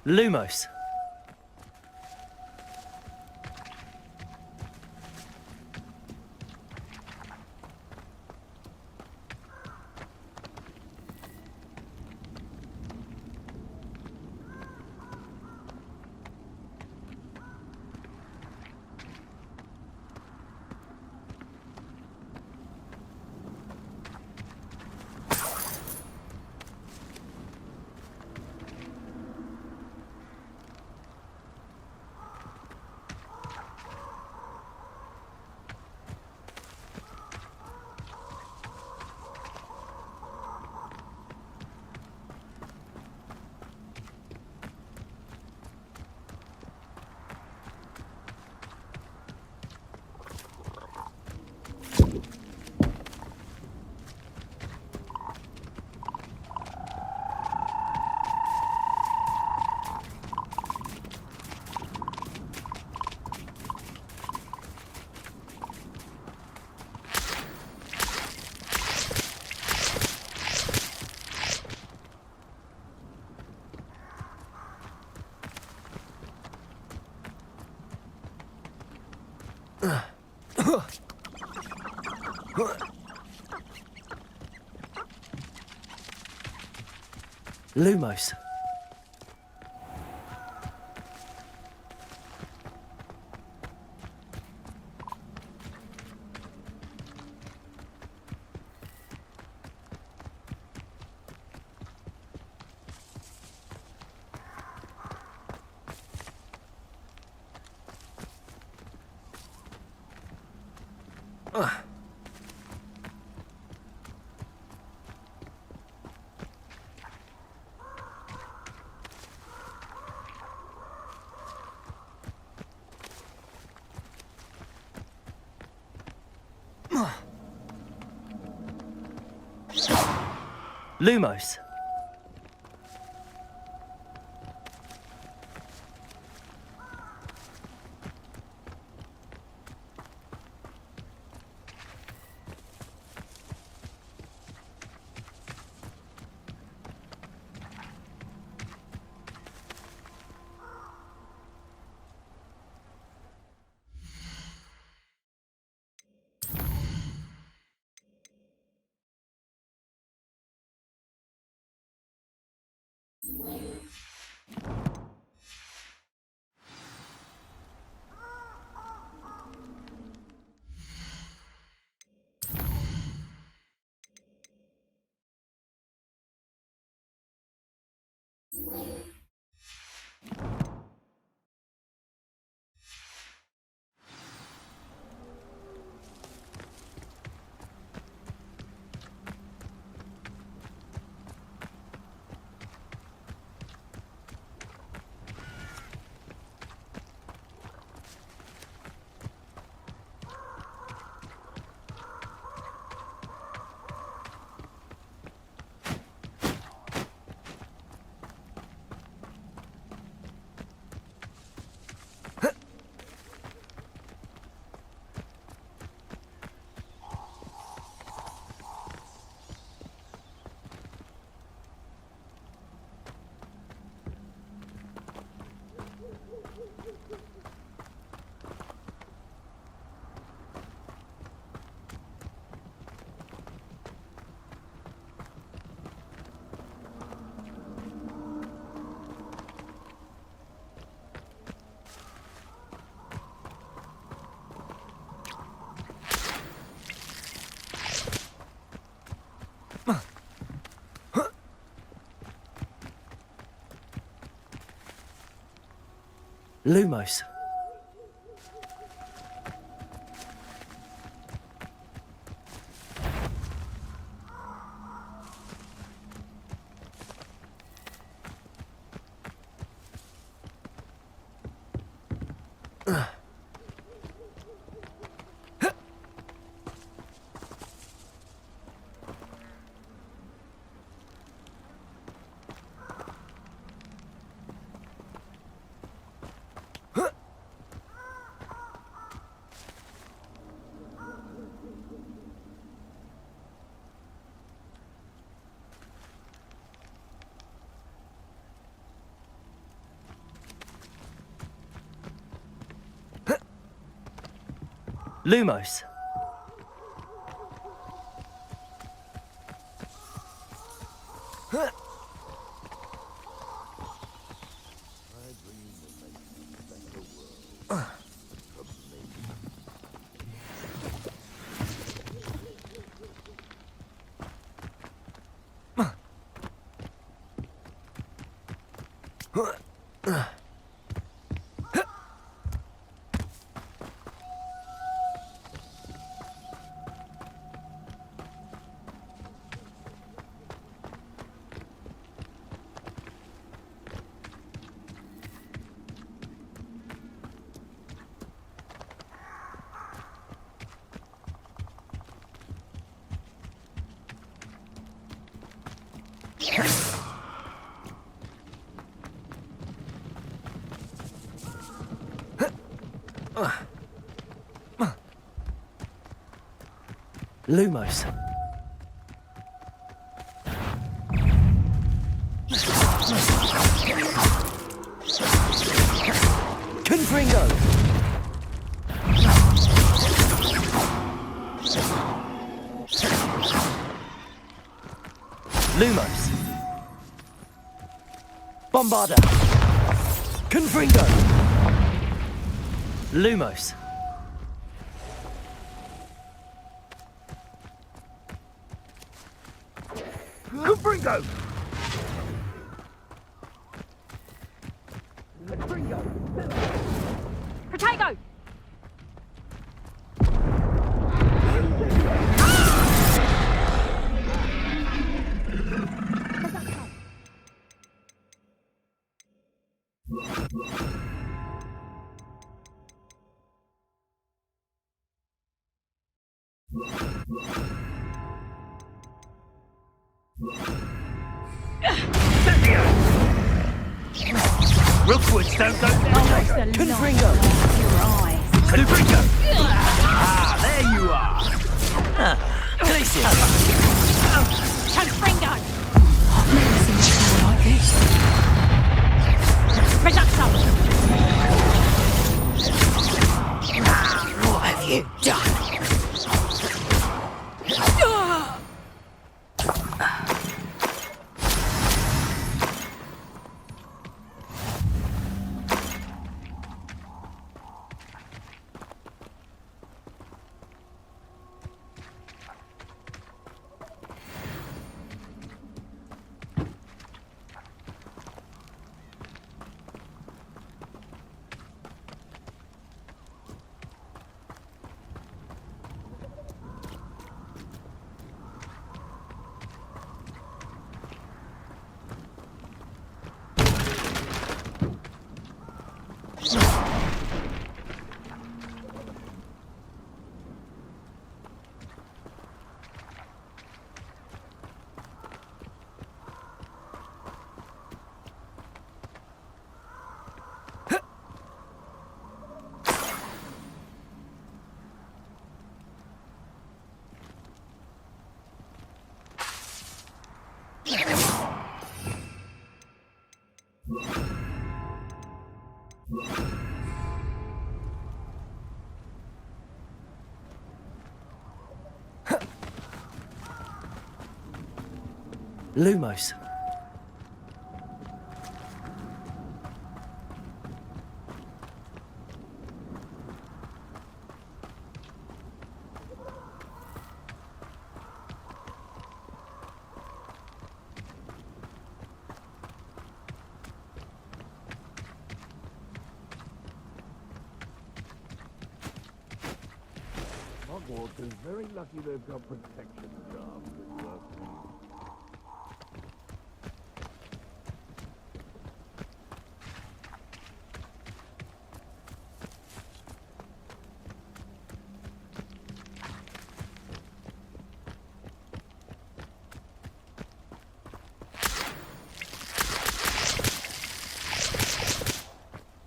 Lumos. Lumos. Lumos. Lumos. Lumos. Lumos. Lumos. Confringo. Lumos. Bombarda. Confringo. Lumos. Confringo! Potato! Rookwoods don't go down. Confringo. Confringo! Ah, there you are. Glacier. Confringo! I've never seen a tower like this. Redacto! What have you done? Lumos. Hogwarts is very lucky they've got protection charms that work.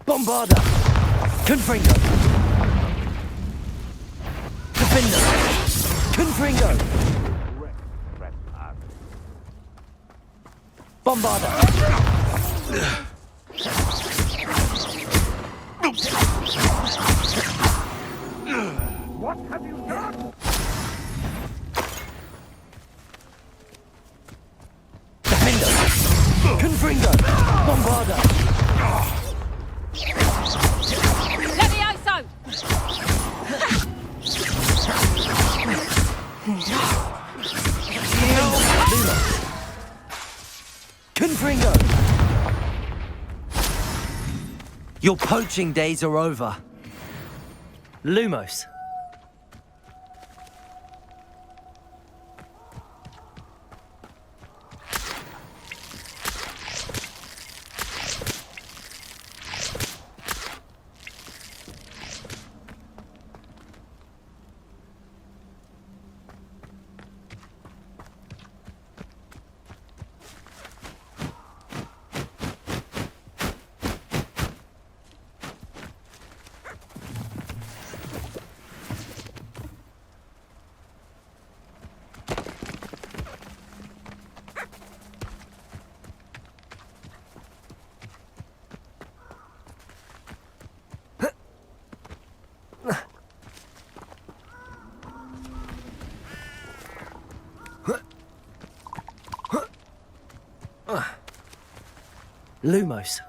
Bombarda. Confringo. Defender. Confringo. Bombarda. What have you done? Confringo! Bombarda! Levioso! Confringo! Your poaching days are over. Lumos. Lumos.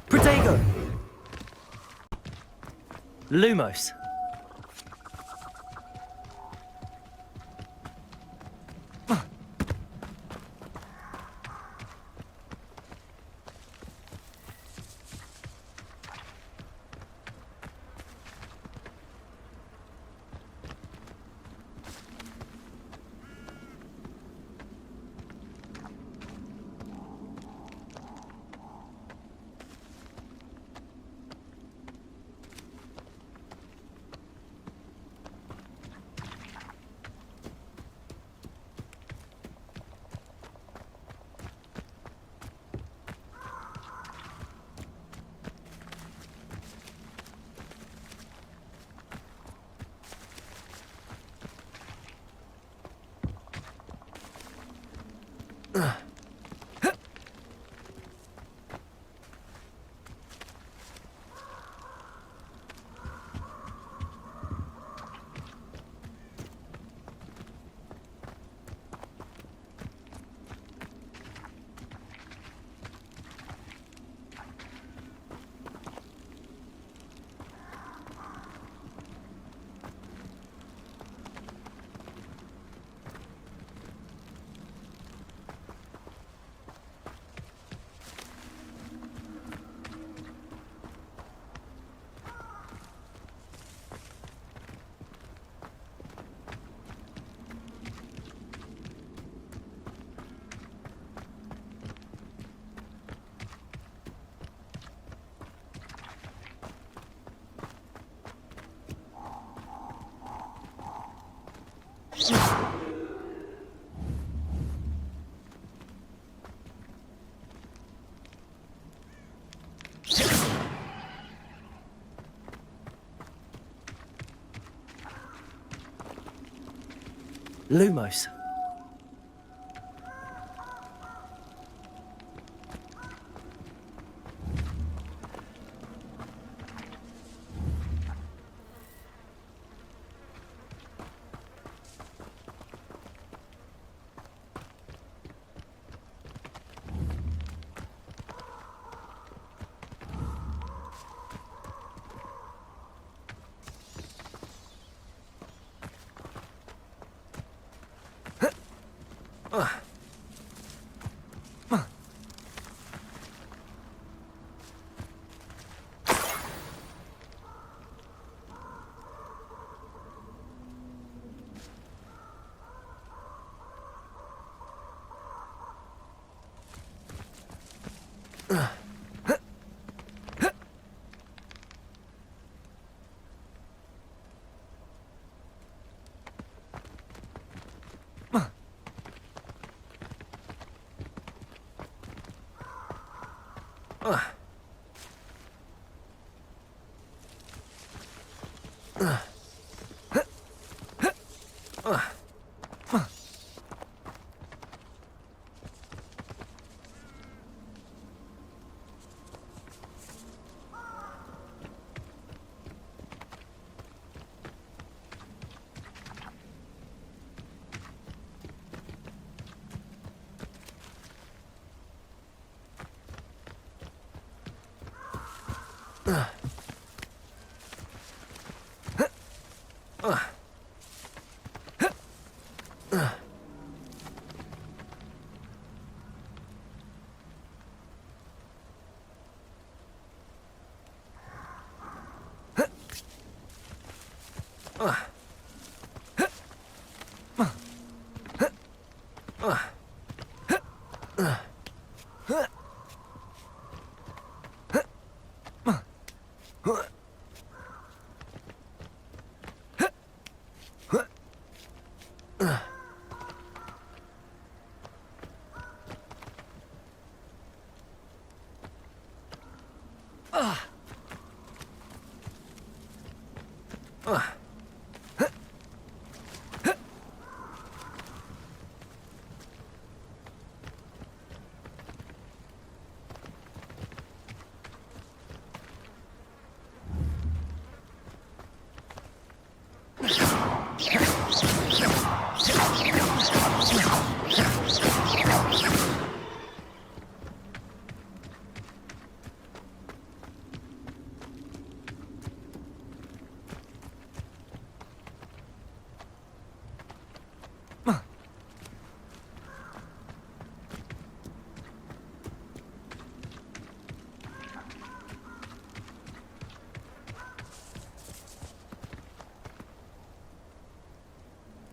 Protego. Lumos. Lumos.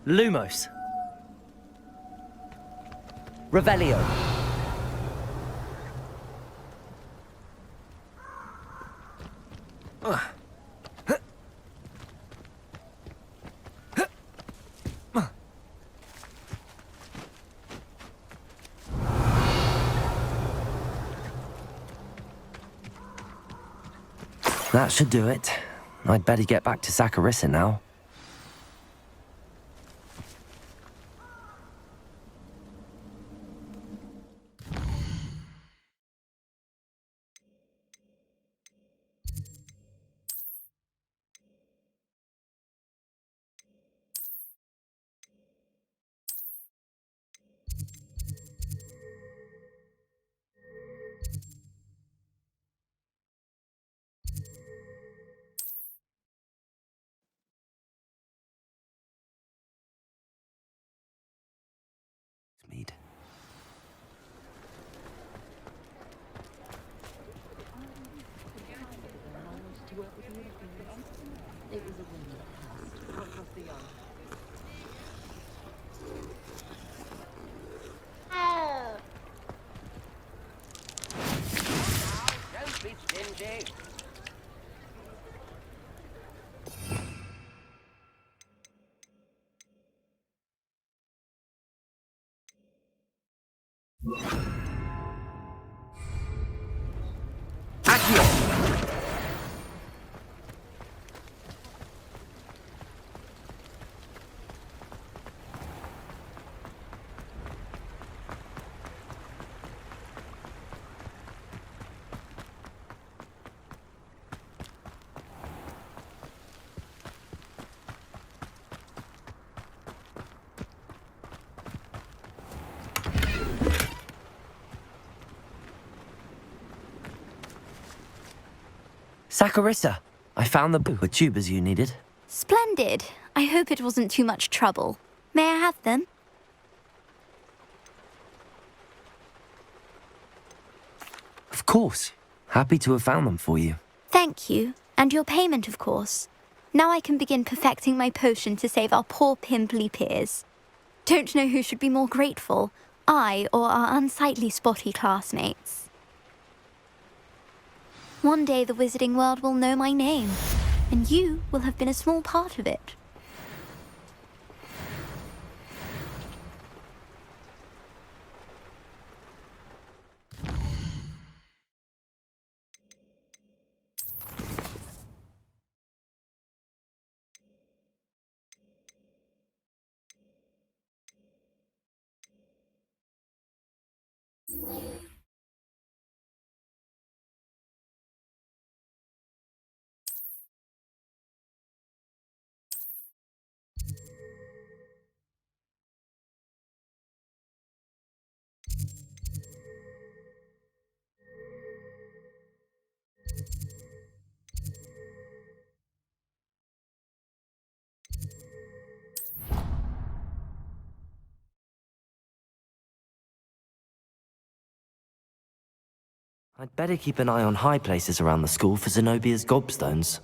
Lumos. Revelio. That should do it. I'd better get back to Saccharissa now. Don't be stingy. Saccharissa, I found the tubers you needed. Splendid. I hope it wasn't too much trouble. May I have them? Of course. Happy to have found them for you. Thank you. And your payment, of course. Now I can begin perfecting my potion to save our poor pimply peers. Don't know who should be more grateful, I or our unsightly spotty classmates. One day the wizarding world will know my name, and you will have been a small part of it. I'd better keep an eye on high places around the school for Zenobia's gobstones.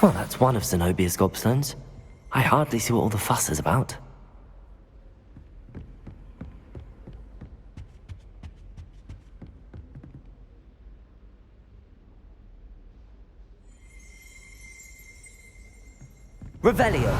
Well, that's one of Zenobia's gobstones. I hardly see what all the fuss is about. Revelio.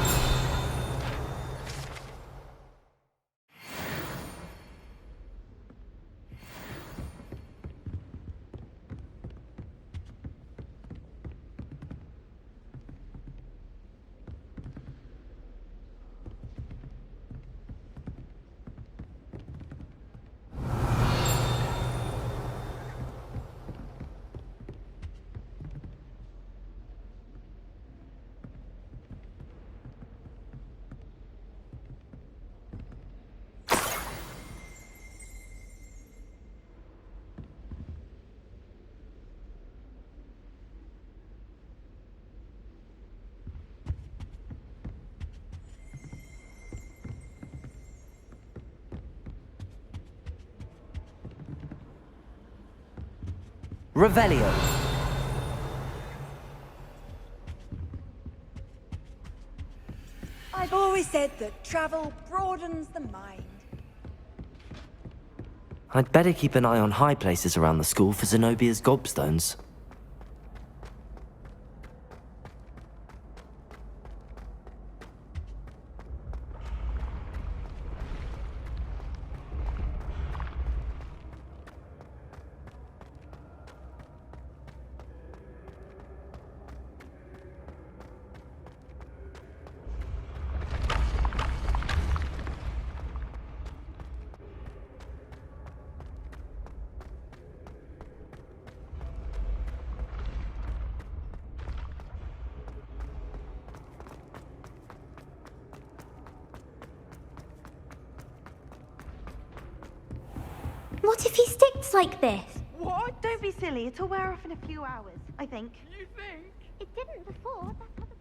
Revelio. I've always said that travel broadens the mind. I'd better keep an eye on high places around the school for Zenobia's gobstones. What if he sticks like this? What? Don't be silly. It'll wear off in a few hours, I think. You think? It didn't before. That's how the...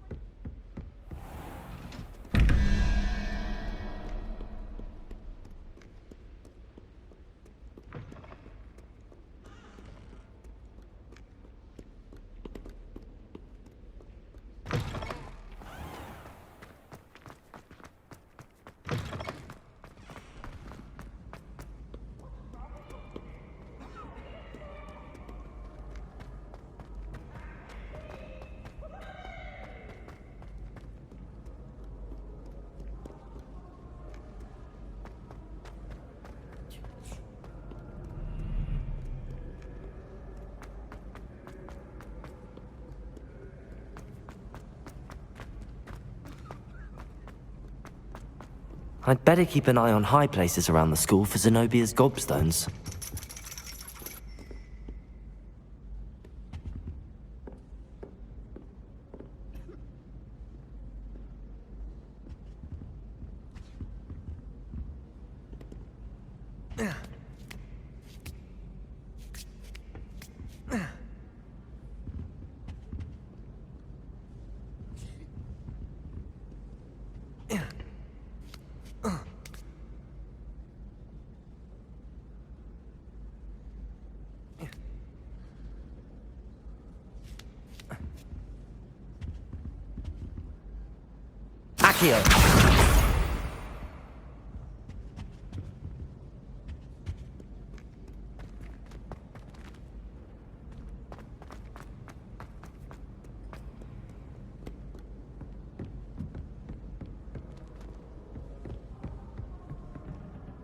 I'd better keep an eye on high places around the school for Zenobia's gobstones. Akhir.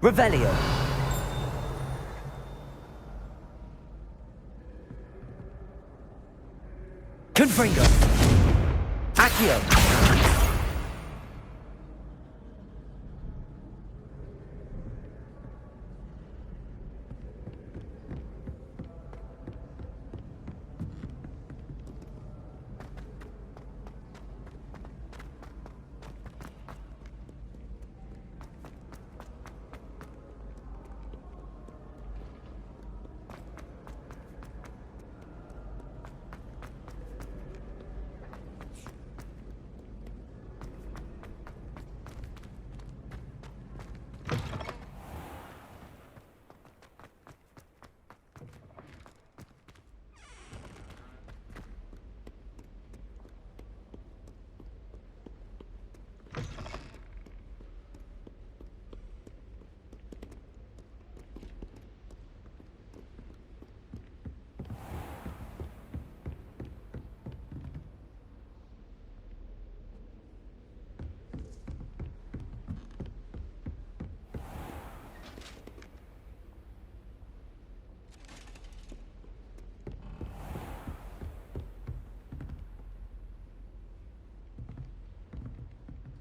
Revelio. Confringo. Accio.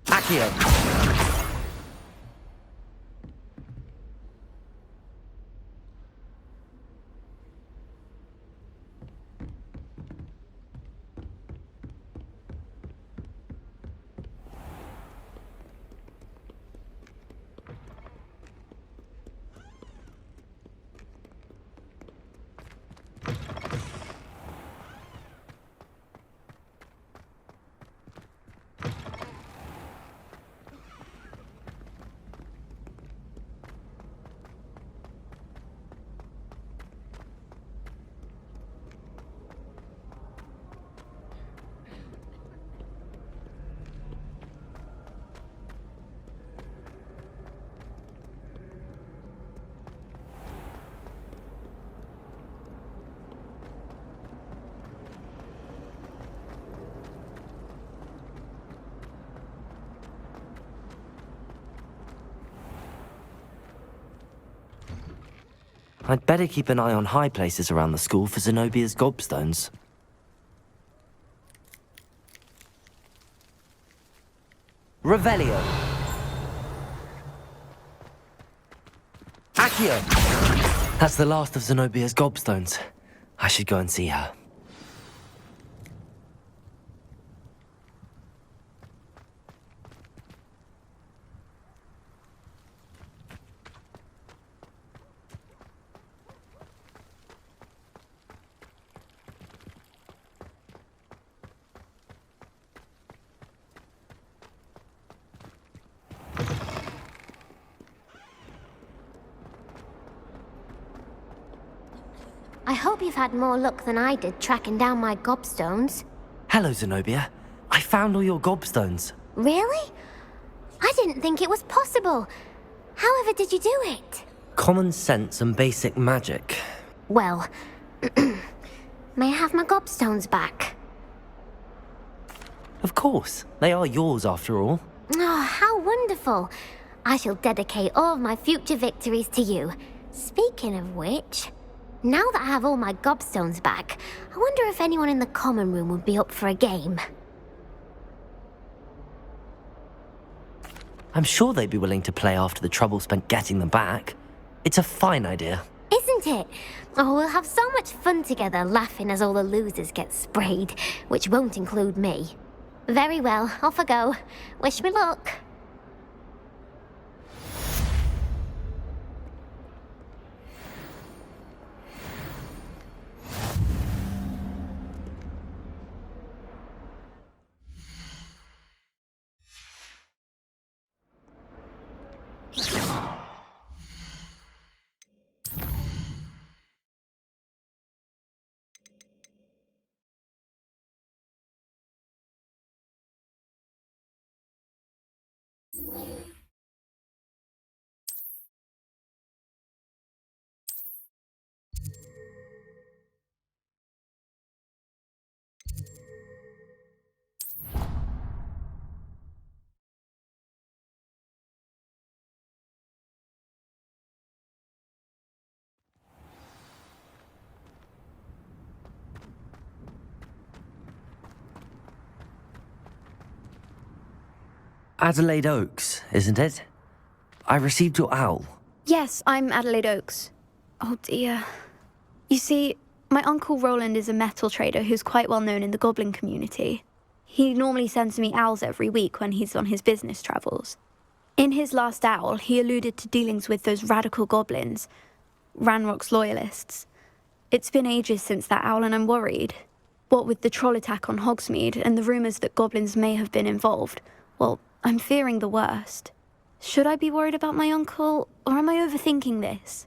Accio. I'd better keep an eye on high places around the school for Zenobia's gobstones. Revelio. Accio. That's the last of Zenobia's gobstones. I should go and see her. I hope you've had more luck than I did tracking down my gobstones. Hello, Zenobia. I found all your gobstones. Really? I didn't think it was possible. However did you do it? Common sense and basic magic. Well, may I have my gobstones back? Of course. They are yours after all. Oh, how wonderful. I shall dedicate all of my future victories to you. Speaking of which, now that I have all my gobstones back, I wonder if anyone in the common room would be up for a game. I'm sure they'd be willing to play after the trouble spent getting them back. It's a fine idea. Isn't it? Oh, we'll have so much fun together laughing as all the losers get sprayed, which won't include me. Very well, off I go. Wish me luck. Adelaide Oaks, isn't it? I received your owl. Yes, I'm Adelaide Oaks. Oh dear. You see, my Uncle Roland is a metal trader who's quite well known in the goblin community. He normally sends me owls every week when he's on his business travels. In his last owl, he alluded to dealings with those radical goblins, Ranrock's loyalists. It's been ages since that owl and I'm worried. What with the troll attack on Hogsmeade and the rumours that goblins may have been involved, well, I'm fearing the worst. Should I be worried about my uncle, or am I overthinking this?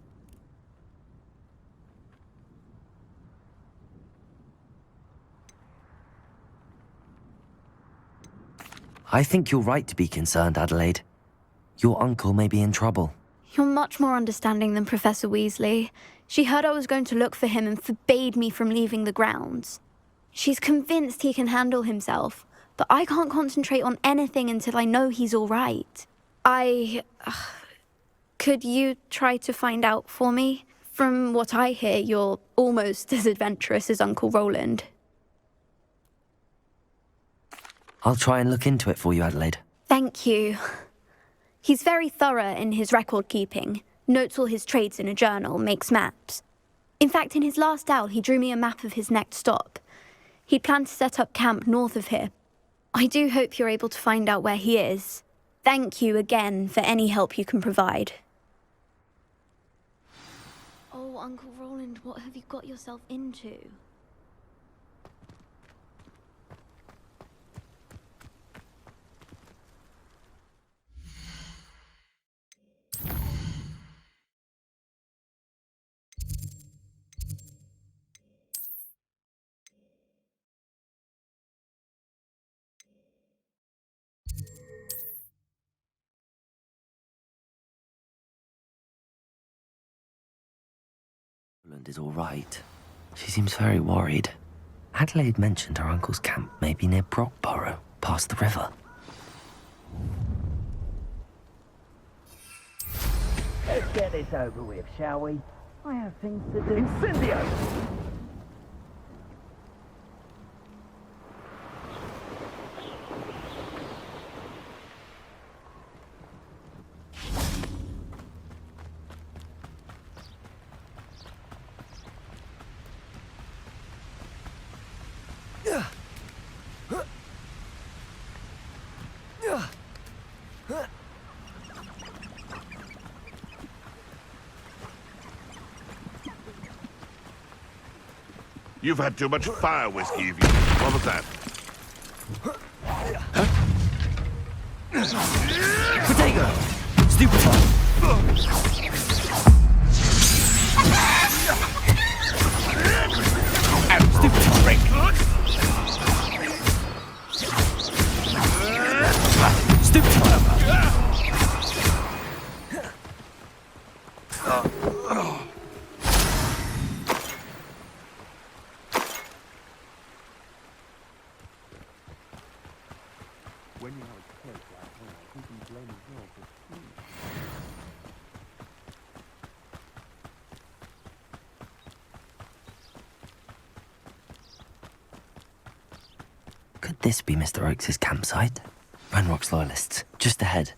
I think you're right to be concerned, Adelaide. Your uncle may be in trouble. You're much more understanding than Professor Weasley. She heard I was going to look for him and forbade me from leaving the grounds. She's convinced he can handle himself, but I can't concentrate on anything until I know he's all right. Could you try to find out for me? From what I hear, you're almost as adventurous as Uncle Roland. I'll try and look into it for you, Adelaide. Thank you. He's very thorough in his record keeping, notes all his trades in a journal, makes maps. In fact, in his last owl, he drew me a map of his next stop. He'd planned to set up camp north of here. I do hope you're able to find out where he is. Thank you again for any help you can provide. Oh, Uncle Roland, what have you got yourself into? Roland is all right. She seems very worried. Adelaide mentioned her uncle's camp may be near Brockborough, past the river. Let's get this over with, shall we? I have things to do. Incendio! You've had too much fire whiskey, have you? What was that? Potato! Stupefy! Could this be Mr. Oakes' campsite? Ranrock's loyalists, just ahead.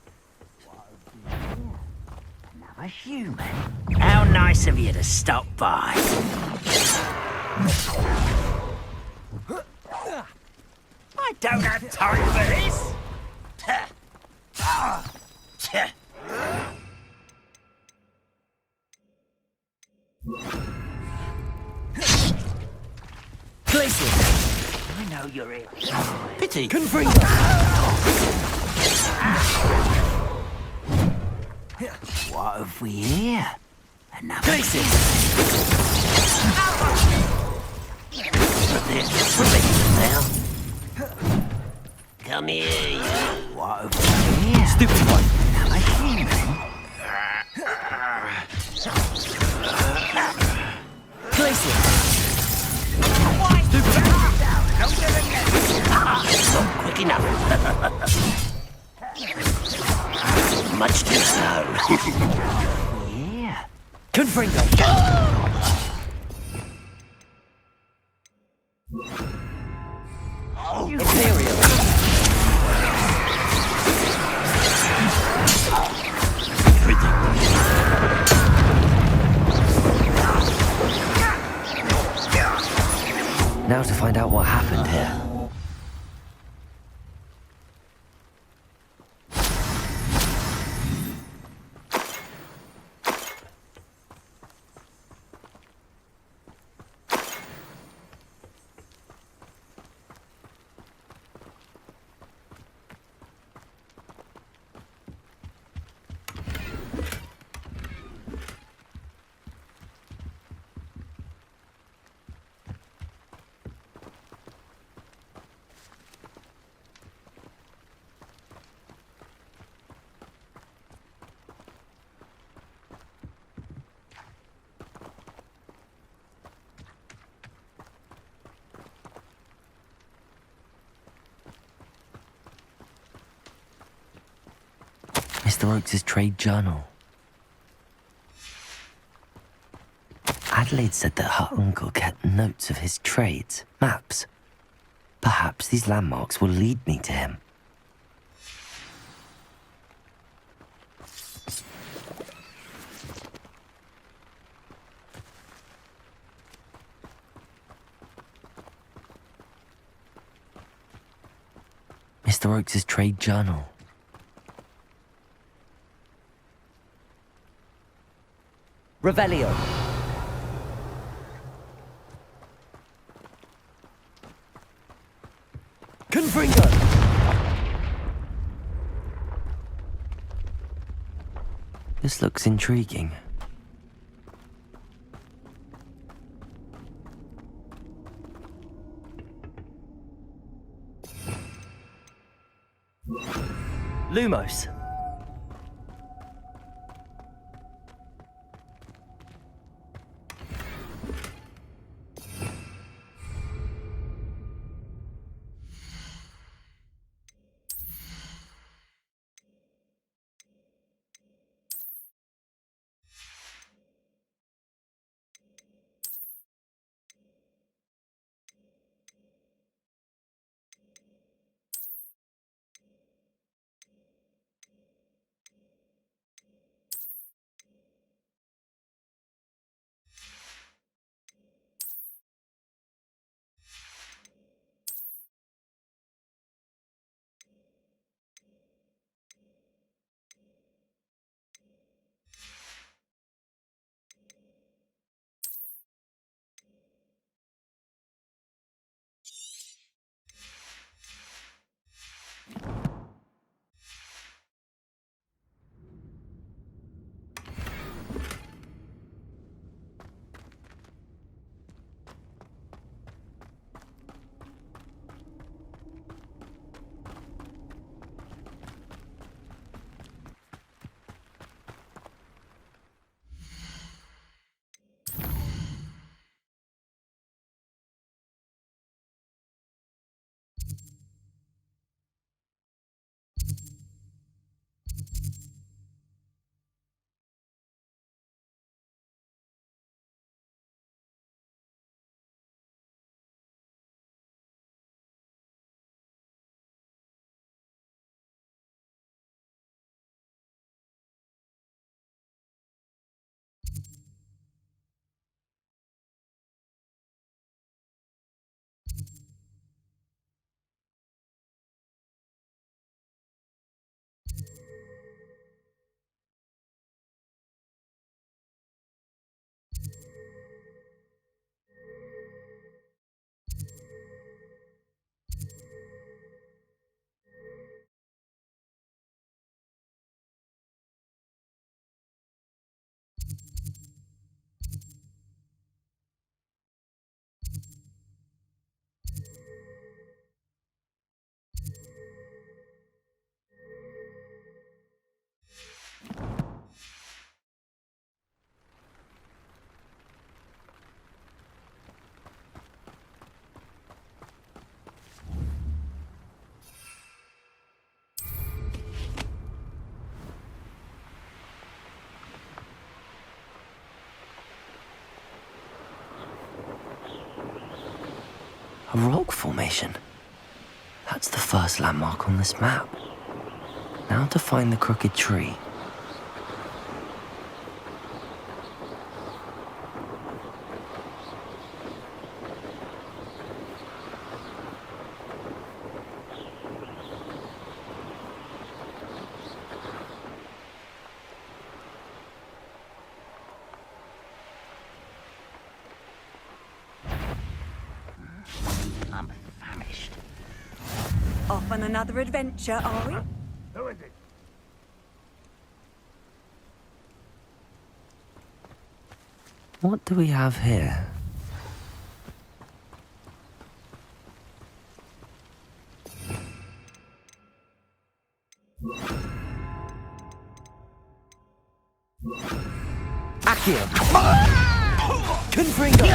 Another human? How nice of you to stop by. I don't have time for this. I know you're here. Pity! What have we here? Another Places! Come here, you. What have we here? Stupid one! Another human? Places! Not quick enough. Much too slow. Yeah. Confringo! Imperial. find out what happened here. Mr. Oakes' trade journal. Adelaide said that her uncle kept notes of his trades, maps. Perhaps these landmarks will lead me to him. Mr. Oakes' trade journal. Revelio. Confringo. This looks intriguing. Lumos. A rock formation. That's the first landmark on this map. Now to find the crooked tree. Off on another adventure, are we? Who is it? What do we have here? Akhir! Confringo!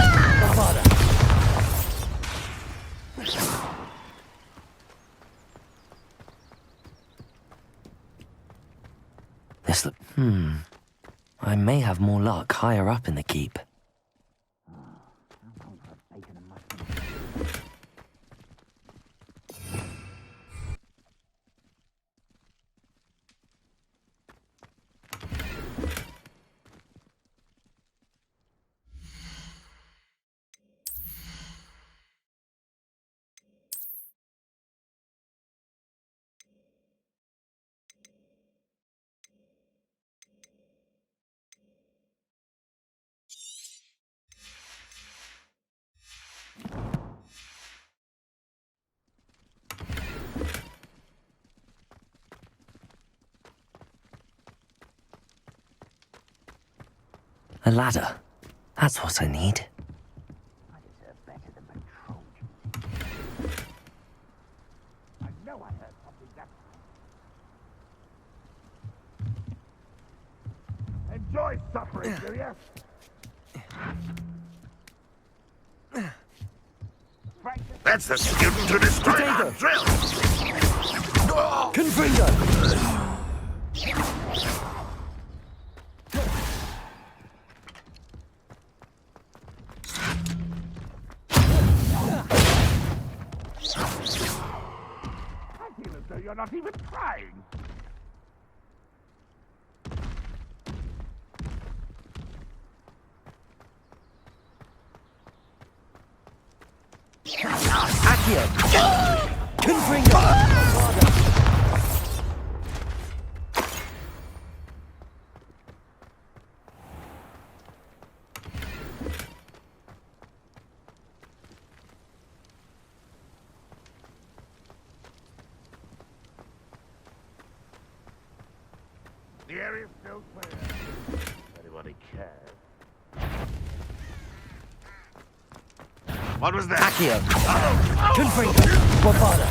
Berada! This I may have more luck higher up in the keep. A ladder. That's what I need. I deserve better than my Trojan. I know I heard something that... Enjoy suffering, do you? That's the student to destroy our drill! Confringo! You're not even trying! Akhir! Confringo! The area's still clear. If anybody cares. What was that? Akhir! Confringo! Berada!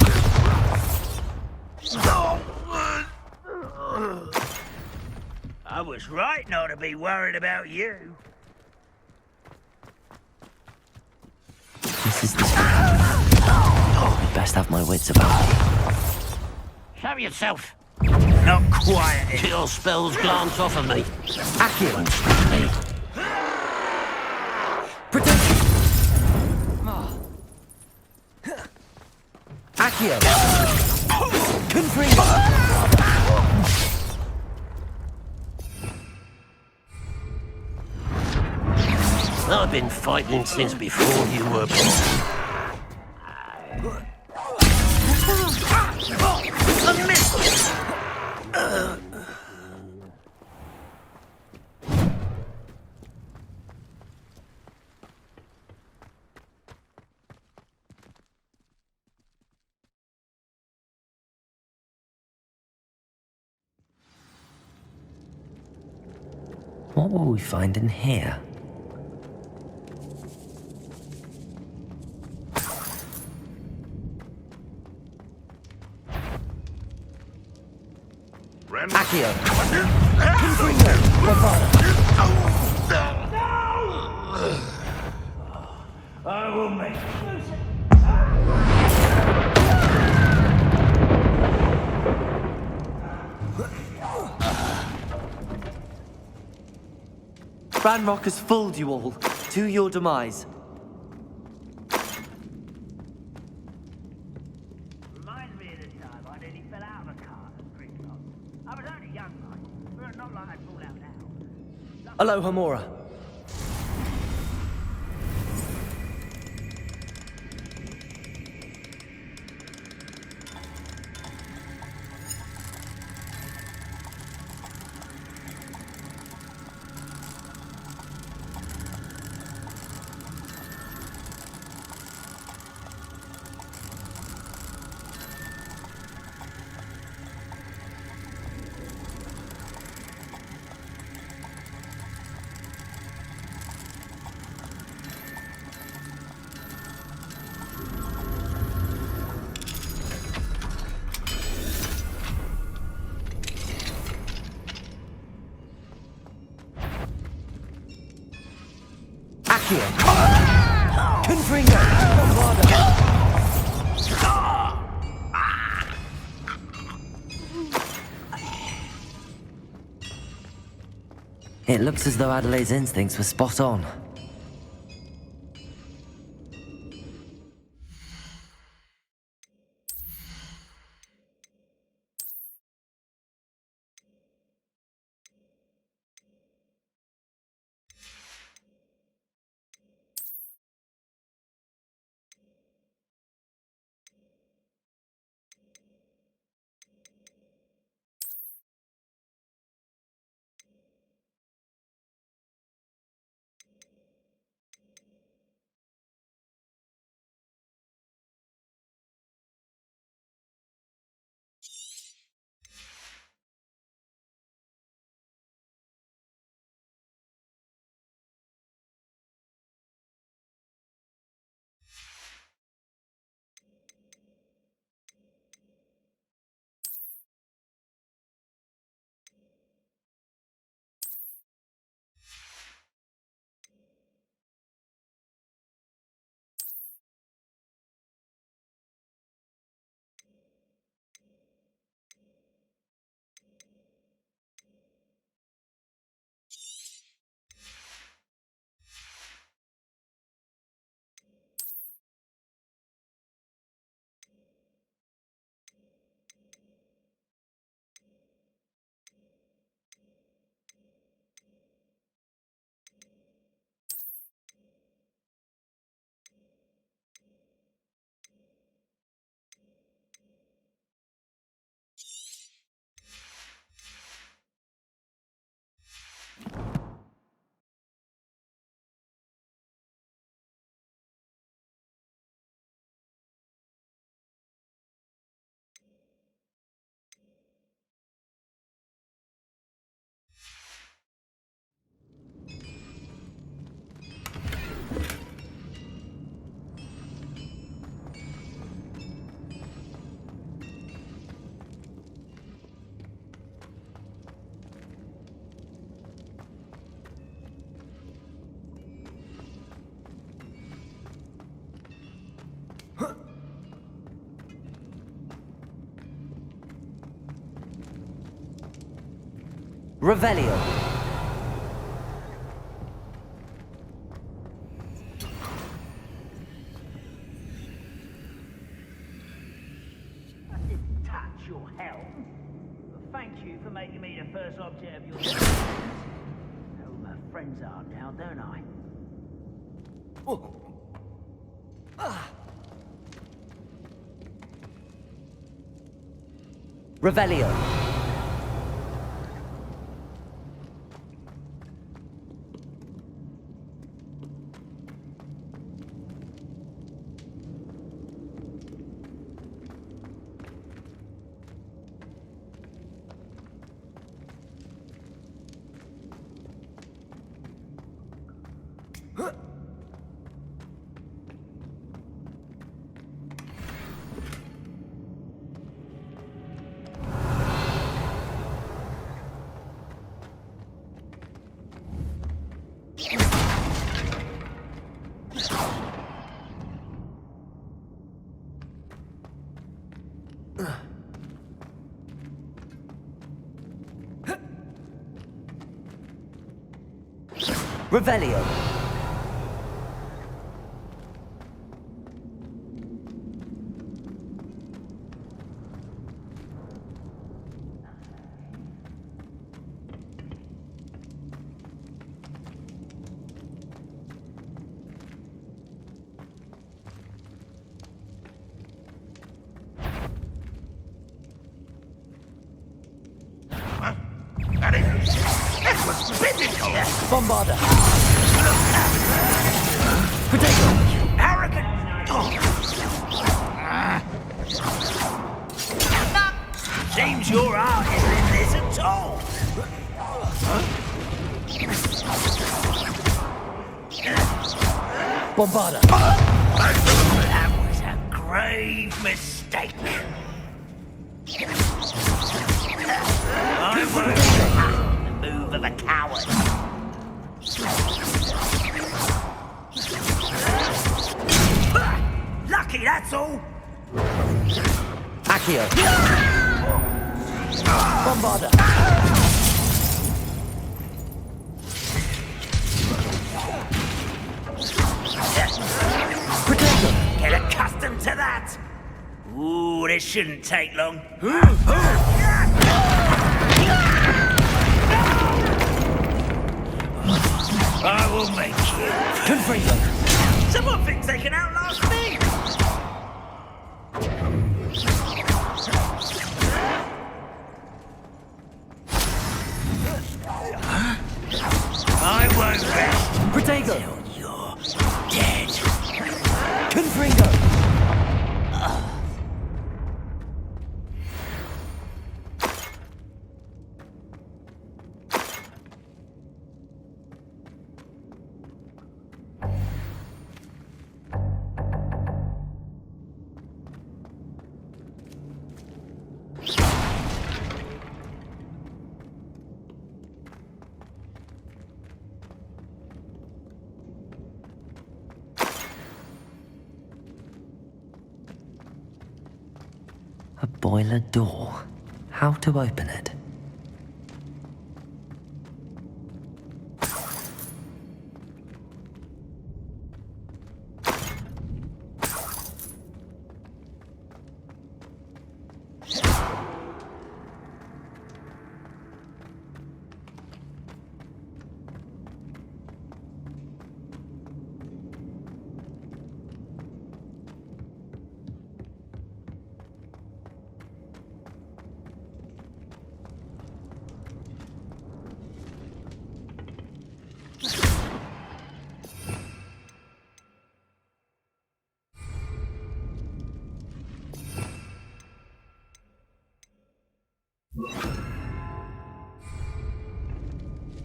I was right not to be worried about you. This is the... I'd best have my wits about me. Show yourself. Not quiet. Till your spells glance off of me. Akhir! Protection! Akhir! Confringo! I've been fighting since before you were born. A miss! What will we find in here? Akhir! Confringo! Berada! I will make it. Ranrock has fooled you all, to your demise. Reminds me of the time I nearly fell out of a car at Greenlock. I was only young, but not like I'd fall out now. Aloha, Mora. Accio. Confringo. Bombarda. It looks as though Adelaide's instincts were spot on. Revelio. I didn't touch your helm. But thank you for making me the first object of your... know who my friends are now, don't I? Revelio. Revelio. That was physical! Bombarda. Potato! You arrogant! Seems your heart isn't in this at all! Bombarda. That was a grave mistake. I won't the move of a coward. Accio. Bombarda. Get accustomed to that! Ooh, this shouldn't take long. I will make you. Confringo. Someone thinks they can outlast me! I won't rest. Protego. Till you're dead. Confringo. A boiler door. How to open it?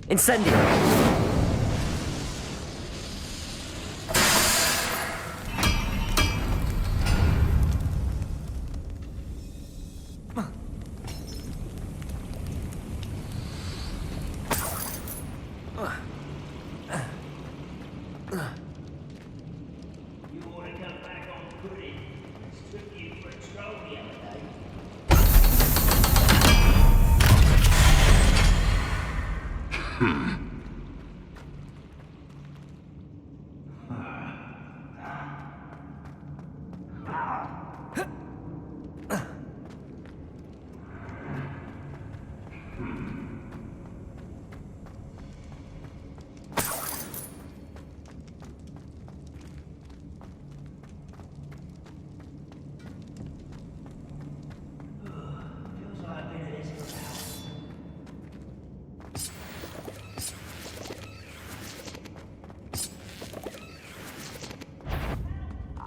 Incendio!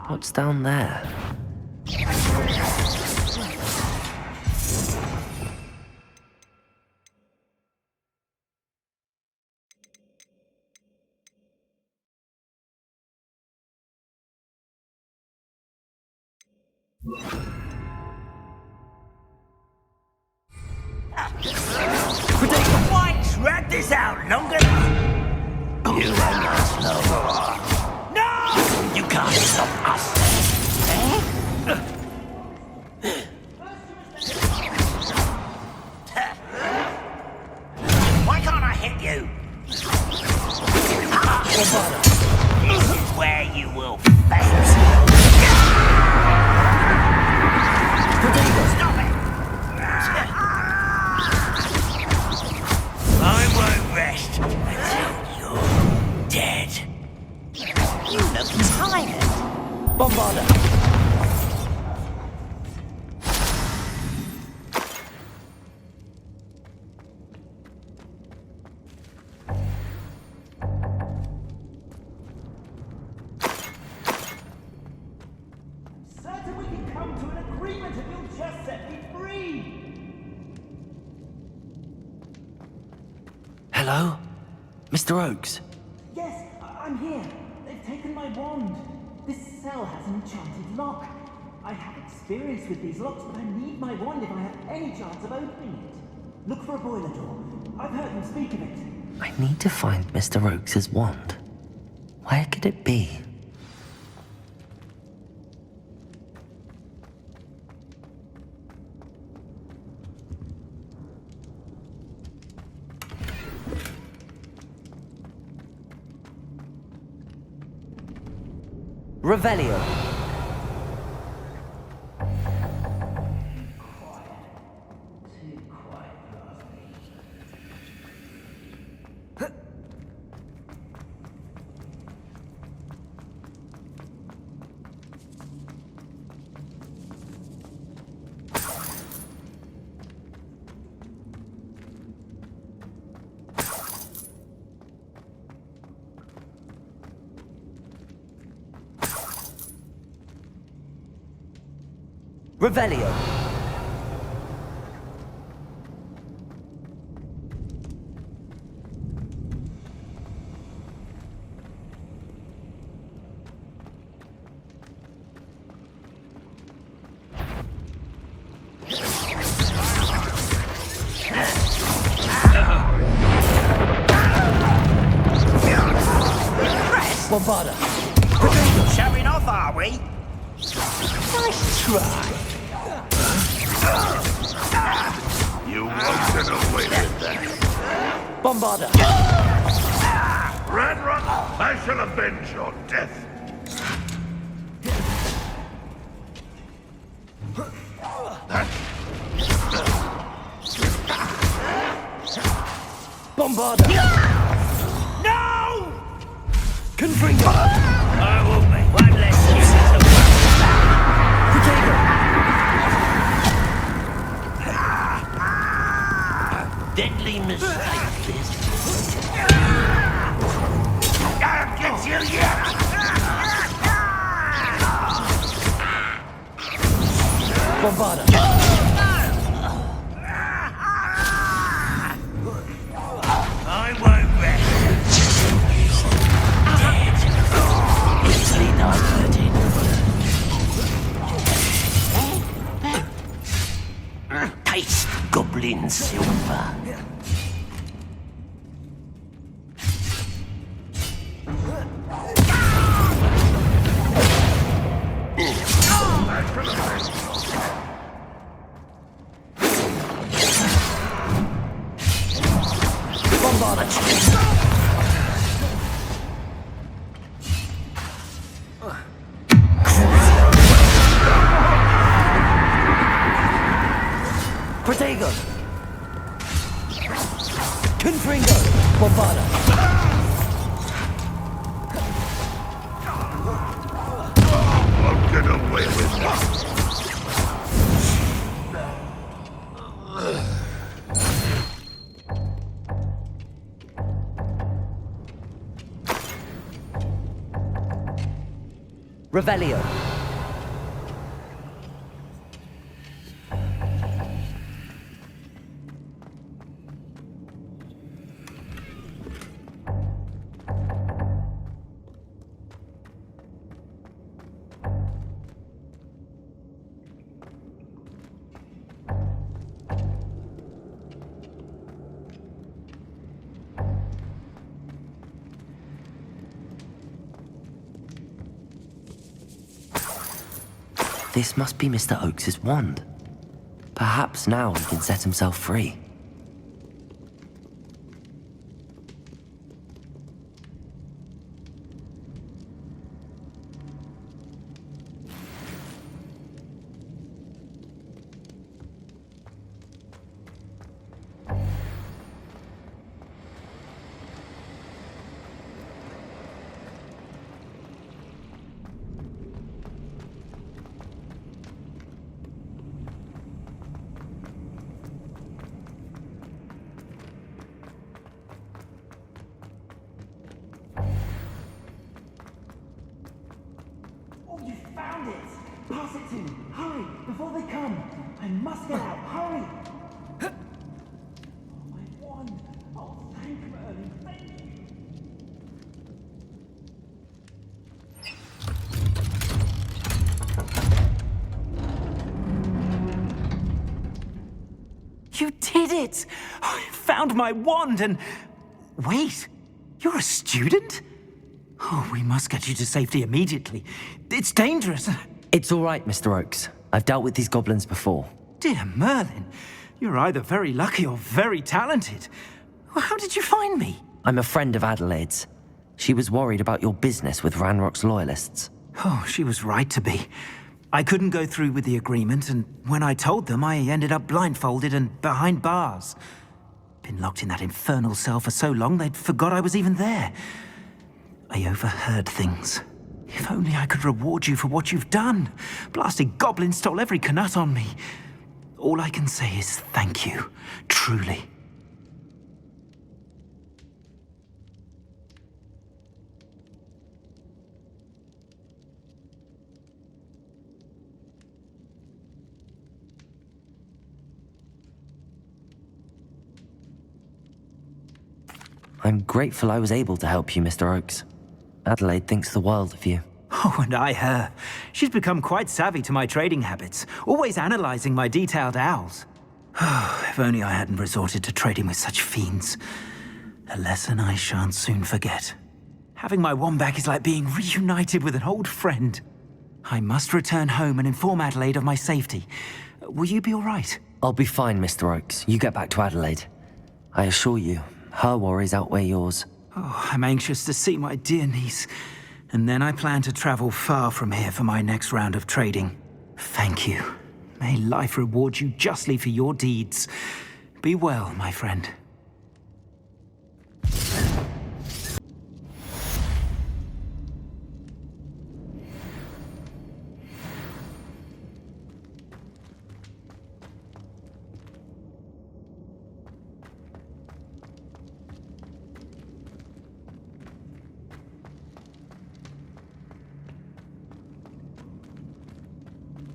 What's down there? Why drag this out longer? You won't last long. No! You can't stop us. Why can't I hit you? This is where you will fail. Stop it! I won't rest until you're dead. You look tired. Bombarda! Certain we can come to an agreement if you'll just set me free. Hello? Mr. Oakes? Yes, I'm here. They've taken my wand. This cell has an enchanted lock. I have experience with these locks, but I need my wand if I have any chance of opening it. Look for a boiler door. I've heard them speak of it. I need to find Mr. Oakes' wand. Where could it be? Revelio. Revelio. Bombarda. Showing off, are we? Nice try. You won't get away with that. Bombarda. Ranrock, I shall avenge your death. Bombarda. No! Confringo. I will make one less use of deadly mistake, this. I'll get you yet! Bombarda. I won't rest. Dead. Easily diverted. Taste goblin silver. Protego. Confringo. Bombarda. Won't get away with that. Revelio. This must be Mr. Oakes's wand. Perhaps now he can set himself free. Found it! Pass it to me! Hurry! Before they come! I must get out! Hurry! Oh, my wand! Oh, thank Merlin! Thank you! You did it! I found my wand and... Wait! You're a student? Oh, we must get you to safety immediately. It's dangerous. It's all right, Mr. Oakes. I've dealt with these goblins before. Dear Merlin, you're either very lucky or very talented. How did you find me? I'm a friend of Adelaide's. She was worried about your business with Ranrock's loyalists. Oh, she was right to be. I couldn't go through with the agreement, and when I told them, I ended up blindfolded and behind bars. Been locked in that infernal cell for so long, they'd forgot I was even there. I overheard things. If only I could reward you for what you've done. Blasted goblins stole every knut on me. All I can say is thank you, truly. I'm grateful I was able to help you, Mr. Oakes. Adelaide thinks the world of you. Oh, and I her. She's become quite savvy to my trading habits, always analyzing my detailed owls. Oh, if only I hadn't resorted to trading with such fiends. A lesson I shan't soon forget. Having my wand back is like being reunited with an old friend. I must return home and inform Adelaide of my safety. Will you be all right? I'll be fine, Mr. Oakes. You get back to Adelaide. I assure you, her worries outweigh yours. Oh, I'm anxious to see my dear niece. And then I plan to travel far from here for my next round of trading. Thank you. May life reward you justly for your deeds. Be well, my friend.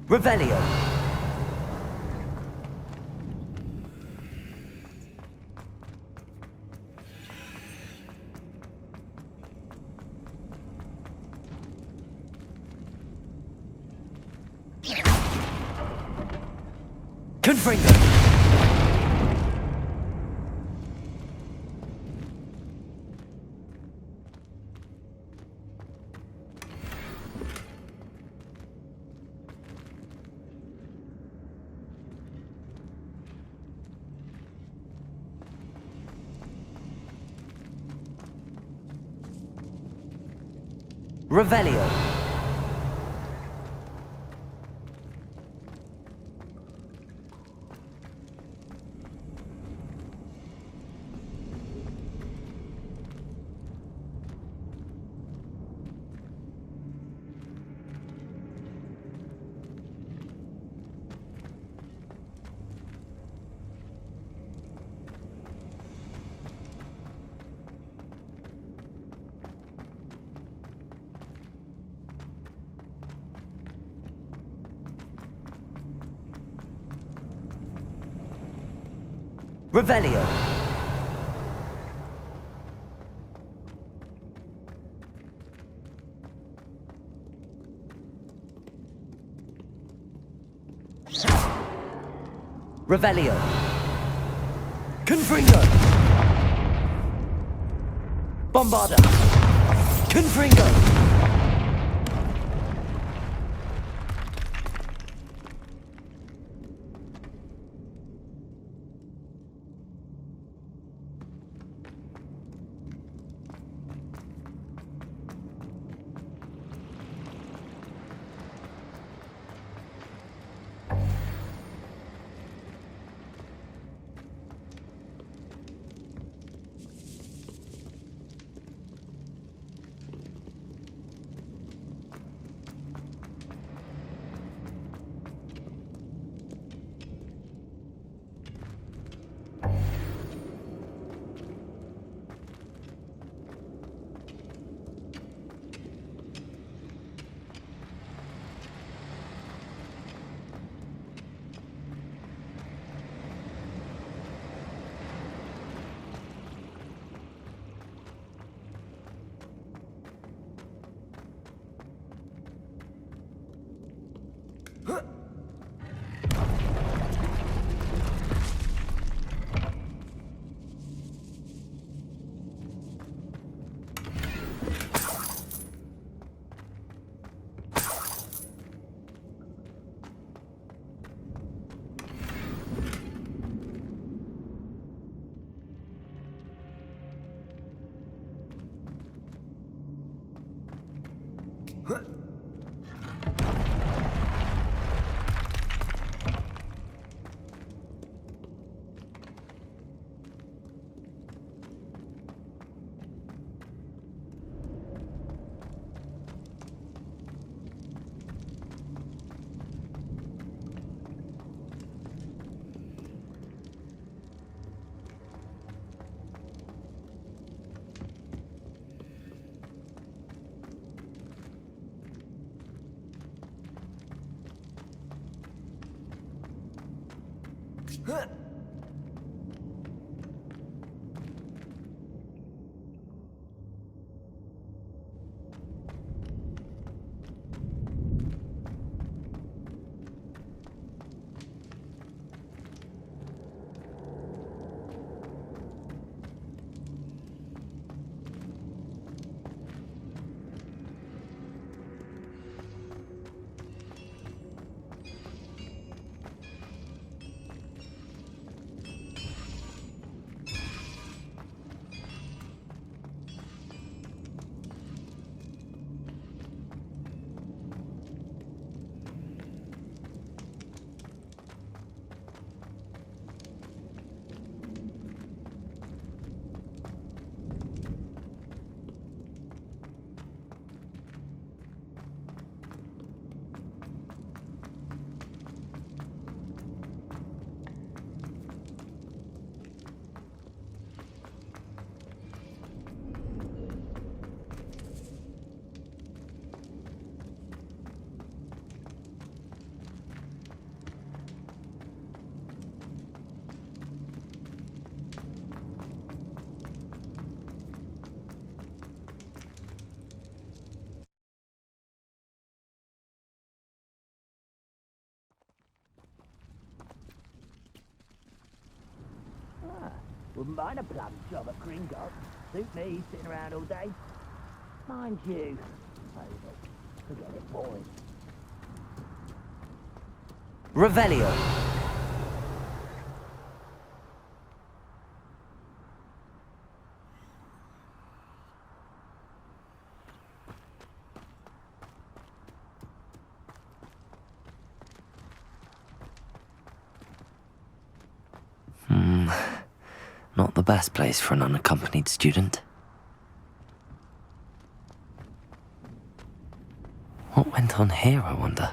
Revelio. Confringo. Revelio. Revelio. Revelio. Confringo. Bombarda. Confringo. Wouldn't mind a plum job at Gringotts. Suit me, sitting around all day. Mind you. Forget it, boys. Revelio. Not the best place for an unaccompanied student. What went on here, I wonder?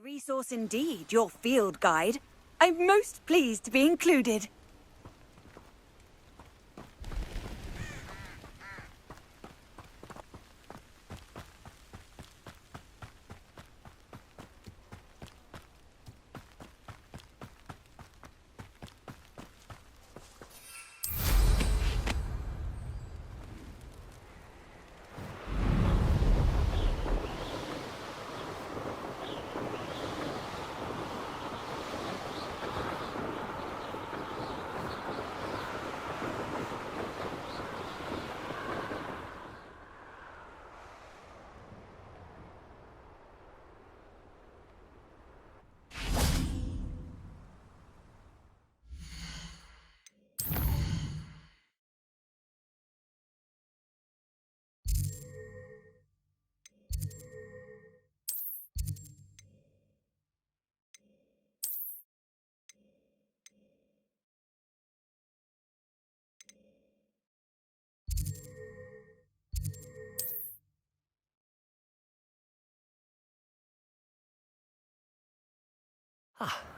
Resource indeed, your field guide. I'm most pleased to be included.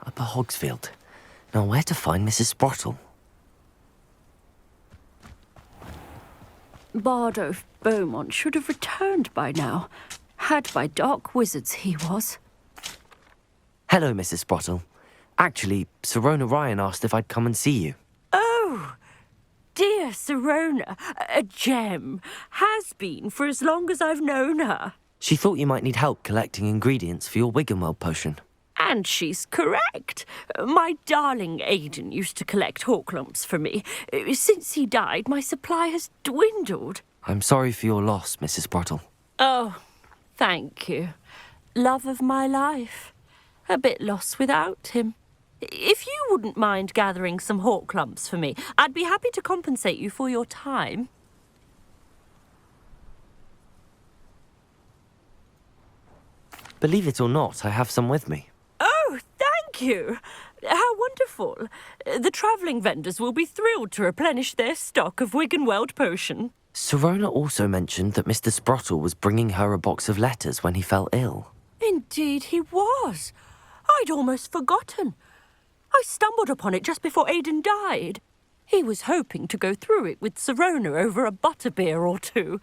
Upper Hogsfield. Now where to find Mrs. Sprottle? Bardo Beaumont should have returned by now. Had by dark wizards he was. Hello, Mrs. Sprottle. Actually, Sirona Ryan asked if I'd come and see you. Oh, dear Sirona, a gem. Has been for as long as I've known her. She thought you might need help collecting ingredients for your Wiggenweld potion. And she's correct. My darling Aidan used to collect hawk lumps for me. Since he died, my supply has dwindled. I'm sorry for your loss, Mrs. Sprottle. Oh, thank you. Love of my life. A bit lost without him. If you wouldn't mind gathering some hawk lumps for me, I'd be happy to compensate you for your time. Believe it or not, I have some with me. Oh, thank you. How wonderful. The travelling vendors will be thrilled to replenish their stock of Wiggenweld potion. Sirona also mentioned that Mr. Sprottle was bringing her a box of letters when he fell ill. Indeed he was. I'd almost forgotten. I stumbled upon it just before Aidan died. He was hoping to go through it with Sirona over a butterbeer or two.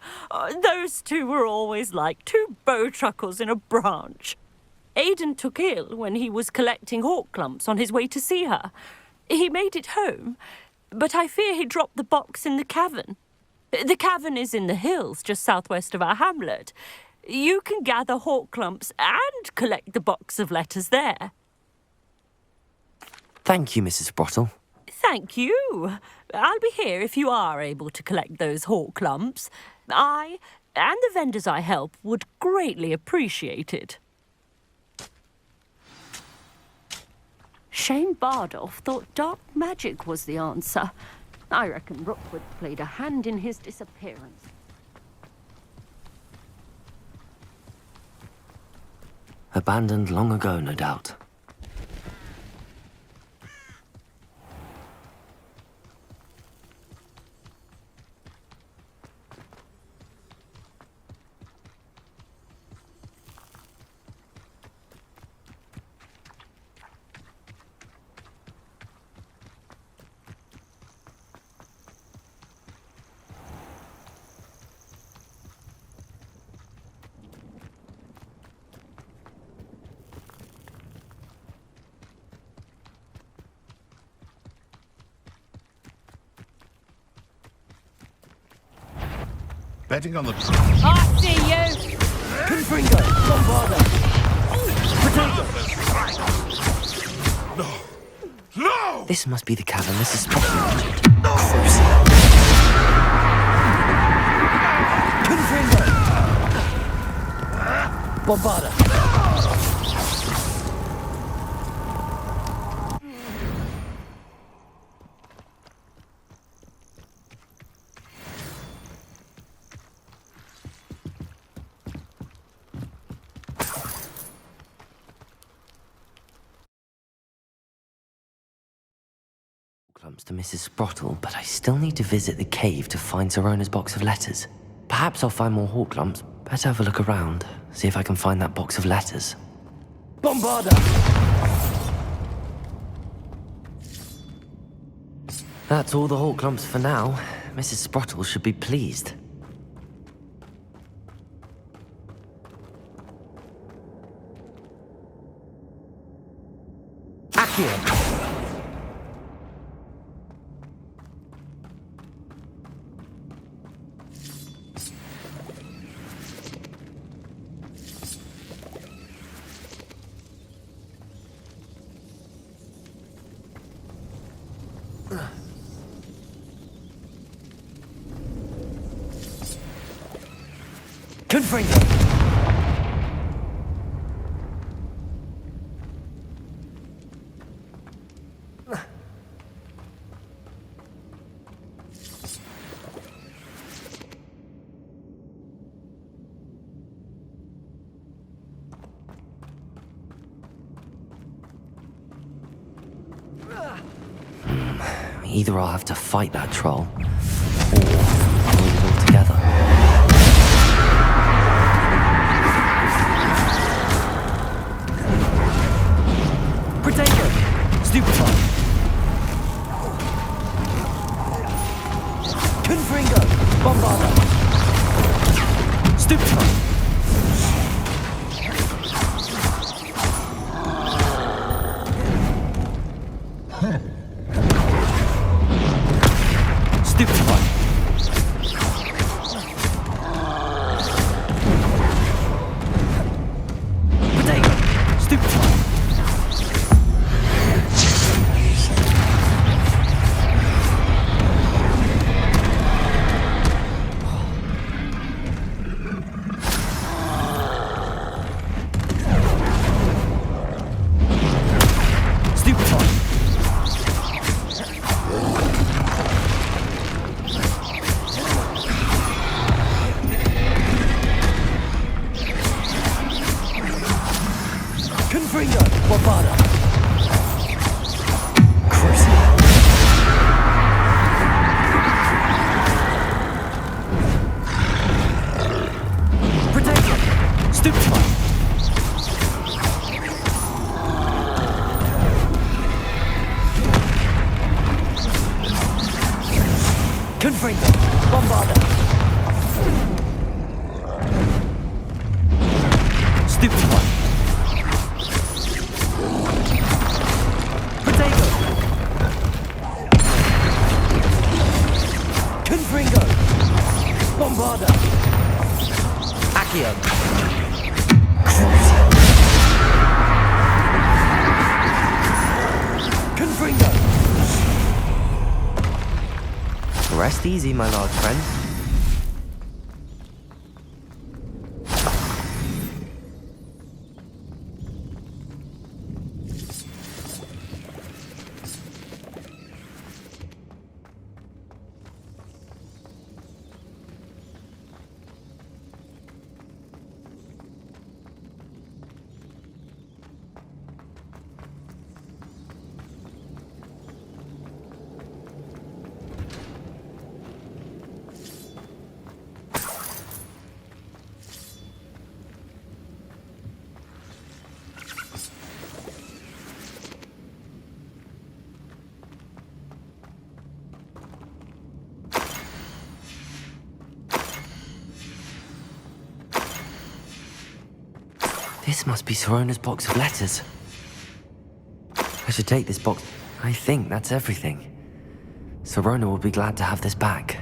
Those two were always like two bowtruckles in a branch. Aidan took ill when he was collecting hawk clumps on his way to see her. He made it home, but I fear he dropped the box in the cavern. The cavern is in the hills just southwest of our hamlet. You can gather hawk clumps and collect the box of letters there. Thank you, Mrs. Sprottle. Thank you. I'll be here if you are able to collect those hawk clumps. I, and the vendors I help, would greatly appreciate it. Shane Bardolph thought dark magic was the answer. I reckon Rookwood played a hand in his disappearance. Abandoned long ago, no doubt. Betting on the... I see you! Confringo! Bombarda! Potato! No! No! This must be the cavern Mrs. Sprottle mentioned. Confringo! Bombarda! To Mrs. Sprottle, but I still need to visit the cave to find Sirona's box of letters. Perhaps I'll find more hawk lumps. Better have a look around, see if I can find that box of letters. Bombarda! That's all the Hawk Lumps for now. Mrs. Sprottle should be pleased. Akhir! Confringo! Either I'll have to fight that troll, or avoid it altogether. Potato! Stupefy! Confringo! Bombarda! Stupefy! Stupefy! Potato! Stupefy! Confringo! Bombarda! Stupefy! Potato! Confringo! Bombarda! Accio! Confringo! Rest easy, my large friend. This must be Sorona's box of letters. I should take this box. I think that's everything. Sorona will be glad to have this back.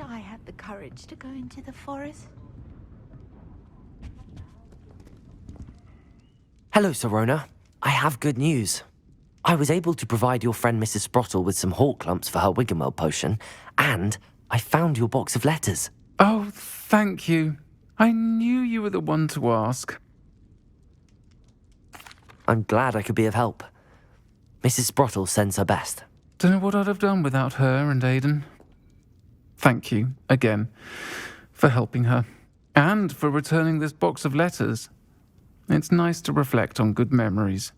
I had the courage to go into the forest. Hello, Sirona. I have good news. I was able to provide your friend Mrs. Sprottle with some hawk lumps for her Wiggenweld potion, and I found your box of letters. Oh, thank you. I knew you were the one to ask. I'm glad I could be of help. Mrs. Sprottle sends her best. Don't know what I'd have done without her and Aidan. Thank you, again, for helping her, and for returning this box of letters. It's nice to reflect on good memories.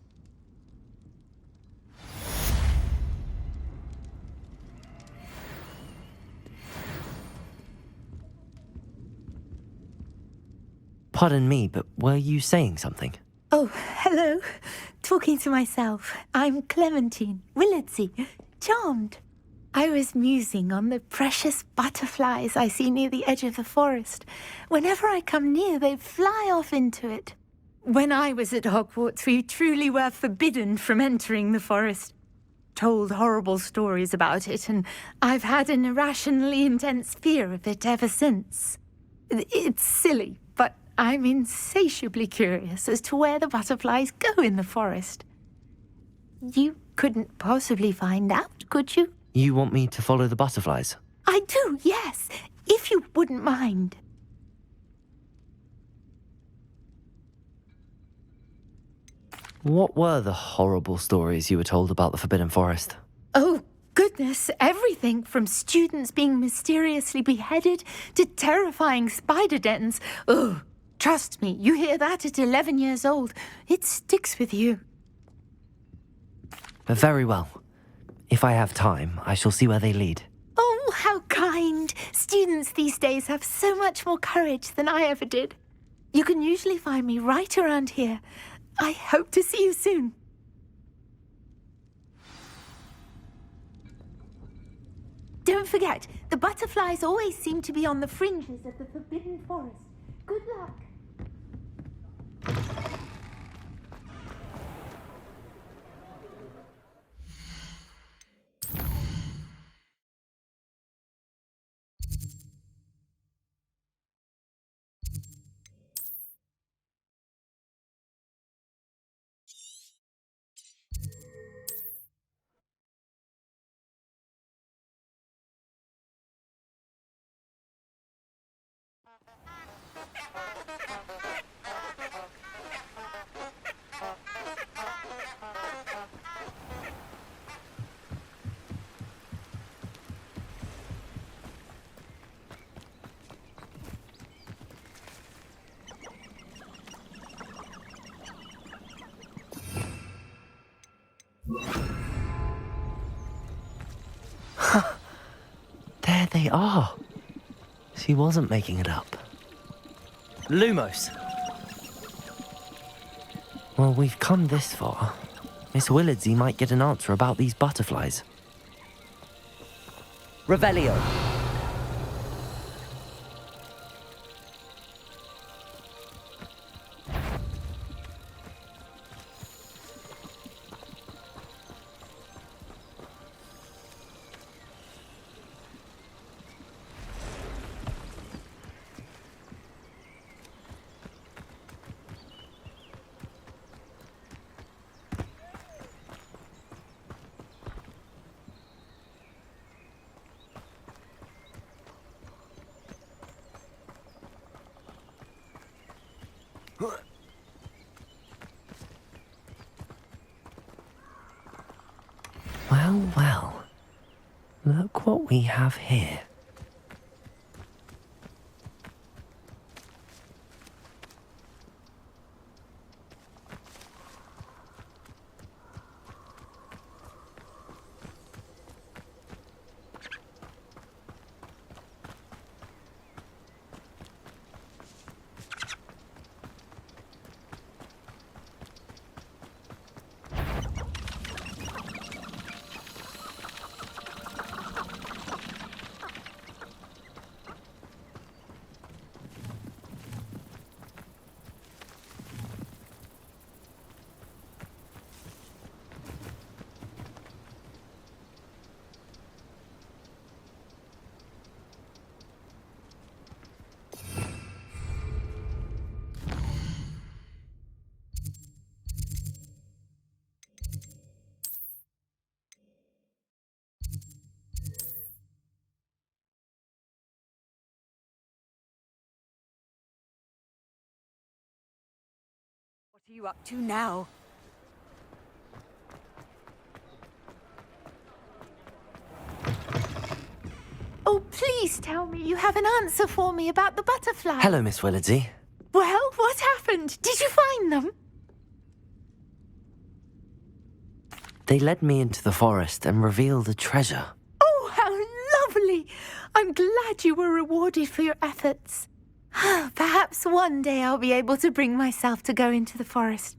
Pardon me, but were you saying something? Oh, hello. Talking to myself. I'm Clementine, Willardsey. Charmed. I was musing on the precious butterflies I see near the edge of the forest. Whenever I come near, they fly off into it. When I was at Hogwarts, we truly were forbidden from entering the forest. Told horrible stories about it, and I've had an irrationally intense fear of it ever since. It's silly, but I'm insatiably curious as to where the butterflies go in the forest. You couldn't possibly find out, could you? You want me to follow the butterflies? I do, yes, if you wouldn't mind. What were the horrible stories you were told about the Forbidden Forest? Oh, goodness, everything from students being mysteriously beheaded to terrifying spider dens. Oh, trust me, you hear that at 11 years old, it sticks with you. Very well. If I have time, I shall see where they lead. Oh, how kind. Students these days have so much more courage than I ever did. You can usually find me right around here. I hope to see you soon. Don't forget, the butterflies always seem to be on the fringes of the Forbidden Forest. Good luck. There they are. She wasn't making it up. Lumos! Well, we've come this far. Miss Willardsey might get an answer about these butterflies. Revelio! Well, well. Look what we have here. What are you up to now? Oh, please tell me you have an answer for me about the butterfly. Hello, Miss Willardsey. Well, what happened? Did you find them? They led me into the forest and revealed a treasure. Oh, how lovely! I'm glad you were rewarded for your efforts. Perhaps one day I'll be able to bring myself to go into the forest.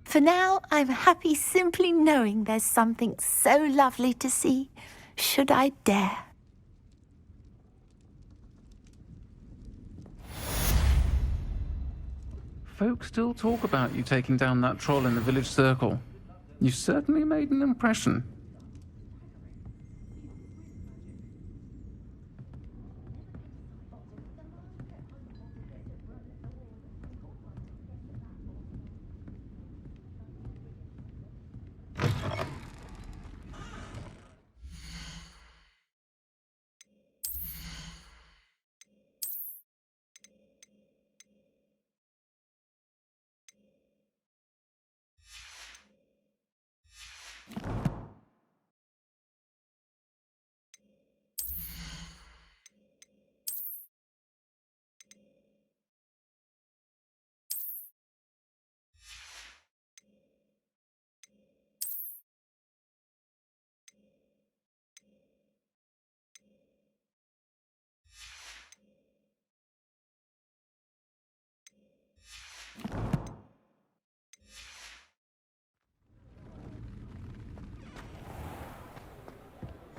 For now, I'm happy simply knowing there's something so lovely to see, should I dare. Folk still talk about you taking down that troll in the village circle. You certainly made an impression.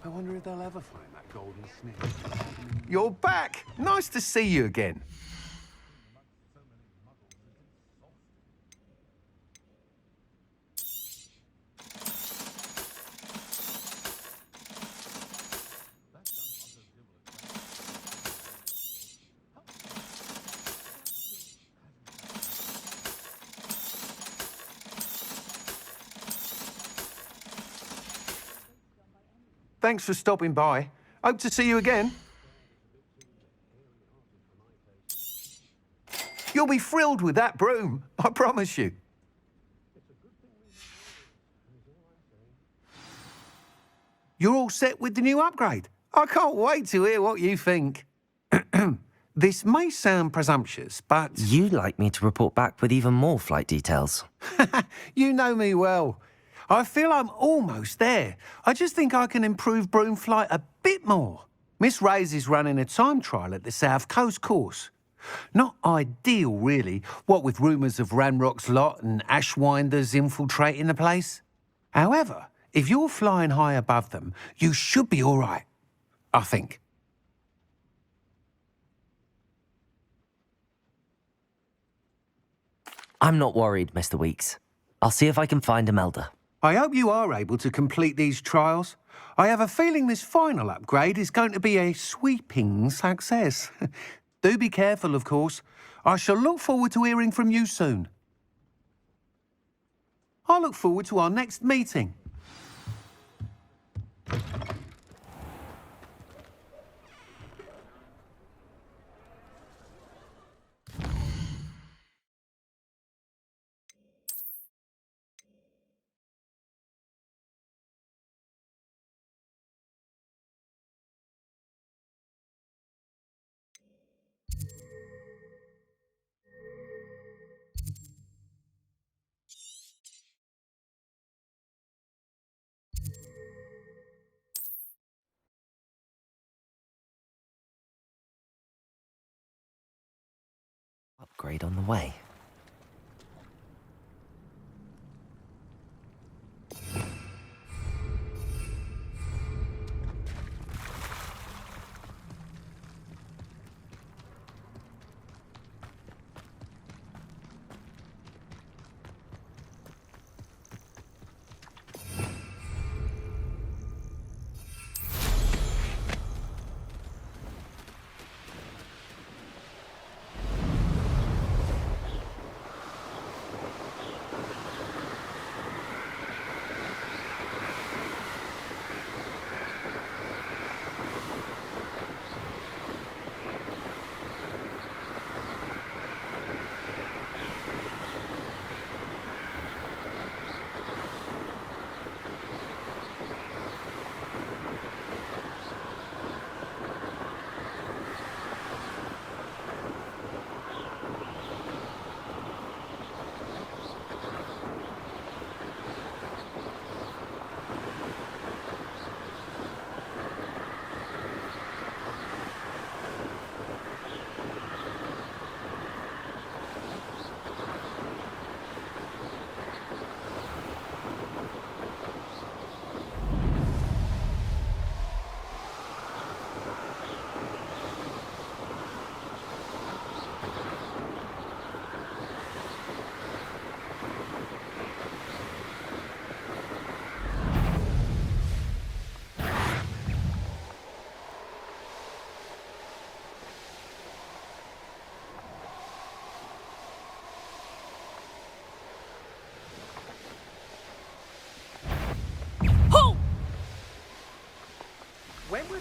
I wonder if they'll ever find that golden snitch. You're back! Nice to see you again. Thanks for stopping by. Hope to see you again. You'll be thrilled with that broom, I promise you. You're all set with the new upgrade. I can't wait to hear what you think. This may sound presumptuous, but... You'd like me to report back with even more flight details. You know me well. I feel I'm almost there. I just think I can improve broom flight a bit more. Miss Ray's is running a time trial at the South Coast course. Not ideal, really, what with rumours of Ranrock's lot and Ashwinders infiltrating the place. However, if you're flying high above them, you should be all right, I think. I'm not worried, Mr. Weeks. I'll see if I can find Imelda. I hope you are able to complete these trials. I have a feeling this final upgrade is going to be a sweeping success. Do be careful, of course. I shall look forward to hearing from you soon. I look forward to our next meeting. Upgrade on the way.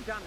done.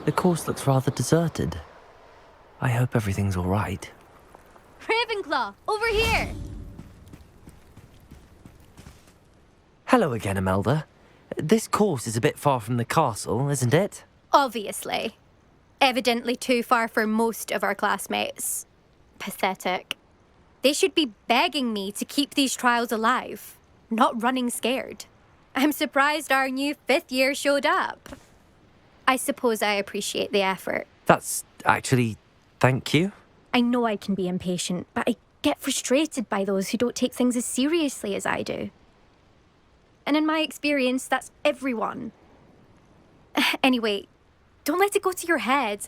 The course looks rather deserted. I hope everything's all right. Ravenclaw, over here! Hello again, Imelda. This course is a bit far from the castle, isn't it? Obviously. Evidently too far for most of our classmates. Pathetic. They should be begging me to keep these trials alive, not running scared. I'm surprised our new 5th year showed up. I suppose I appreciate the effort. That's actually... thank you. I know I can be impatient, but I get frustrated by those who don't take things as seriously as I do. And in my experience, that's everyone. Anyway, don't let it go to your head.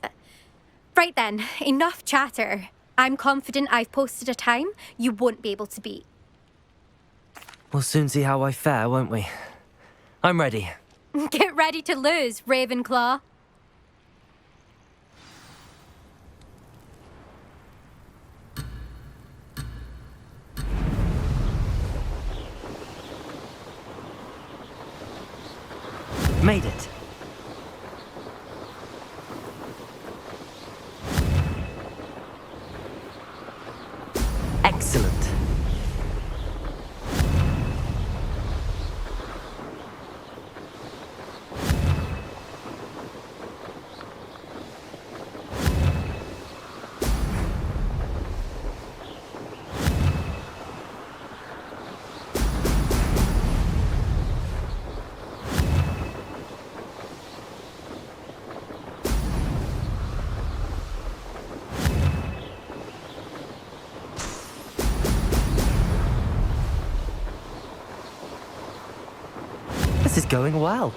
Right then, enough chatter. I'm confident I've posted a time you won't be able to beat. We'll soon see how I fare, won't we? I'm ready. Get ready to lose, Ravenclaw. Made it. Excellent. This is going well.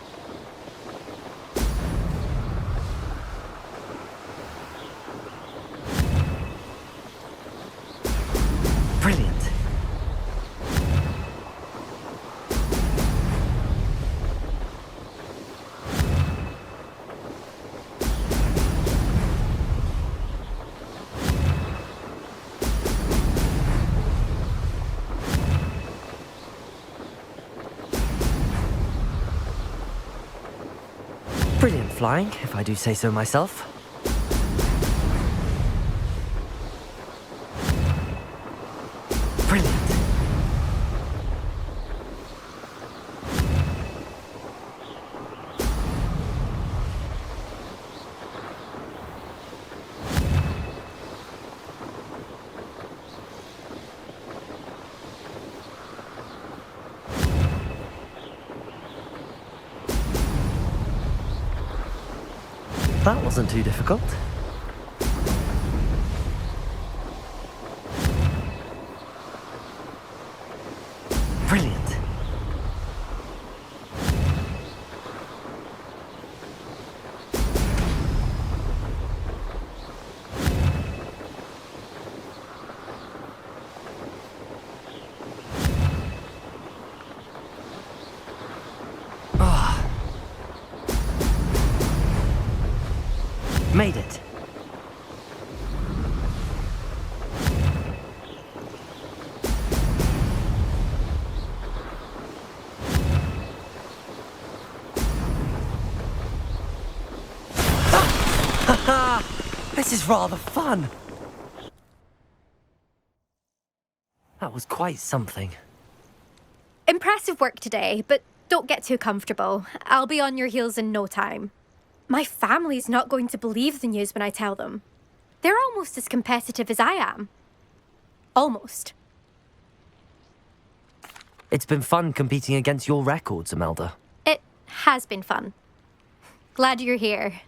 Brilliant. Brilliant flying, if I do say so myself. Brilliant. That wasn't too difficult. Brilliant. Made it. This is rather fun. That was quite something. Impressive work today, but don't get too comfortable. I'll be on your heels in no time. My family's not going to believe the news when I tell them. They're almost as competitive as I am. Almost. It's been fun competing against your records, Imelda. It has been fun. Glad you're here.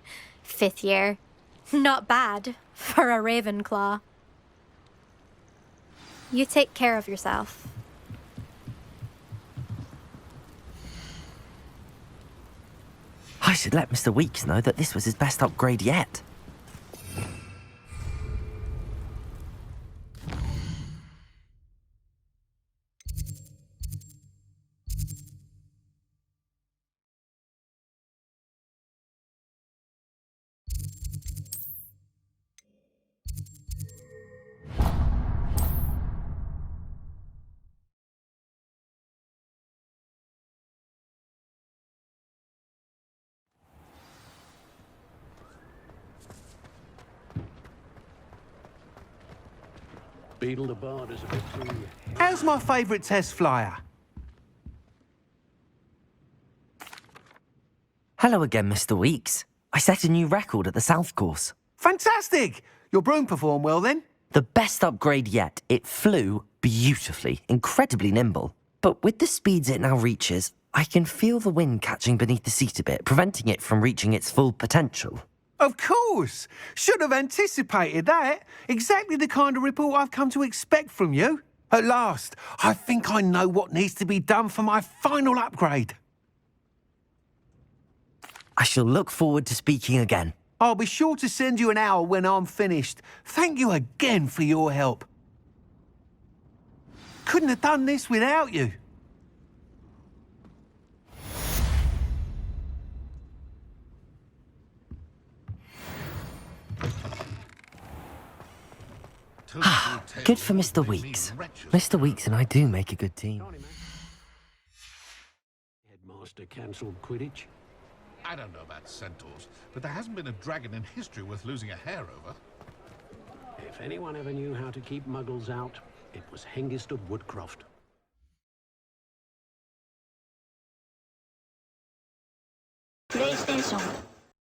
5th year. Not bad for a Ravenclaw. You take care of yourself. I should let Mr. Weeks know that this was his best upgrade yet. Beetle the Bard is a bit too... How's my favourite test flyer? Hello again, Mr. Weeks. I set a new record at the South Course. Fantastic! Your broom performed well then? The best upgrade yet. It flew beautifully, incredibly nimble. But with the speeds it now reaches, I can feel the wind catching beneath the seat a bit, preventing it from reaching its full potential. Of course! Should have anticipated that. Exactly the kind of report I've come to expect from you. At last, I think I know what needs to be done for my final upgrade. I shall look forward to speaking again. I'll be sure to send you an hour when I'm finished. Thank you again for your help. Couldn't have done this without you. Good for Mr. Weeks. Mr. Weeks and I do make a good team. Headmaster cancelled Quidditch. I don't know about centaurs, but there hasn't been a dragon in history worth losing a hair over. If anyone ever knew how to keep muggles out, it was Hengist of Woodcroft. PlayStation